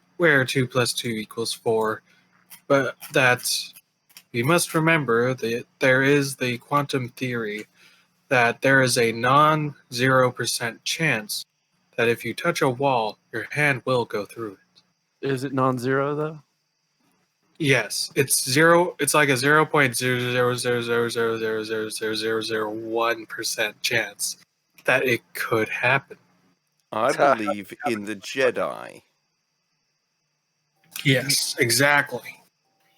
plus 2 equals 4, but that's, you must remember that there is the quantum theory that there is a non-0% chance that if you touch a wall, your hand will go through it. Is it non-zero though? Yes, it's zero. It's like a 0.00000000001% chance that it could happen. I believe in the Jedi. Yes, exactly.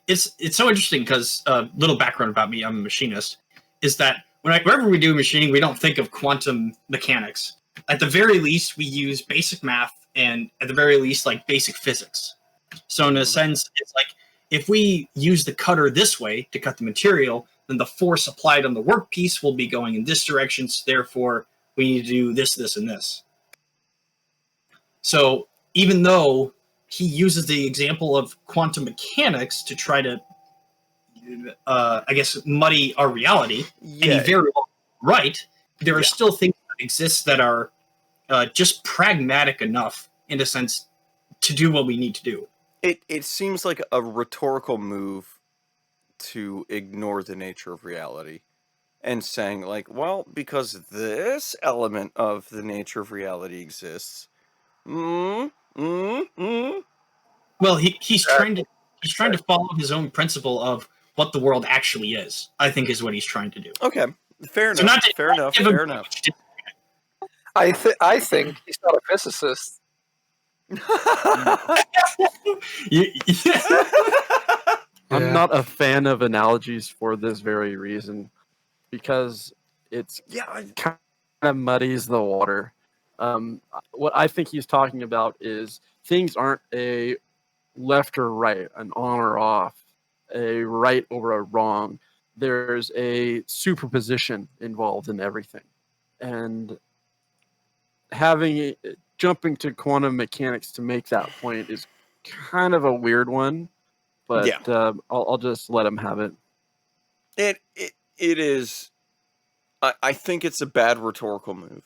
it's so interesting because little background about me, I'm a machinist, is that whenever we do machining, we don't think of quantum mechanics. At the very least, we use basic math and at the very least, like basic physics. So in a sense, it's like if we use the cutter this way to cut the material, then the force applied on the workpiece will be going in this direction. So therefore, we need to do this, this, and this. So even though he uses the example of quantum mechanics to try to, I guess, muddy our reality, and he very well right, there are still things that exist that are just pragmatic enough, in a sense, to do what we need to do. It seems like a rhetorical move to ignore the nature of reality and saying, like, well, because this element of the nature of reality exists. Well, he's trying to follow his own principle of what the world actually is. I think is what he's trying to do. Okay, fair So enough. not to- Fair enough. give him Fair enough. I think he's not a physicist. I'm Yeah. not a fan of analogies for this very reason, because it's kind of muddies the water. What I think he's talking about is things aren't a left or right, an on or off, a right or a wrong. There's a superposition involved in everything, and jumping to quantum mechanics to make that point is kind of a weird one. But I'll just let him have it. It is. I think it's a bad rhetorical move.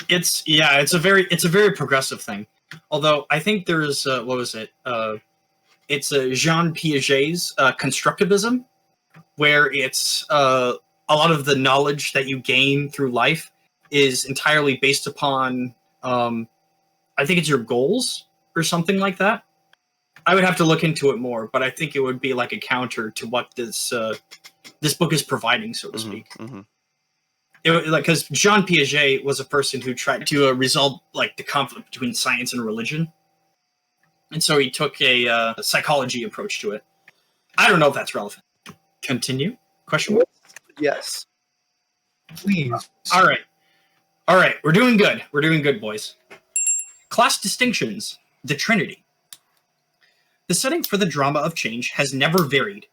It's a very progressive thing. Although I think there's what was it? It's Jean Piaget's constructivism, where it's a lot of the knowledge that you gain through life is entirely based upon I think it's your goals or something like that. I would have to look into it more, but I think it would be like a counter to what this book is providing, so to speak. Because Jean Piaget was a person who tried to resolve like the conflict between science and religion, and so he took a psychology approach to it. I don't know if that's relevant. Continue? Question mark? Yes. Please. All right. We're doing good, boys. Class distinctions. The Trinity. The setting for the drama of change has never varied.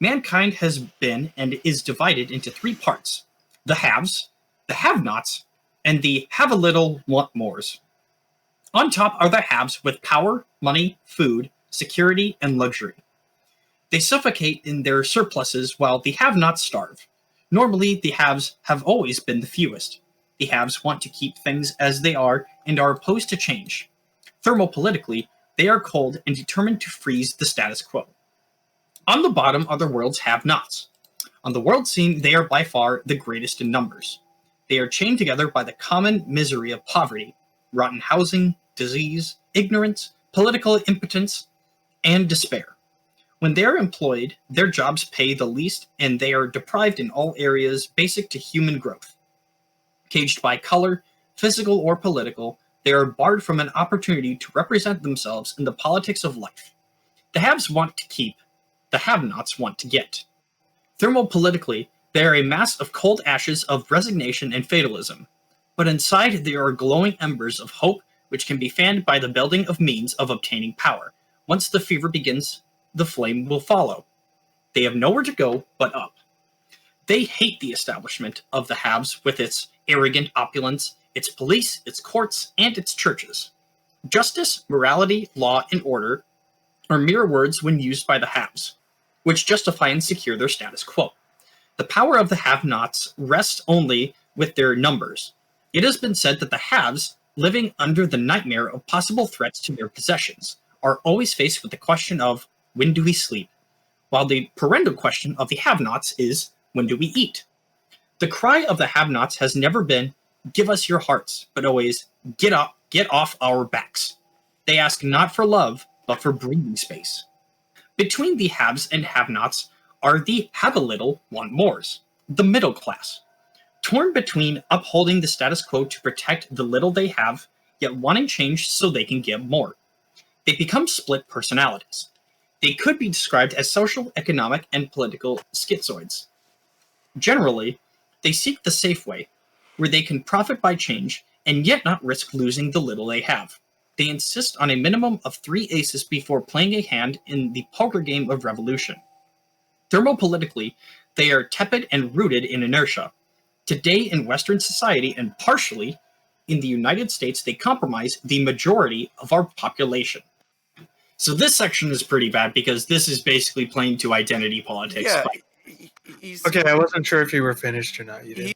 Mankind has been and is divided into 3 parts: the haves, the have-nots, and the have-a-little want mores. On top are the haves with power, money, food, security, and luxury. They suffocate in their surpluses while the have-nots starve. Normally, the haves have always been the fewest. The haves want to keep things as they are and are opposed to change. Thermopolitically, they are cold and determined to freeze the status quo. On the bottom are the world's have-nots. On the world scene, they are by far the greatest in numbers. They are chained together by the common misery of poverty, rotten housing, disease, ignorance, political impotence, and despair. When they are employed, their jobs pay the least and they are deprived in all areas basic to human growth. Caged by color, physical or political, they are barred from an opportunity to represent themselves in the politics of life. The haves want to keep, the have-nots want to get. Thermopolitically, they are a mass of cold ashes of resignation and fatalism, but inside there are glowing embers of hope which can be fanned by the building of means of obtaining power. Once the fever begins, the flame will follow. They have nowhere to go but up. They hate the establishment of the haves with its arrogant opulence, its police, its courts, and its churches. Justice, morality, law, and order are mere words when used by the haves, which justify and secure their status quo. The power of the have-nots rests only with their numbers. It has been said that the haves, living under the nightmare of possible threats to their possessions, are always faced with the question of, when do we sleep? While the perennial question of the have-nots is, when do we eat? The cry of the have-nots has never been, give us your hearts, but always, get off our backs. They ask not for love, but for breathing space. Between the haves and have-nots are the have-a-little, want-mores, the middle class. Torn between upholding the status quo to protect the little they have, yet wanting change so they can get more. They become split personalities. They could be described as social, economic, and political schizoids. Generally, they seek the safe way, where they can profit by change and yet not risk losing the little they have. They insist on a minimum of 3 aces before playing a hand in the poker game of revolution. Thermopolitically, they are tepid and rooted in inertia. Today in Western society, and partially in the United States, they comprise the majority of our population. So this section is pretty bad because this is basically playing to identity politics. Yeah, but he's Okay, I wasn't sure if you were finished or not. You did.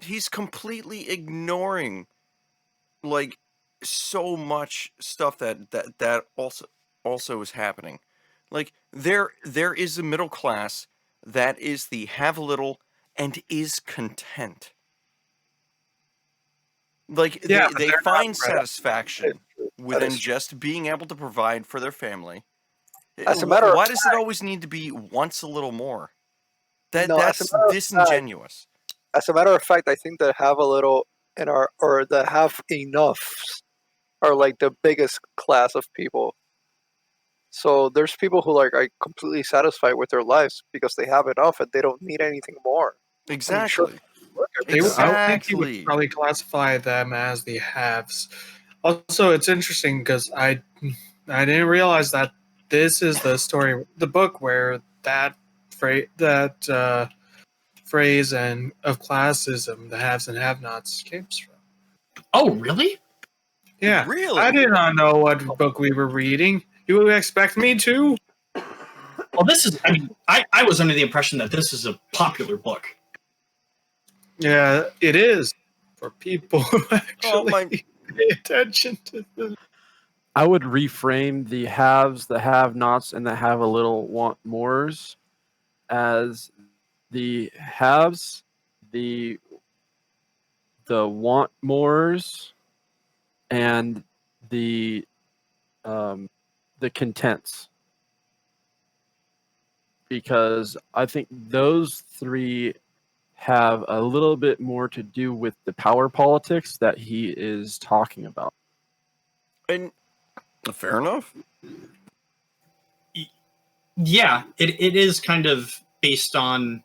he's completely ignoring like so much stuff that also is happening. Like there is a middle class that is the have a little and is content. Like Yeah, but they they're not find bred up. satisfaction within is true. just being able to provide for their family. As a matter of Why does it always need to be once a little more? No, as a That's matter of fact, disingenuous. As a matter of fact, I think that have a little and are or that have enough are like the biggest class of people. So there's people who like are completely satisfied with their lives because they have enough and they don't need anything more. I mean, sure, Exactly. work every I would day. think he would probably classify them as the haves. Also, it's interesting because I didn't realize that this is the story, the book where that phrase and of classism, the haves and have-nots, came from. oh, really? Yeah, Really? I did not know what book we were reading. You would expect me to? Well, this is, I mean, I was under the impression that this is a popular book. Yeah, it is for people who actually my- pay attention to this. I would reframe the haves, the have-nots, and the have a little want mores as the haves, the want mores, and the contents. Because I think those three have a little bit more to do with the power politics that he is talking about. And fair enough. Yeah, it is kind of based on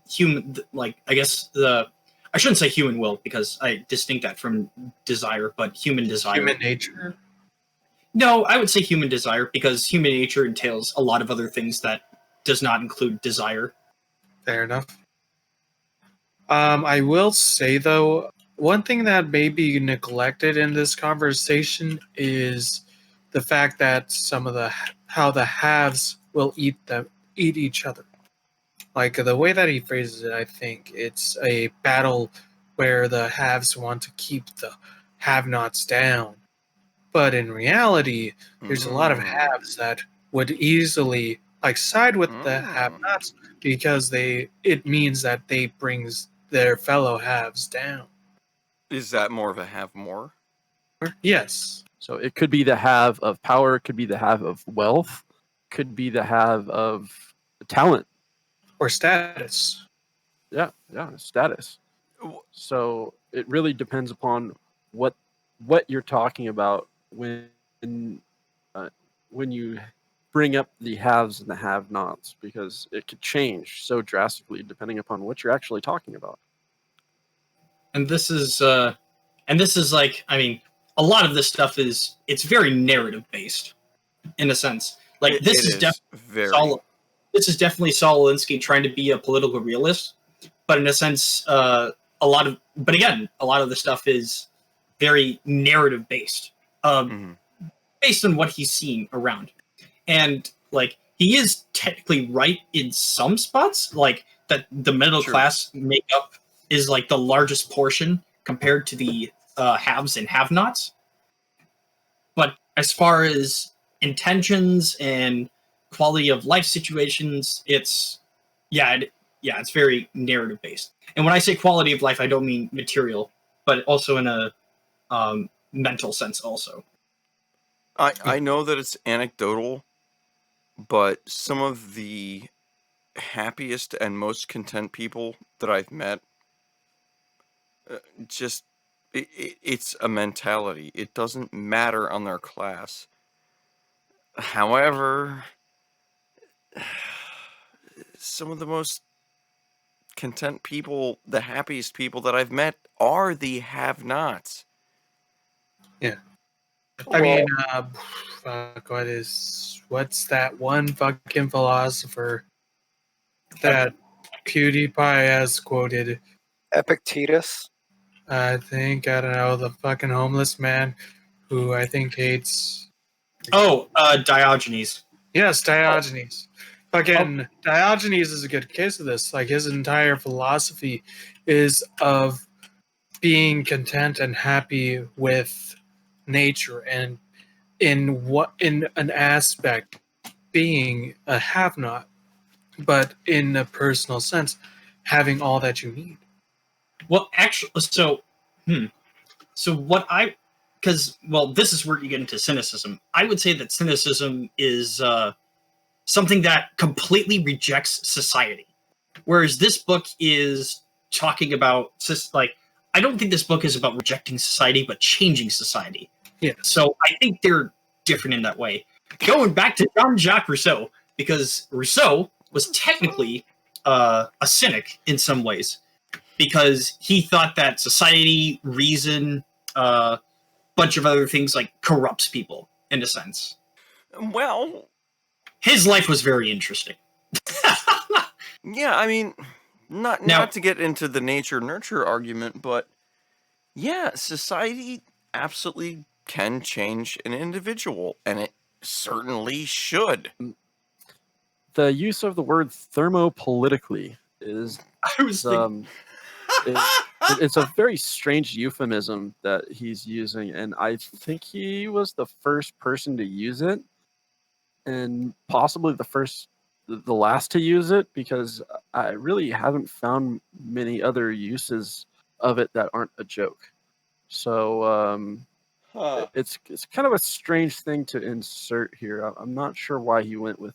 human, like, I guess I shouldn't say human will because I distinct that from desire, but human desire. Human nature. No, I would say human desire because human nature entails a lot of other things that does not include desire. Fair enough. I will say though, one thing that may be neglected in this conversation is the fact that how the haves will eat each other. Like the way that he phrases it, I think it's a battle where the haves want to keep the have-nots down. But in reality, there's a lot of haves that would easily like side with the have-nots because it means that they brings their fellow haves down. Is that more of a have more? Yes. So it could be the have of power, could be the have of wealth, could be the have of talent. Or status. Yeah, status. So it really depends upon what you're talking about when you bring up the haves and the have-nots, because it could change so drastically depending upon what you're actually talking about. And this is like, I mean, a lot of this stuff it's very narrative based in a sense. Like this is definitely Saul Alinsky trying to be a political realist, but in a sense, a lot of the stuff is very narrative based, based on what he's seen around, and like he is technically right in some spots, like that the middle class makeup is like the largest portion compared to the haves and have-nots. But as far as intentions and quality of life situations, it's very narrative based. And when I say quality of life, I don't mean material, but also in a mental sense also. I know that it's anecdotal, but some of the happiest and most content people that I've met, it's a mentality. It doesn't matter on their class. However, some of the most content people, the happiest people that I've met, are the have-nots. Yeah. I mean, what's that one fucking philosopher that PewDiePie has quoted? Epictetus. I don't know, the fucking homeless man who I think hates. Oh, Diogenes. Yes, Diogenes. Fucking Diogenes is a good case of this. Like his entire philosophy is of being content and happy with nature, and in an aspect being a have-not, but in a personal sense, having all that you need. Well, actually, so what this is where you get into cynicism. I would say that cynicism is something that completely rejects society, whereas this book is talking about I don't think this book is about rejecting society, but changing society. Yeah. So I think they're different in that way. Going back to Jean-Jacques Rousseau, because Rousseau was technically a cynic in some ways, because he thought that society, reason, bunch of other things like corrupts people in a sense. Well, his life was very interesting. Yeah, I mean, not to get into the nature nurture argument, but yeah, society absolutely can change an individual, and it certainly should. The use of the word thermopolitically is it's a very strange euphemism that he's using, and I think he was the first person to use it, and possibly the last to use it, because I really haven't found many other uses of it that aren't a joke. So it's kind of a strange thing to insert here. I'm not sure why he went with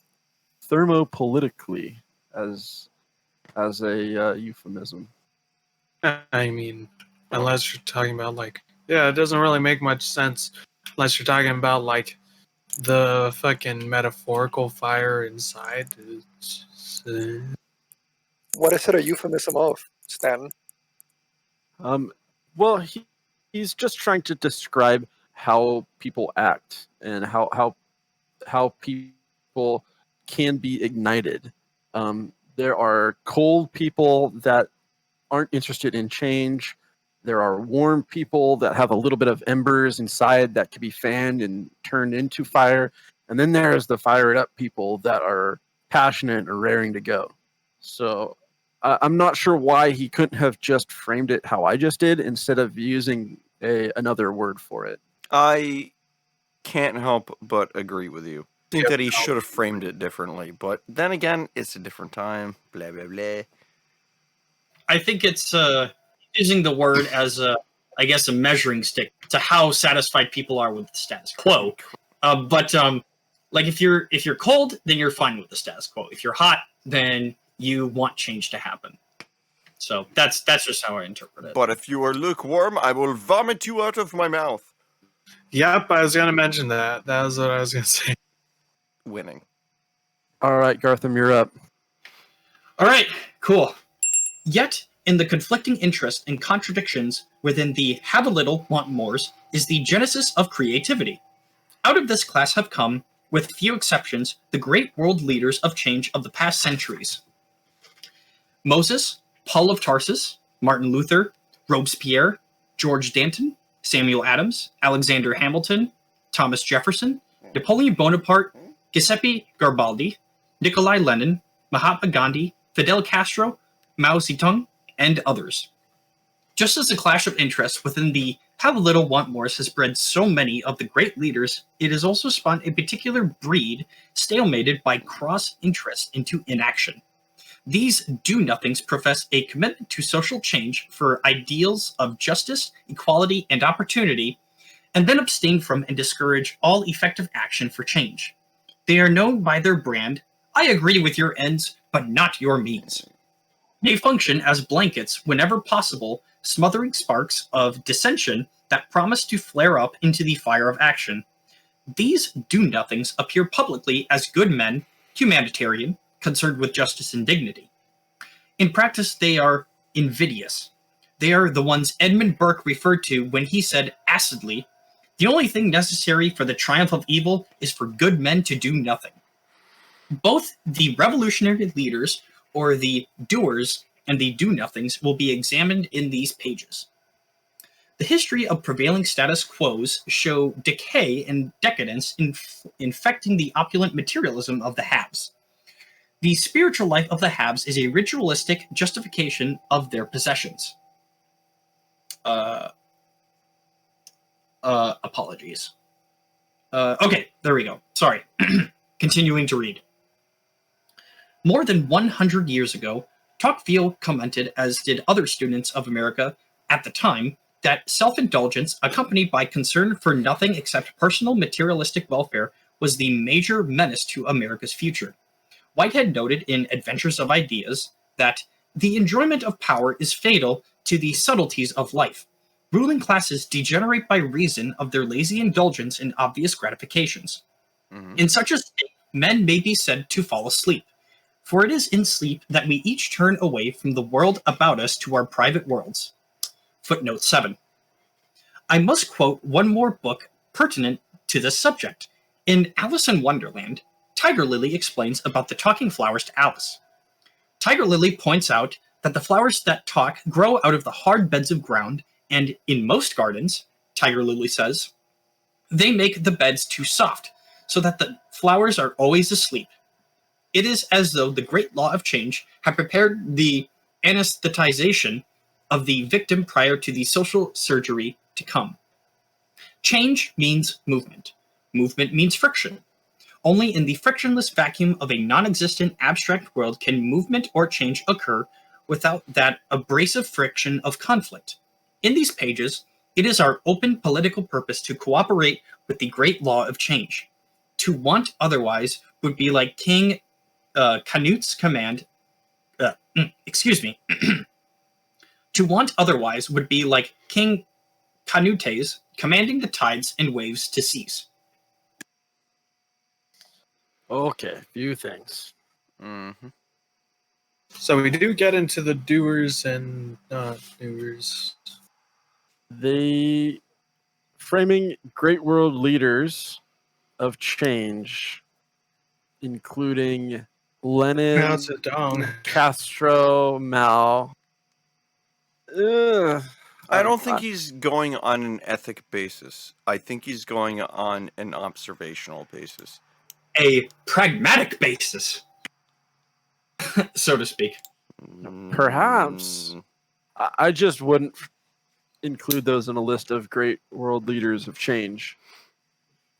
thermopolitically as a euphemism. I mean, unless you're talking about it doesn't really make much sense unless you're talking about the fucking metaphorical fire inside. What is it a euphemism of, Stanton? Well, he's just trying to describe how people act and how people can be ignited. There are cold people that aren't interested in change. There are warm people that have a little bit of embers inside that can be fanned and turned into fire. And then there's the fired up people that are passionate or raring to go. So I'm not sure why he couldn't have just framed it how I just did instead of using another word for it. I can't help but agree with you. think that he should have framed it differently, but then again, it's a different time. Blah blah blah. I think it's using the word as I guess, a measuring stick to how satisfied people are with the status quo. But like if you're cold, then you're fine with the status quo. If you're hot, then you want change to happen. So that's just how I interpret it. But if you are lukewarm, I will vomit you out of my mouth. Yep, I was going to mention that. That was what I was going to say. Winning. All right, Gartham, you're up. All right, cool. Yet, in the conflicting interests and contradictions within the have a little, want mores is the genesis of creativity. Out of this class have come, with few exceptions, the great world leaders of change of the past centuries. Moses, Paul of Tarsus, Martin Luther, Robespierre, George Stanton, Samuel Adams, Alexander Hamilton, Thomas Jefferson, Napoleon Bonaparte, Giuseppe Garibaldi, Nikolai Lenin, Mahatma Gandhi, Fidel Castro, Mao Zedong, and others. Just as the clash of interests within the have a little, want mores has bred so many of the great leaders, it has also spawned a particular breed stalemated by cross-interest into inaction. These do-nothings profess a commitment to social change for ideals of justice, equality, and opportunity, and then abstain from and discourage all effective action for change. They are known by their brand, I agree with your ends, but not your means. They function as blankets whenever possible, smothering sparks of dissension that promise to flare up into the fire of action. These do-nothings appear publicly as good men, humanitarian, concerned with justice and dignity. In practice, they are invidious. They are the ones Edmund Burke referred to when he said acidly, "The only thing necessary for the triumph of evil is for good men to do nothing." Both the revolutionary leaders, or the doers, and the do-nothings will be examined in these pages. The history of prevailing status quos show decay and decadence infecting the opulent materialism of the haves. The spiritual life of the haves is a ritualistic justification of their possessions. Apologies. Okay, there we go. Sorry. Continuing to read. More than 100 years ago, Tocqueville commented, as did other students of America at the time, that self-indulgence, accompanied by concern for nothing except personal materialistic welfare, was the major menace to America's future. Whitehead noted in Adventures of Ideas that the enjoyment of power is fatal to the subtleties of life. Ruling classes degenerate by reason of their lazy indulgence in obvious gratifications. In such a state, men may be said to fall asleep, for it is in sleep that we each turn away from the world about us to our private worlds. Footnote 7. I must quote one more book pertinent to this subject. In Alice in Wonderland, Tiger Lily explains about the talking flowers to Alice. Tiger Lily points out that the flowers that talk grow out of the hard beds of ground, and in most gardens, Tiger Lily says, they make the beds too soft, so that the flowers are always asleep. It is as though the great law of change had prepared the anesthetization of the victim prior to the social surgery to come. Change means movement. Movement means friction. Only in the frictionless vacuum of a non-existent abstract world can movement or change occur without that abrasive friction of conflict. In these pages, it is our open political purpose to cooperate with the great law of change. To want otherwise would be like King Canute's command. To want otherwise would be like King Canute's commanding the tides and waves to cease. Okay, few things. So we do get into the doers and not doers. They framing great world leaders of change, including Lenin, Mao Zedong. Castro, Mao. I don't think he's going on an ethic basis. I think he's going on an observational basis. A pragmatic basis, so to speak. Perhaps. I just wouldn't include those in a list of great world leaders of change.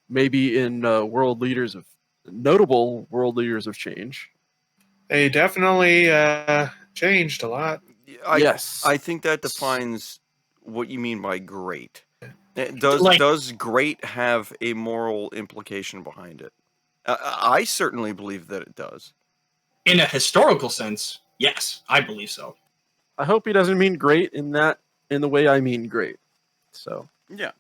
Maybe in world leaders of notable world leaders of change. They definitely changed a lot. Yes. I think that defines what you mean by great. Like- Does great have a moral implication behind it? I certainly believe that it does. In a historical sense, yes, I believe so. I hope he doesn't mean great in the way I mean great. So Yeah.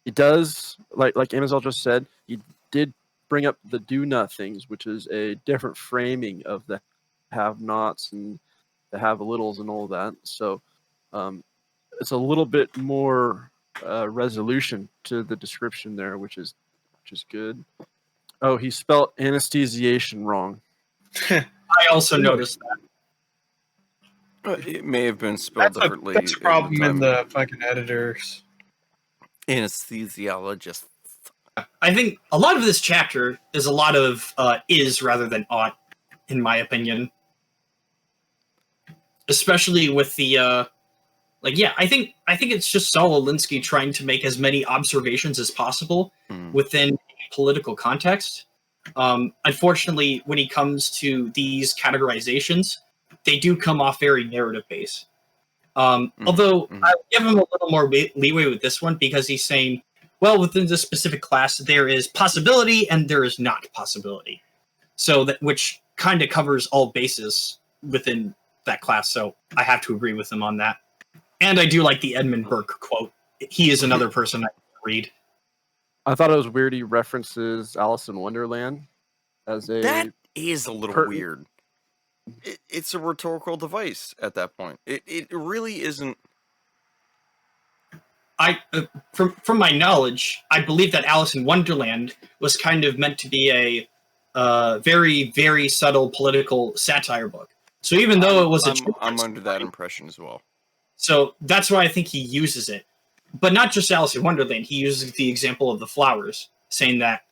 it does, like Amazel just said, he did bring up the do nothings, which is a different framing of the have-nots and the have-littles and all that. So it's a little bit more resolution to the description there, which is good. Oh, he spelled anesthesiation wrong. I also noticed that. It may have been spelled differently. That's a problem at in the time. the fucking editors. Anesthesiologist. I think a lot of this chapter is a lot of is rather than ought, in my opinion. Especially with the I think it's just Saul Alinsky trying to make as many observations as possible within a political context. Unfortunately, when he comes to these categorizations, they do come off very narrative based. Although I would give him a little more leeway with this one because he's saying, well, within this specific class, there is possibility and there is not possibility. So that which kind of covers all bases within that class. So I have to agree with him on that. And I do like the Edmund Burke quote. He is another person I read. I thought it was weird he references Alice in Wonderland as a... That is a little weird. It's a rhetorical device at that point. It really isn't. From my knowledge, I believe that Alice in Wonderland was kind of meant to be a very, very subtle political satire book. So even though it was I'm under that impression as well. So that's why I think he uses it. But not just Alice in Wonderland. He uses the example of the flowers, saying that,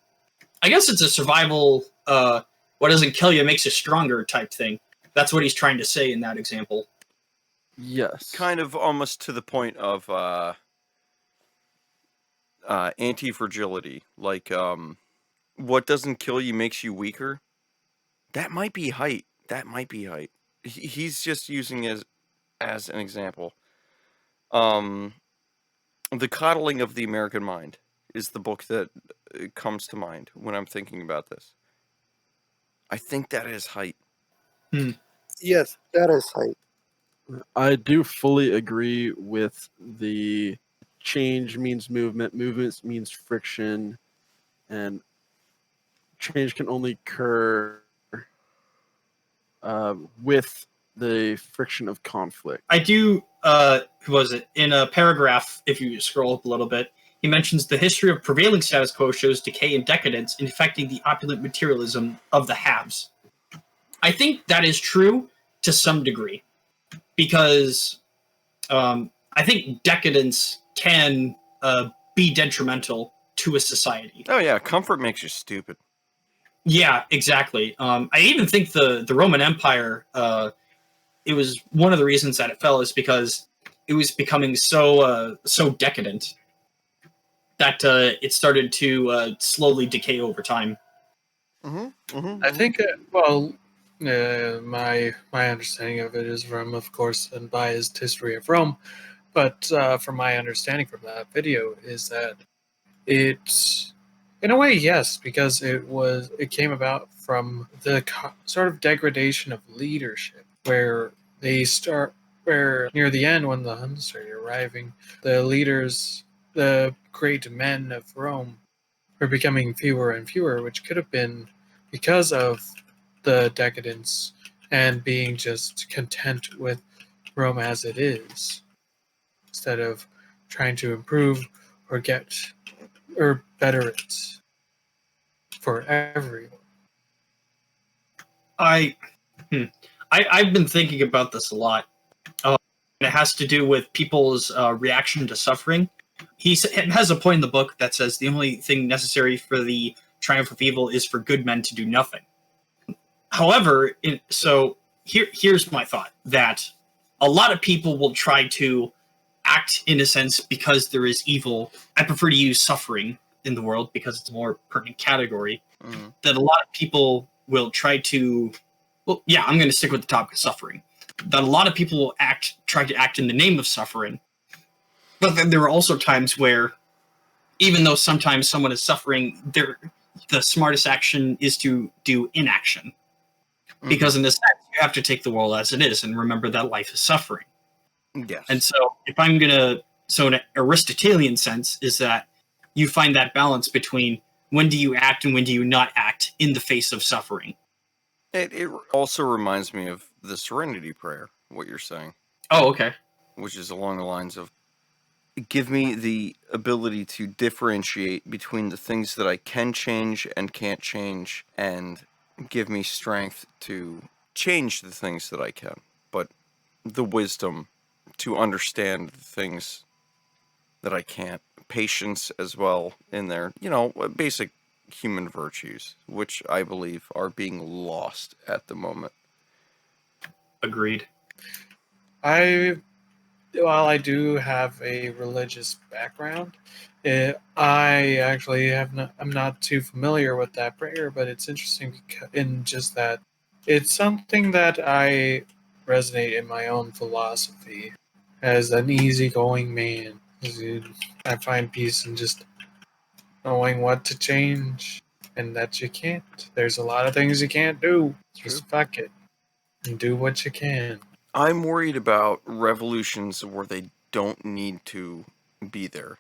I guess it's a survival, what doesn't kill you makes you stronger type thing. That's what he's trying to say in that example. Yes. Kind of almost to the point of anti-fragility. Like, what doesn't kill you makes you weaker. That might be height. He's just using it as an example. The Coddling of the American Mind is the book that comes to mind when I'm thinking about this. I think that is height. Yes, that is height. I do fully agree with the change means movement, movement means friction, and change can only occur with the friction of conflict. I do, who was it? In a paragraph, if you scroll up a little bit, he mentions the history of prevailing status quo shows decay and decadence infecting the opulent materialism of the haves. I think that is true to some degree, because I think decadence can be detrimental to a society. Oh yeah, comfort makes you stupid. Yeah, exactly. I even think the Roman Empire, it was one of the reasons that it fell is because it was becoming so decadent that it started to slowly decay over time. I think, my understanding of it is from, of course, unbiased history of Rome. But from my understanding from that video is that it's, in a way, yes, because it came about from the sort of degradation of leadership, where near the end, when the Huns started arriving, the leaders, the great men of Rome, were becoming fewer and fewer, which could have been because of the decadence and being just content with Rome as it is, instead of trying to improve or better it for everyone. I've been thinking about this a lot. It has to do with people's reaction to suffering. He has a point in the book that says the only thing necessary for the triumph of evil is for good men to do nothing. However, here's my thought, that a lot of people will try to act in a sense because there is evil. I prefer to use suffering in the world because it's a more pertinent category. that a lot of people will try to, well, yeah, I'm going to stick with the topic of suffering. That a lot of people will try to act in the name of suffering. But then there are also times where, even though sometimes someone is suffering, the smartest action is to do inaction. Because in this sense, you have to take the world as it is and remember that life is suffering. Yes. And so an Aristotelian sense is that you find that balance between when do you act and when do you not act in the face of suffering. It also reminds me of the Serenity Prayer, what you're saying. Oh, okay. Which is along the lines of, give me the ability to differentiate between the things that I can change and can't change, and give me strength to change the things that I can, but the wisdom to understand the things that I can't. Patience as well in there. Basic human virtues, which I believe are being lost at the moment. Agreed. While I do have a religious background, I actually I'm not too familiar with that prayer, but it's interesting in just that it's something that I resonate in my own philosophy as an easygoing man. I find peace in just knowing what to change and that you can't. There's a lot of things you can't do. Just fuck it and do what you can. I'm worried about revolutions where they don't need to be there.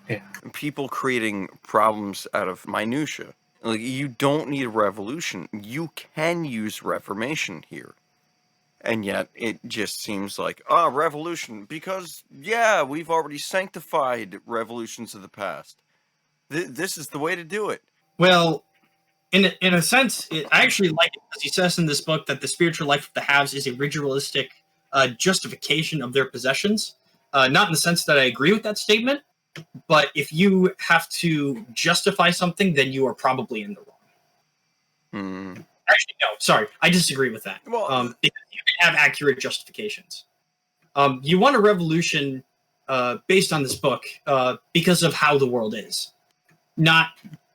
Yeah. People creating problems out of minutia. Like, you don't need a revolution. You can use reformation here. And yet, it just seems like, revolution, because, we've already sanctified revolutions of the past. This is the way to do it. Well, in a sense, I actually like it because he says in this book that the spiritual life of the haves is a ritualistic justification of their possessions. Not in the sense that I agree with that statement, but if you have to justify something, then you are probably in the wrong. Actually, no, sorry, I disagree with that. Well, because you can have accurate justifications. You want a revolution based on this book because of how the world is, not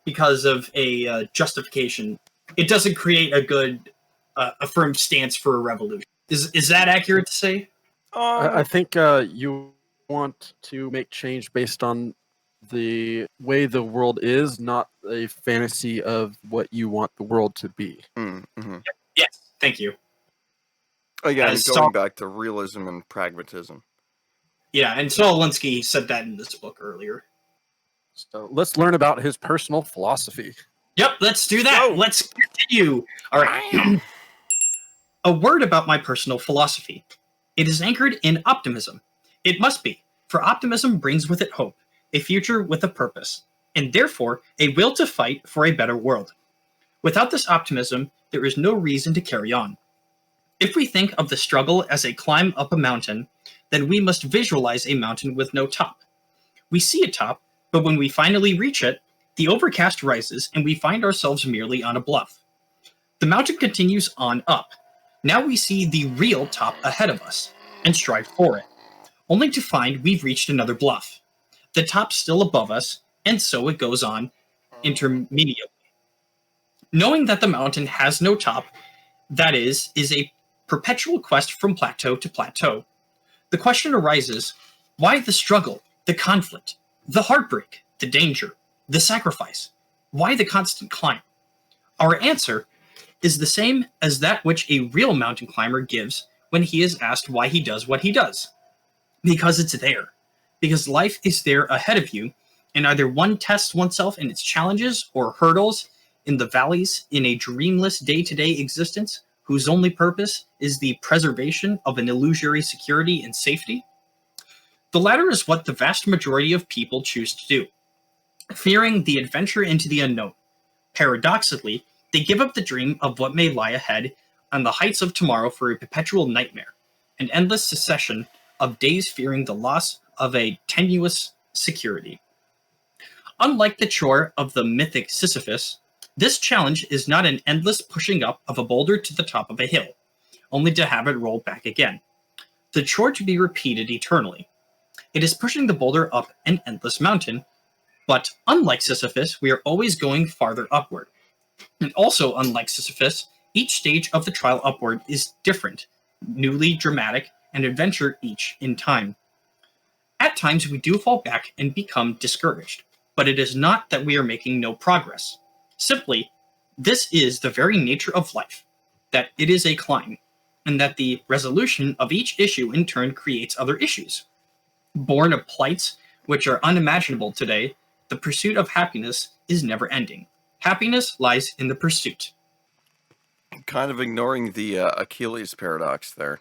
because of a justification. It doesn't create a good, a firm stance for a revolution. Is that accurate to say? I think you want to make change based on the way the world is, not a fantasy of what you want the world to be. Yes, thank you. Again, going back to realism and pragmatism. Yeah, and Saul Alinsky said that in this book earlier. So let's learn about his personal philosophy. Yep, let's do that. Let's continue. All right. A word about my personal philosophy. It is anchored in optimism. It must be, for optimism brings with it hope, a future with a purpose, and therefore a will to fight for a better world. Without this optimism, there is no reason to carry on. If we think of the struggle as a climb up a mountain, then we must visualize a mountain with no top. We see a top, but when we finally reach it, the overcast rises and we find ourselves merely on a bluff. The mountain continues on up. Now we see the real top ahead of us and strive for it, only to find we've reached another bluff. The top still above us, and so it goes on intermediately. Knowing that the mountain has no top, that is a perpetual quest from plateau to plateau. The question arises, why the struggle, the conflict, the heartbreak, the danger, the sacrifice? Why the constant climb? Our answer is the same as that which a real mountain climber gives when he is asked why he does what he does. Because it's there. Because life is there ahead of you, and either one tests oneself in its challenges or hurdles in the valleys in a dreamless day-to-day existence whose only purpose is the preservation of an illusory security and safety. The latter is what the vast majority of people choose to do, fearing the adventure into the unknown. Paradoxically, they give up the dream of what may lie ahead on the heights of tomorrow for a perpetual nightmare, an endless succession of days fearing the loss of a tenuous security. Unlike the chore of the mythic Sisyphus, this challenge is not an endless pushing up of a boulder to the top of a hill, only to have it roll back again. The chore to be repeated eternally. It is pushing the boulder up an endless mountain, But unlike Sisyphus, we are always going farther upward. And also, unlike Sisyphus, each stage of the trial upward is different, newly dramatic, and adventure each in time. At times, we do fall back and become discouraged, but it is not that we are making no progress. Simply, this is the very nature of life, that it is a climb, and that the resolution of each issue in turn creates other issues. Born of plights which are unimaginable today, the pursuit of happiness is never ending. Happiness lies in the pursuit. Kind of ignoring the Achilles paradox there.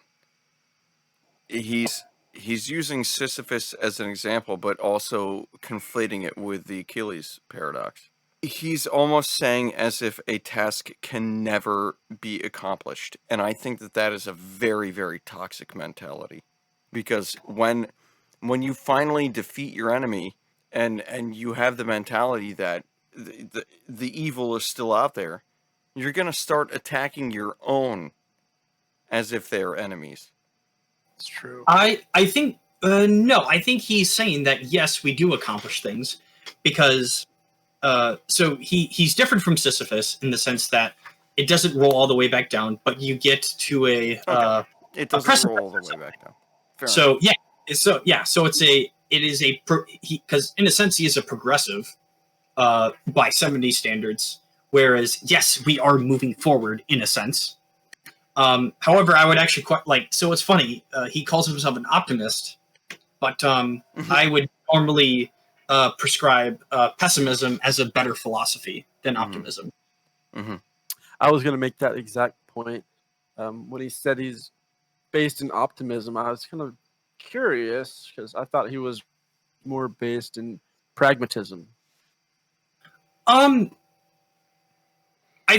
He's using Sisyphus as an example, but also conflating it with the Achilles paradox. He's almost saying as if a task can never be accomplished, and I think that that is a very, very toxic mentality. Because when you finally defeat your enemy, and you have the mentality that the evil is still out there, you're going to start attacking your own as if they're enemies. It's true. I think no. I think he's saying that yes, we do accomplish things because so he's different from Sisyphus in the sense that it doesn't roll all the way back down, but you get to It doesn't precipice roll all the way back down. Fair enough. So it is a because in a sense he is a progressive by 70 standards, whereas yes, we are moving forward in a sense. However, I would actually quite like. So it's funny. He calls himself an optimist, but I would normally prescribe pessimism as a better philosophy than optimism. Mm-hmm. I was going to make that exact point. When he said he's based in optimism, I was kind of curious because I thought he was more based in pragmatism. I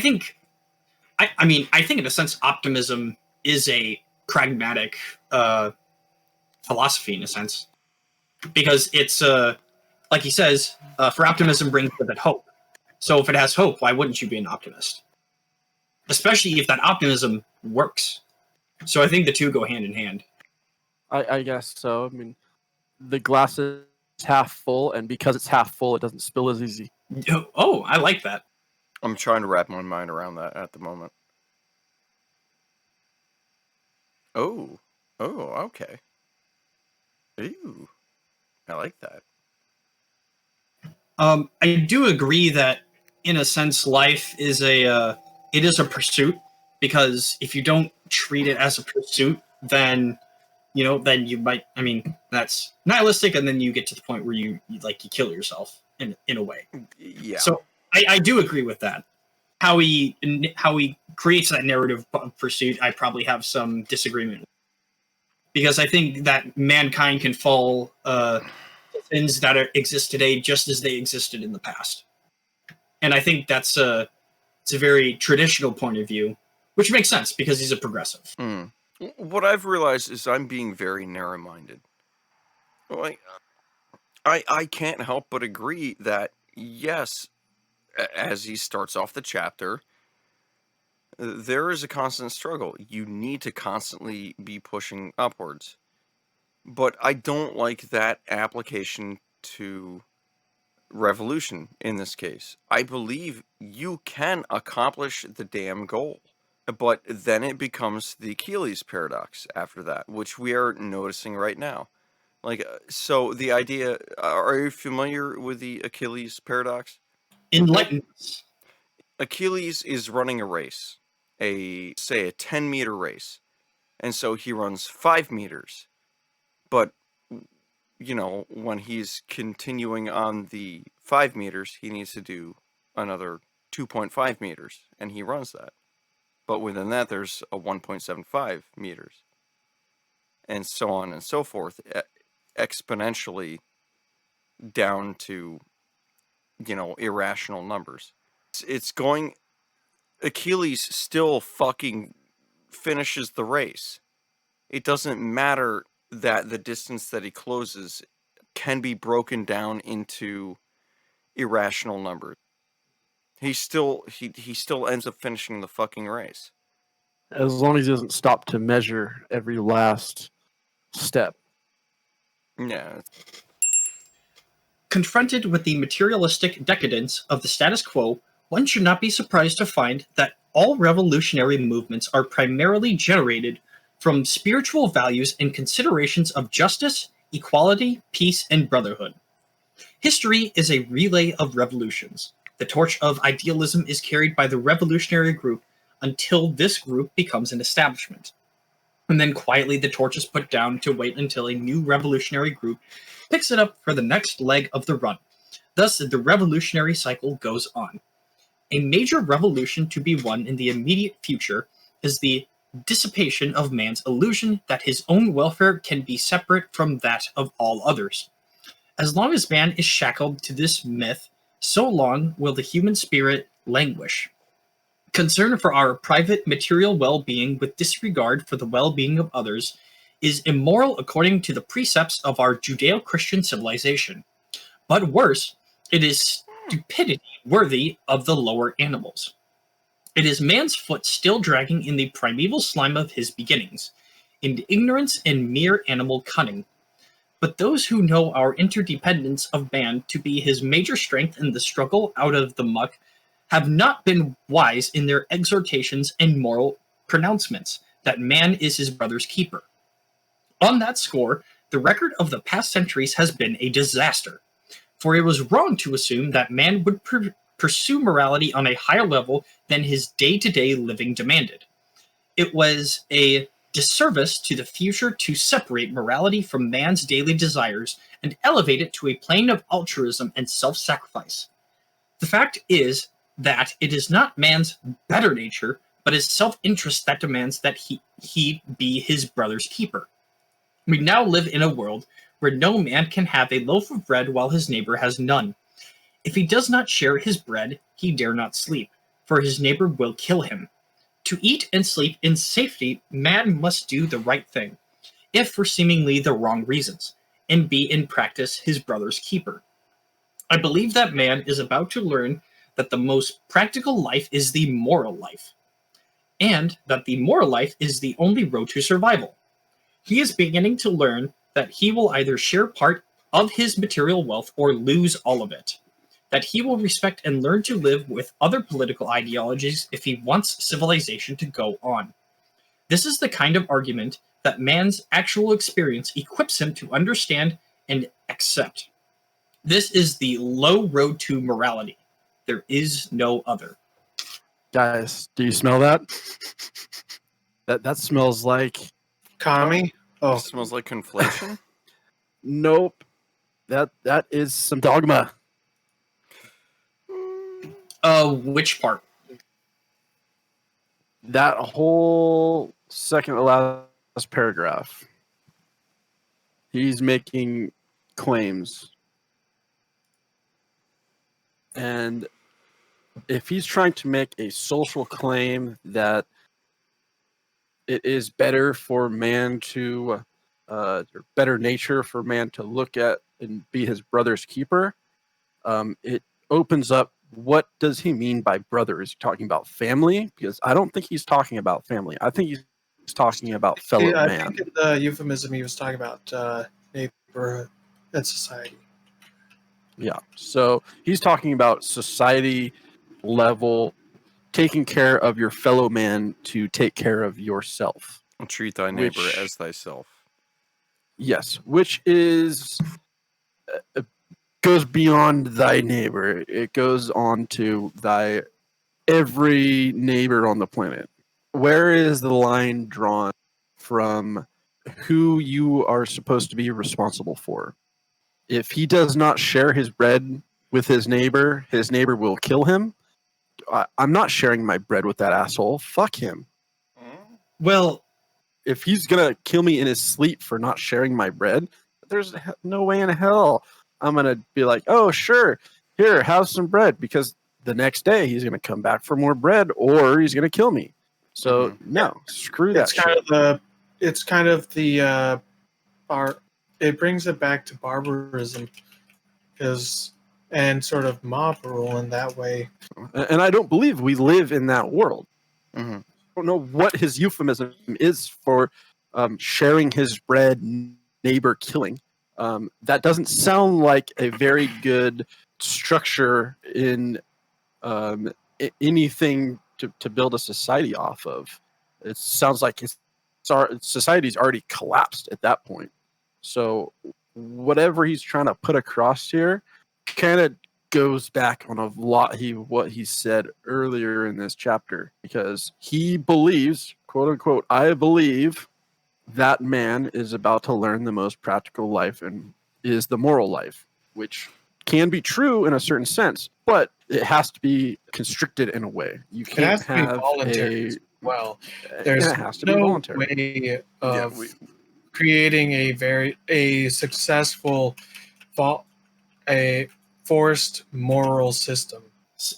think in a sense, optimism is a pragmatic philosophy in a sense, because it's like he says, for optimism brings with it hope. So if it has hope, why wouldn't you be an optimist? Especially if that optimism works. So I think the two go hand in hand. I guess so. I mean, the glass is half full, and because it's half full, it doesn't spill as easy. Oh, I like that. I'm trying to wrap my mind around that at the moment. Oh, okay. Ooh, I like that. I do agree that, in a sense, life is a pursuit, because if you don't treat it as a pursuit, then you might. I mean, that's nihilistic, and then you get to the point where you kill yourself in a way. Yeah. So I do agree with that. How he creates that narrative of pursuit, I probably have some disagreement with, because I think that mankind can fall sins that exist today just as they existed in the past, and I think it's a very traditional point of view, which makes sense because he's a progressive. Mm. What I've realized is I'm being very narrow-minded. Like, I can't help but agree that yes, as he starts off the chapter, there is a constant struggle. You need to constantly be pushing upwards. But I don't like that application to revolution in this case. I believe you can accomplish the damn goal. But then it becomes the Achilles paradox after that, which we are noticing right now. Like, so the idea, are you familiar with the Achilles paradox? Enlighten us. Achilles is running a race, say a 10-meter race. And so he runs 5 meters. But, when he's continuing on the 5 meters, he needs to do another 2.5 meters, and he runs that. But within that, there's a 1.75 meters. And so on and so forth, exponentially down to, irrational numbers. It's going... Achilles still fucking finishes the race. It doesn't matter that the distance that he closes can be broken down into irrational numbers. He still ends up finishing the fucking race. As long as he doesn't stop to measure every last step. Yeah. Confronted with the materialistic decadence of the status quo, one should not be surprised to find that all revolutionary movements are primarily generated from spiritual values and considerations of justice, equality, peace, and brotherhood. History is a relay of revolutions. The torch of idealism is carried by the revolutionary group until this group becomes an establishment. And then quietly the torch is put down to wait until a new revolutionary group picks it up for the next leg of the run. Thus, the revolutionary cycle goes on. A major revolution to be won in the immediate future is the dissipation of man's illusion that his own welfare can be separate from that of all others. As long as man is shackled to this myth, so long will the human spirit languish. Concern for our private material well-being with disregard for the well-being of others is immoral according to the precepts of our Judeo-Christian civilization. But worse, it is stupidity worthy of the lower animals. It is man's foot still dragging in the primeval slime of his beginnings, in ignorance and mere animal cunning. But those who know our interdependence of man to be his major strength in the struggle out of the muck have not been wise in their exhortations and moral pronouncements that man is his brother's keeper. On that score, the record of the past centuries has been a disaster, for it was wrong to assume that man would pursue morality on a higher level than his day-to-day living demanded. It was a disservice to the future to separate morality from man's daily desires and elevate it to a plane of altruism and self-sacrifice. The fact is that it is not man's better nature, but his self-interest that demands that he be his brother's keeper. We now live in a world where no man can have a loaf of bread while his neighbor has none. If he does not share his bread, he dare not sleep, for his neighbor will kill him. To eat and sleep in safety, man must do the right thing, if for seemingly the wrong reasons, and be in practice his brother's keeper. I believe that man is about to learn that the most practical life is the moral life, and that the moral life is the only road to survival. He is beginning to learn that he will either share part of his material wealth or lose all of it, that he will respect and learn to live with other political ideologies if he wants civilization to go on. This is the kind of argument that man's actual experience equips him to understand and accept. This is the low road to morality. There is no other. Guys, do you smell that? That smells like... Kami? Oh, It smells like conflation. Nope. That is some dogma. Which part? That whole second to last paragraph. He's making claims. And if he's trying to make a social claim that it is better for man to, or better nature for man to look at and be his brother's keeper, it opens up, what does he mean by brother? Is he talking about family? Because I don't think he's talking about family. I think he's talking about fellow I man. think in the euphemism he was talking about neighborhood and society. Yeah. So he's talking about society level, taking care of your fellow man to take care of yourself. Treat thy neighbor Which- as thyself. Yes, which is goes beyond thy neighbor. It goes on to thy every neighbor on the planet. Where is the line drawn from who you are supposed to be responsible for? If he does not share his bread with his neighbor will kill him. I'm not sharing my bread with that asshole. Fuck him. Well, If he's gonna kill me in his sleep for not sharing my bread, there's no way in hell I'm gonna be like, oh sure, here, have some bread, because the next day he's gonna come back for more bread or he's gonna kill me. So no, screw that shit. It's kind of the it brings it back to barbarism, and sort of mob rule in that way. And I don't believe we live in that world. Mm-hmm. I don't know what his euphemism is for sharing his bread, neighbor killing. That doesn't sound like a very good structure in anything to build a society off of. It sounds like society's already collapsed at that point. So whatever he's trying to put across here kind of goes back on a lot what he said earlier in this chapter, because he believes, quote unquote, I believe that man is about to learn the most practical life and is the moral life, which can be true in a certain sense, but it has to be constricted in a way. You It can't has to be have voluntary a as well. and There's it has to be no voluntary. way of creating a successful, a forced moral system.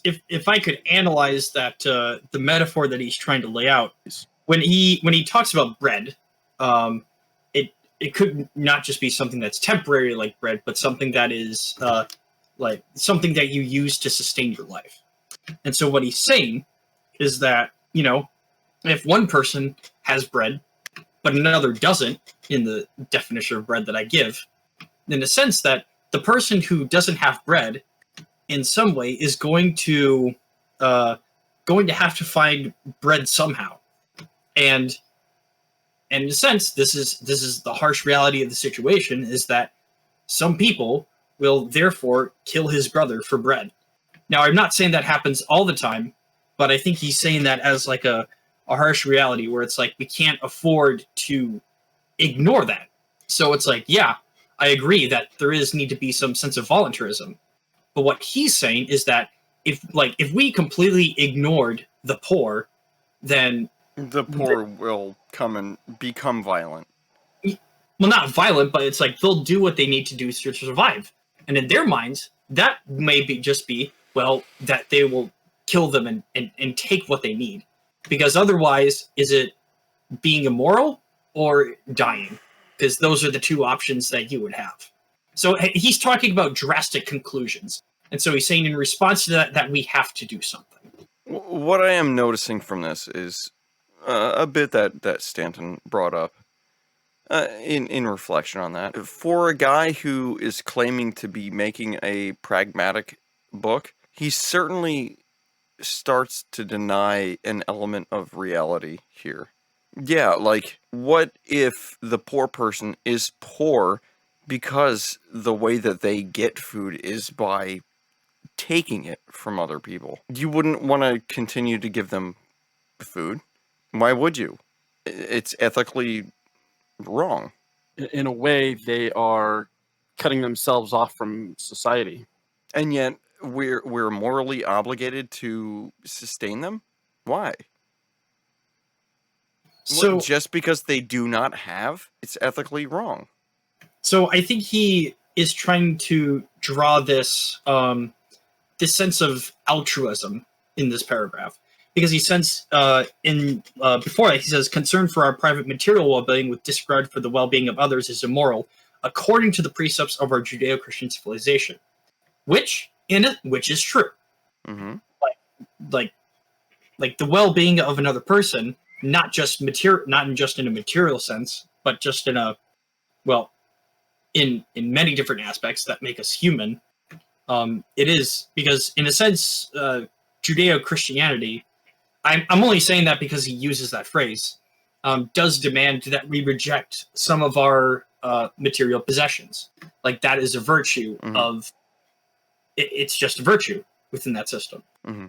If I could analyze that the metaphor that he's trying to lay out, when he talks about bread, it could not just be something that's temporary like bread, but something that is like something that you use to sustain your life. And so what he's saying is that, you know, if one person has bread but another doesn't, in the definition of bread that I give, in the sense that the person who doesn't have bread in some way is going to have to find bread somehow. And in a sense, this is the harsh reality of the situation, is that some people will therefore kill his brother for bread. Now, I'm not saying that happens all the time, but I think he's saying that as like a harsh reality where it's like we can't afford to ignore that. So it's like, yeah, I agree that there need to be some sense of voluntarism. But what he's saying is that if we completely ignored the poor, then the poor will come and become violent. Well, not violent, but it's like they'll do what they need to do to survive. And in their minds, that may just be, well, that they will kill them and take what they need. Because otherwise, is it being immoral or dying? Because those are the two options that you would have. So he's talking about drastic conclusions. And so he's saying in response to that we have to do something. What I am noticing from this is a bit that Stanton brought up in reflection on that. For a guy who is claiming to be making a pragmatic book, he certainly starts to deny an element of reality here. Yeah, like, what if the poor person is poor because the way that they get food is by taking it from other people? You wouldn't want to continue to give them food. Why would you? It's ethically wrong. In a way, they are cutting themselves off from society. And yet, we're morally obligated to sustain them? Why? So just because they do not have, it's ethically wrong. So I think he is trying to draw this this sense of altruism in this paragraph, because he says before that he says concern for our private material well-being with disregard for the well-being of others is immoral, according to the precepts of our Judeo-Christian civilization, which is true. Mm-hmm. Like the well-being of another person, not just in a material sense, but just in a in many different aspects that make us human. It is because, in a sense, Judeo-Christianity, I'm only saying that because he uses that phrase, does demand that we reject some of our material possessions. Like, that is a virtue of... It's just a virtue within that system. Mm-hmm.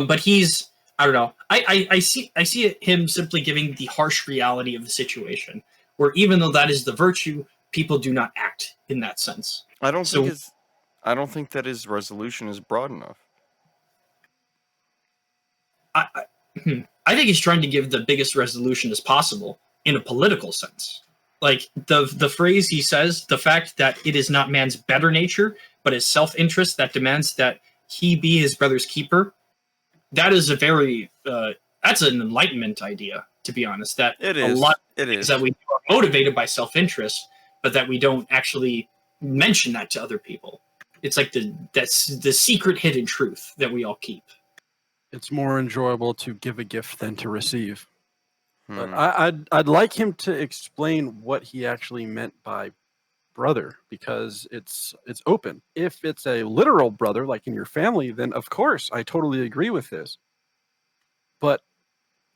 But he's... I don't know. I see him simply giving the harsh reality of the situation, where even though that is the virtue, people do not act in that sense. I don't think that his resolution is broad enough. I think he's trying to give the biggest resolution as possible in a political sense. Like the phrase he says, the fact that it is not man's better nature, but his self-interest that demands that he be his brother's keeper. That is a very that's an enlightenment idea, to be honest. That it is. A lot it is that we are motivated by self-interest, but that we don't actually mention that to other people. It's like that's the secret hidden truth that we all keep. It's more enjoyable to give a gift than to receive. But I'd like him to explain what he actually meant by brother, because it's open. If it's a literal brother, like in your family, then of course I totally agree with this. But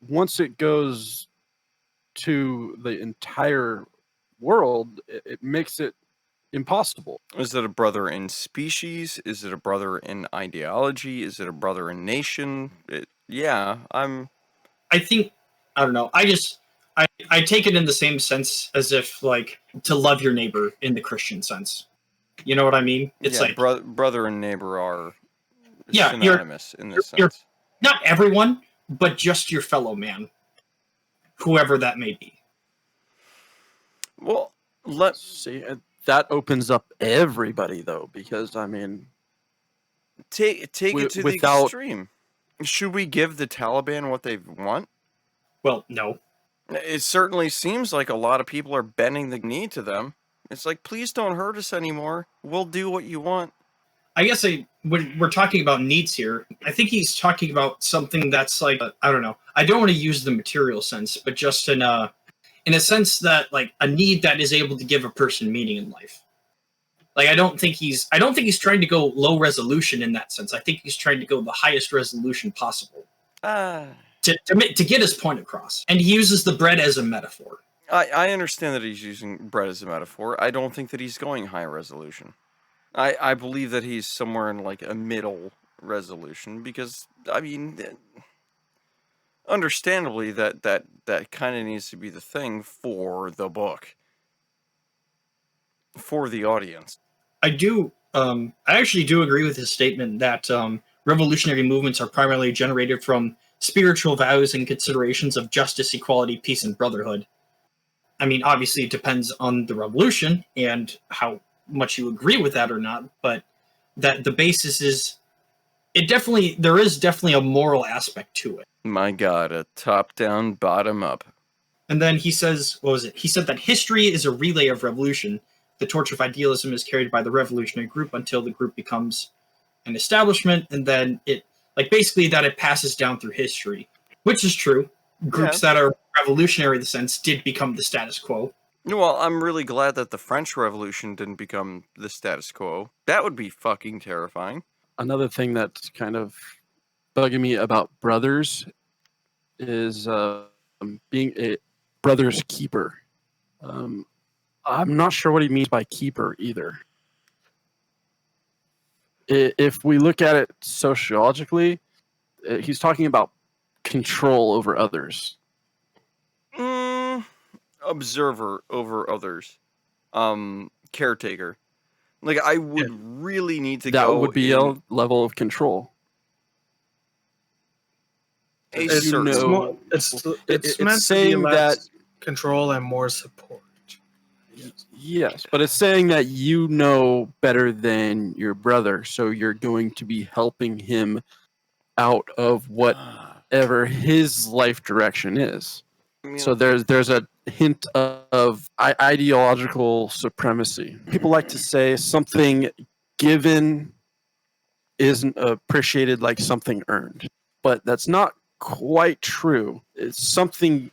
once it goes to the entire world, it makes it impossible. Is it a brother in species? Is it a brother in ideology? Is it a brother in nation? I think, I don't know. I take it in the same sense as if, like, to love your neighbor in the Christian sense. You know what I mean? It's like brother and neighbor are Yeah, synonymous in this you're sense. not everyone, but just your fellow man, whoever that may be. Well, let's see. That opens up everybody, though, because I mean, take it to the extreme. Should we give the Taliban what they want? Well, no. It certainly seems like a lot of people are bending the knee to them. It's like, please don't hurt us anymore. We'll do what you want. I guess when we're talking about needs here, I think he's talking about something that's like, I don't know. I don't want to use the material sense, but just in a sense that, like, a need that is able to give a person meaning in life. Like, I don't think he's trying to go low resolution in that sense. I think he's trying to go the highest resolution possible. To get his point across. And he uses the bread as a metaphor. I understand that he's using bread as a metaphor. I don't think that he's going high resolution. I believe that he's somewhere in, like, a middle resolution, because, I mean, understandably, that kind of needs to be the thing for the book. For the audience. I actually do agree with his statement that revolutionary movements are primarily generated from spiritual vows and considerations of justice, equality, peace, and brotherhood. I mean, obviously, it depends on the revolution and how much you agree with that or not, but that the basis is, there is definitely a moral aspect to it. My God, a top-down, bottom-up. And then he says, what was it? He said that history is a relay of revolution. The torch of idealism is carried by the revolutionary group until the group becomes an establishment, and then it, like, basically that it passes down through history, which is true. Groups that are revolutionary in the sense did become the status quo. Well, I'm really glad that the French Revolution didn't become the status quo. That would be fucking terrifying. Another thing that's kind of bugging me about brothers is being a brother's keeper. I'm not sure what he means by keeper either. If we look at it sociologically, he's talking about control over others. Observer over others. Caretaker. Like, I would really need to that go. That would be a level of control. It's meant to be less control and more support. Yes, but it's saying that you know better than your brother, so you're going to be helping him out of whatever his life direction is. So there's a hint of ideological supremacy. People like to say something given isn't appreciated like something earned, but that's not quite true. It's something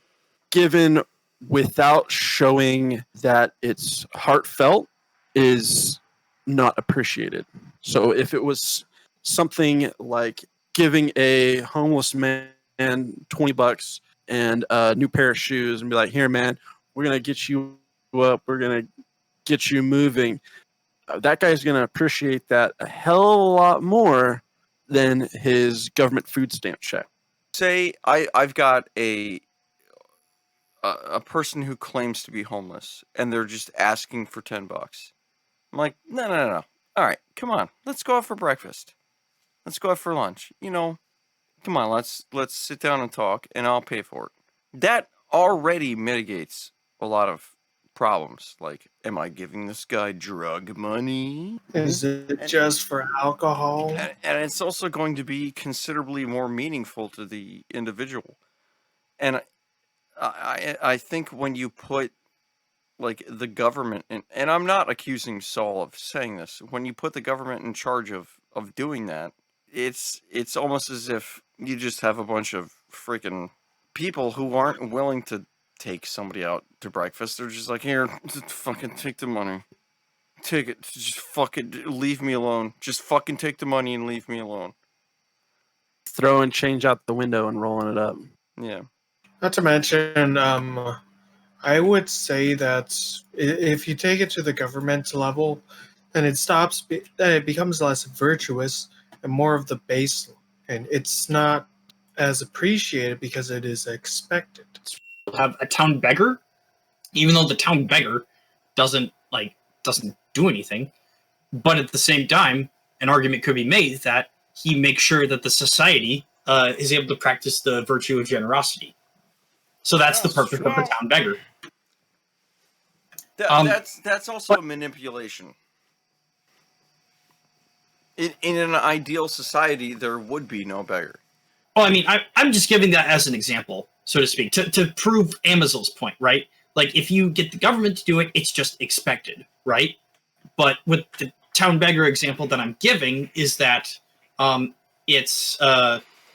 given without showing that it's heartfelt is not appreciated. So if it was something like giving a homeless man $20 and a new pair of shoes and be like, here, man, we're going to get you up. We're going to get you moving. That guy's going to appreciate that a hell of a lot more than his government food stamp check. Say I've got a person who claims to be homeless, and they're just asking for $10. I'm like, no. All right, come on, let's go out for breakfast. Let's go out for lunch. You know, come on, let's sit down and talk, and I'll pay for it. That already mitigates a lot of problems. Like, am I giving this guy drug money? Is it just for alcohol? And it's also going to be considerably more meaningful to the individual. And I think when you put, like, the government in, and I'm not accusing Saul of saying this, when you put the government in charge of doing that, it's almost as if you just have a bunch of freaking people who aren't willing to take somebody out to breakfast. They're just like, here, just fucking take the money. Take it. Just fucking leave me alone. Just fucking take the money and leave me alone. Throwing change out the window and rolling it up. Yeah. Not to mention, I would say that if you take it to the government level, then then it becomes less virtuous and more of the base, and it's not as appreciated because it is expected. Have a town beggar, even though the town beggar doesn't do anything, but at the same time, an argument could be made that he makes sure that the society is able to practice the virtue of generosity. So that's the purpose of the town beggar. That's also a manipulation. In an ideal society, there would be no beggar. Well, I mean, I'm just giving that as an example, so to speak, to prove Amazel's point, right? Like, if you get the government to do it, it's just expected, right? But with the town beggar example that I'm giving is that it's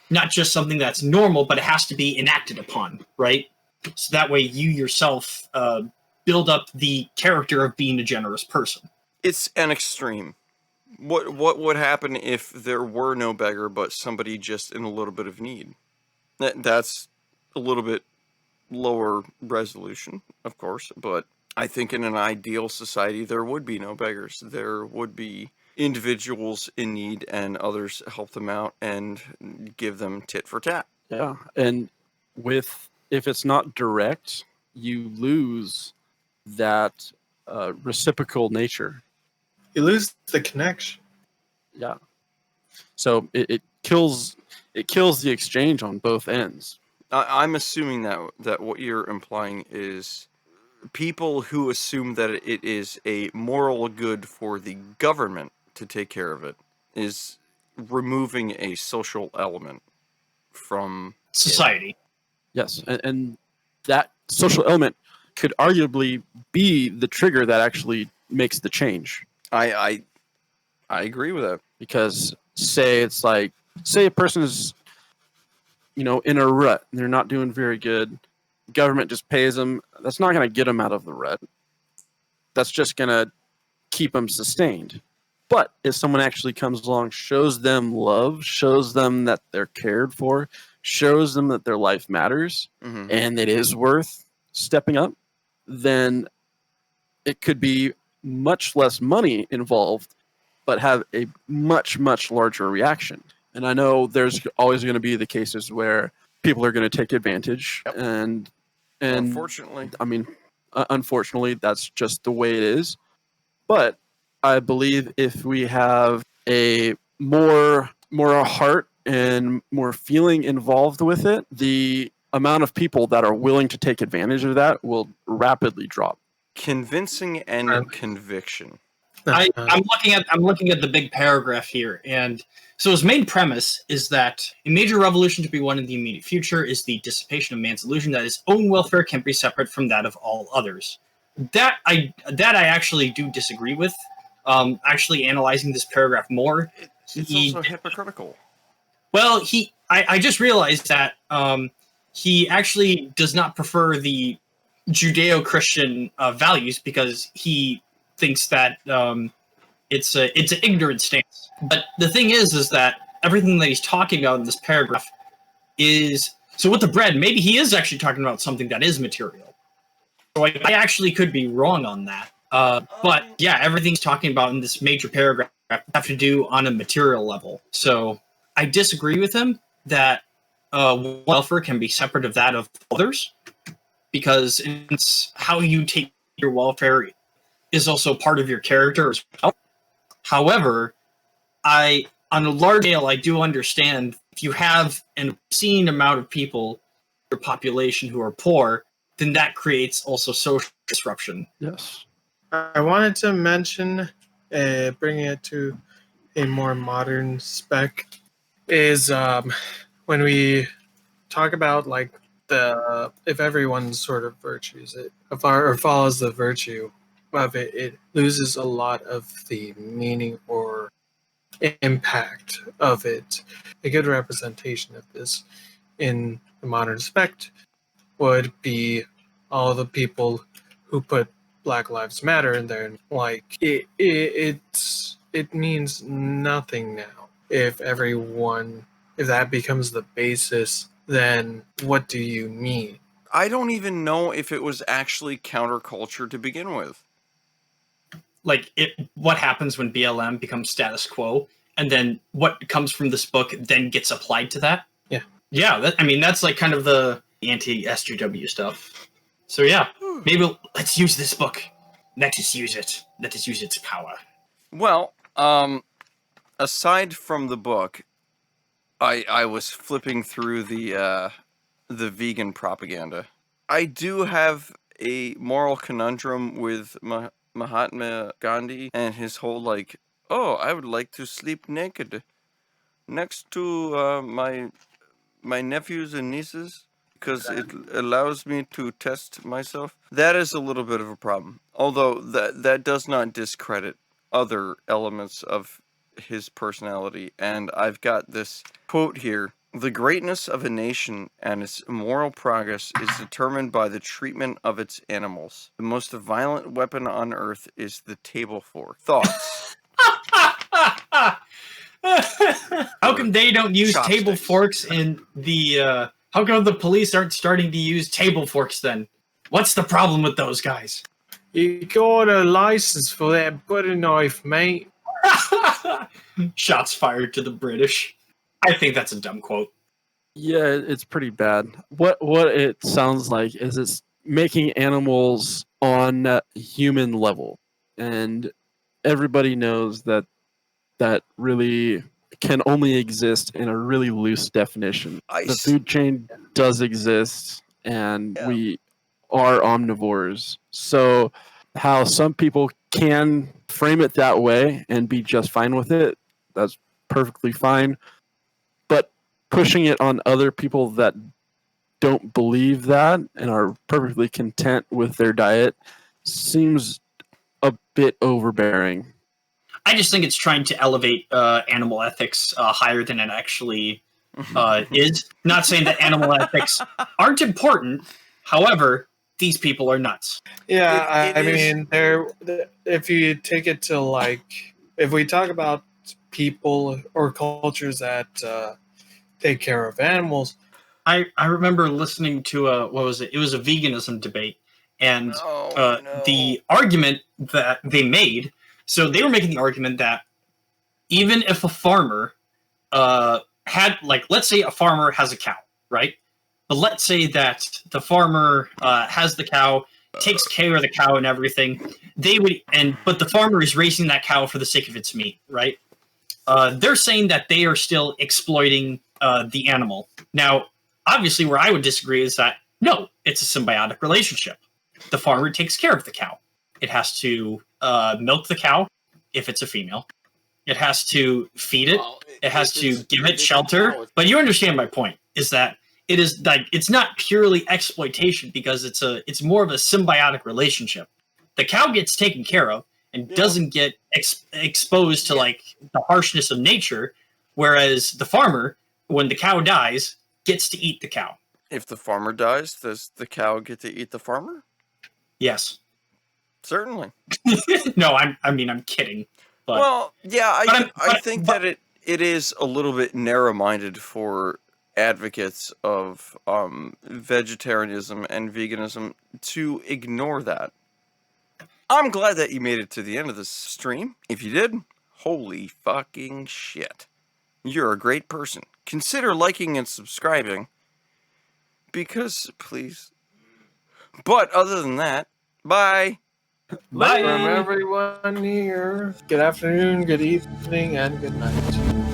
not just something that's normal, but it has to be enacted upon, right? So that way you yourself build up the character of being a generous person. It's an extreme. What would happen if there were no beggar, but somebody just in a little bit of need? That's a little bit lower resolution, of course, but I think in an ideal society there would be no beggars. There would be individuals in need, and others help them out and give them tit for tat. Yeah, and if it's not direct, you lose that reciprocal nature. You lose the connection. Yeah. So it kills the exchange on both ends. I'm assuming that what you're implying is people who assume that it is a moral good for the government to take care of it is removing a social element from society. Yes, and that social element could arguably be the trigger that actually makes the change. I agree with that. Because say a person is, in a rut and they're not doing very good. Government just pays them. That's not going to get them out of the rut. That's just going to keep them sustained. But if someone actually comes along, shows them love, shows them that they're cared for, shows them that their life matters, and it is worth stepping up, then it could be much less money involved, but have a much, much larger reaction. And I know there's always going to be the cases where people are going to take advantage, and unfortunately, I mean, unfortunately, that's just the way it is. But I believe if we have a more heart and more feeling involved with it, the amount of people that are willing to take advantage of that will rapidly drop. Convincing and conviction. I'm looking at the big paragraph here, and so his main premise is that a major revolution to be won in the immediate future is the dissipation of man's illusion that his own welfare can be separate from that of all others. That I actually do disagree with. Actually analyzing this paragraph more, it's also hypocritical. Well, I just realized that he actually does not prefer the Judeo-Christian values because he thinks that it's an ignorant stance. But the thing is that everything that he's talking about in this paragraph is so with the bread. Maybe he is actually talking about something that is material. So I actually could be wrong on that. But yeah, everything's talking about in this major paragraph have to do on a material level. So I disagree with him that welfare can be separate of that of others, because it's how you take your welfare is also part of your character as well. However, on a large scale, I do understand if you have an obscene amount of people, your population who are poor, then that creates also social disruption. Yes. I wanted to mention, bringing it to a more modern spec, is when we talk about like if everyone's sort of virtues it or follows the virtue of it, it loses a lot of the meaning or impact of it. A good representation of this in the modern spect would be all the people who put Black Lives Matter in there. Like it means nothing now. If that becomes the basis, then what do you mean? I don't even know if it was actually counterculture to begin with. Like, what happens when BLM becomes status quo, and then what comes from this book then gets applied to that? Yeah. Yeah, that's like kind of the anti-SJW stuff. So yeah, maybe let's use this book. Let us use it. Let us use its power. Well, aside from the book, I was flipping through the vegan propaganda. I do have a moral conundrum with Mahatma Gandhi and his whole like, oh, I would like to sleep naked next to my nephews and nieces because it allows me to test myself. That is a little bit of a problem. Although that does not discredit other elements of his personality. And I've got this quote here. The greatness of a nation and its moral progress is determined by the treatment of its animals. The most violent weapon on earth is the table fork. Thoughts? How come they don't use Chopsticks. table forks in the how come the police aren't starting to use table forks then? What's the problem with those guys? You got a license for that butter knife, mate. Shots fired to the British. I think that's a dumb quote. Yeah, it's pretty bad. What it sounds like is it's making animals on a human level, and everybody knows that really can only exist in a really loose definition. The food chain does exist, and we are omnivores. So how some people can frame it that way and be just fine with it, that's perfectly fine. But pushing it on other people that don't believe that and are perfectly content with their diet seems a bit overbearing. I just think it's trying to elevate animal ethics higher than it actually is. Not saying that animal ethics aren't important. However, these people are nuts. Yeah, I mean, if you take it to like, if we talk about people or cultures that take care of animals. I remember listening to what was it? It was a veganism debate, and the argument that they made. So they were making the argument that even if a farmer had, like, let's say a farmer has a cow, right? But let's say that the farmer has the cow, takes care of the cow and everything. But the farmer is raising that cow for the sake of its meat, right? They're saying that they are still exploiting the animal. Now, obviously, where I would disagree is that no, it's a symbiotic relationship. The farmer takes care of the cow. It has to milk the cow if it's a female. It has to feed it. It has to give it shelter. But you understand my point, is that it is like, it's not purely exploitation because it's more of a symbiotic relationship. The cow gets taken care of and doesn't get exposed to like the harshness of nature, whereas the farmer, when the cow dies, gets to eat the cow. If the farmer dies, does the cow get to eat the farmer? Yes. Certainly. No, I'm kidding. But, well, yeah, I think that it is a little bit narrow-minded for advocates of vegetarianism and veganism to ignore that. I'm glad that you made it to the end of this stream. If you did, holy fucking shit. You're a great person. Consider liking and subscribing. Because, please. But other than that, bye. Bye. From everyone here. Good afternoon, good evening, and good night.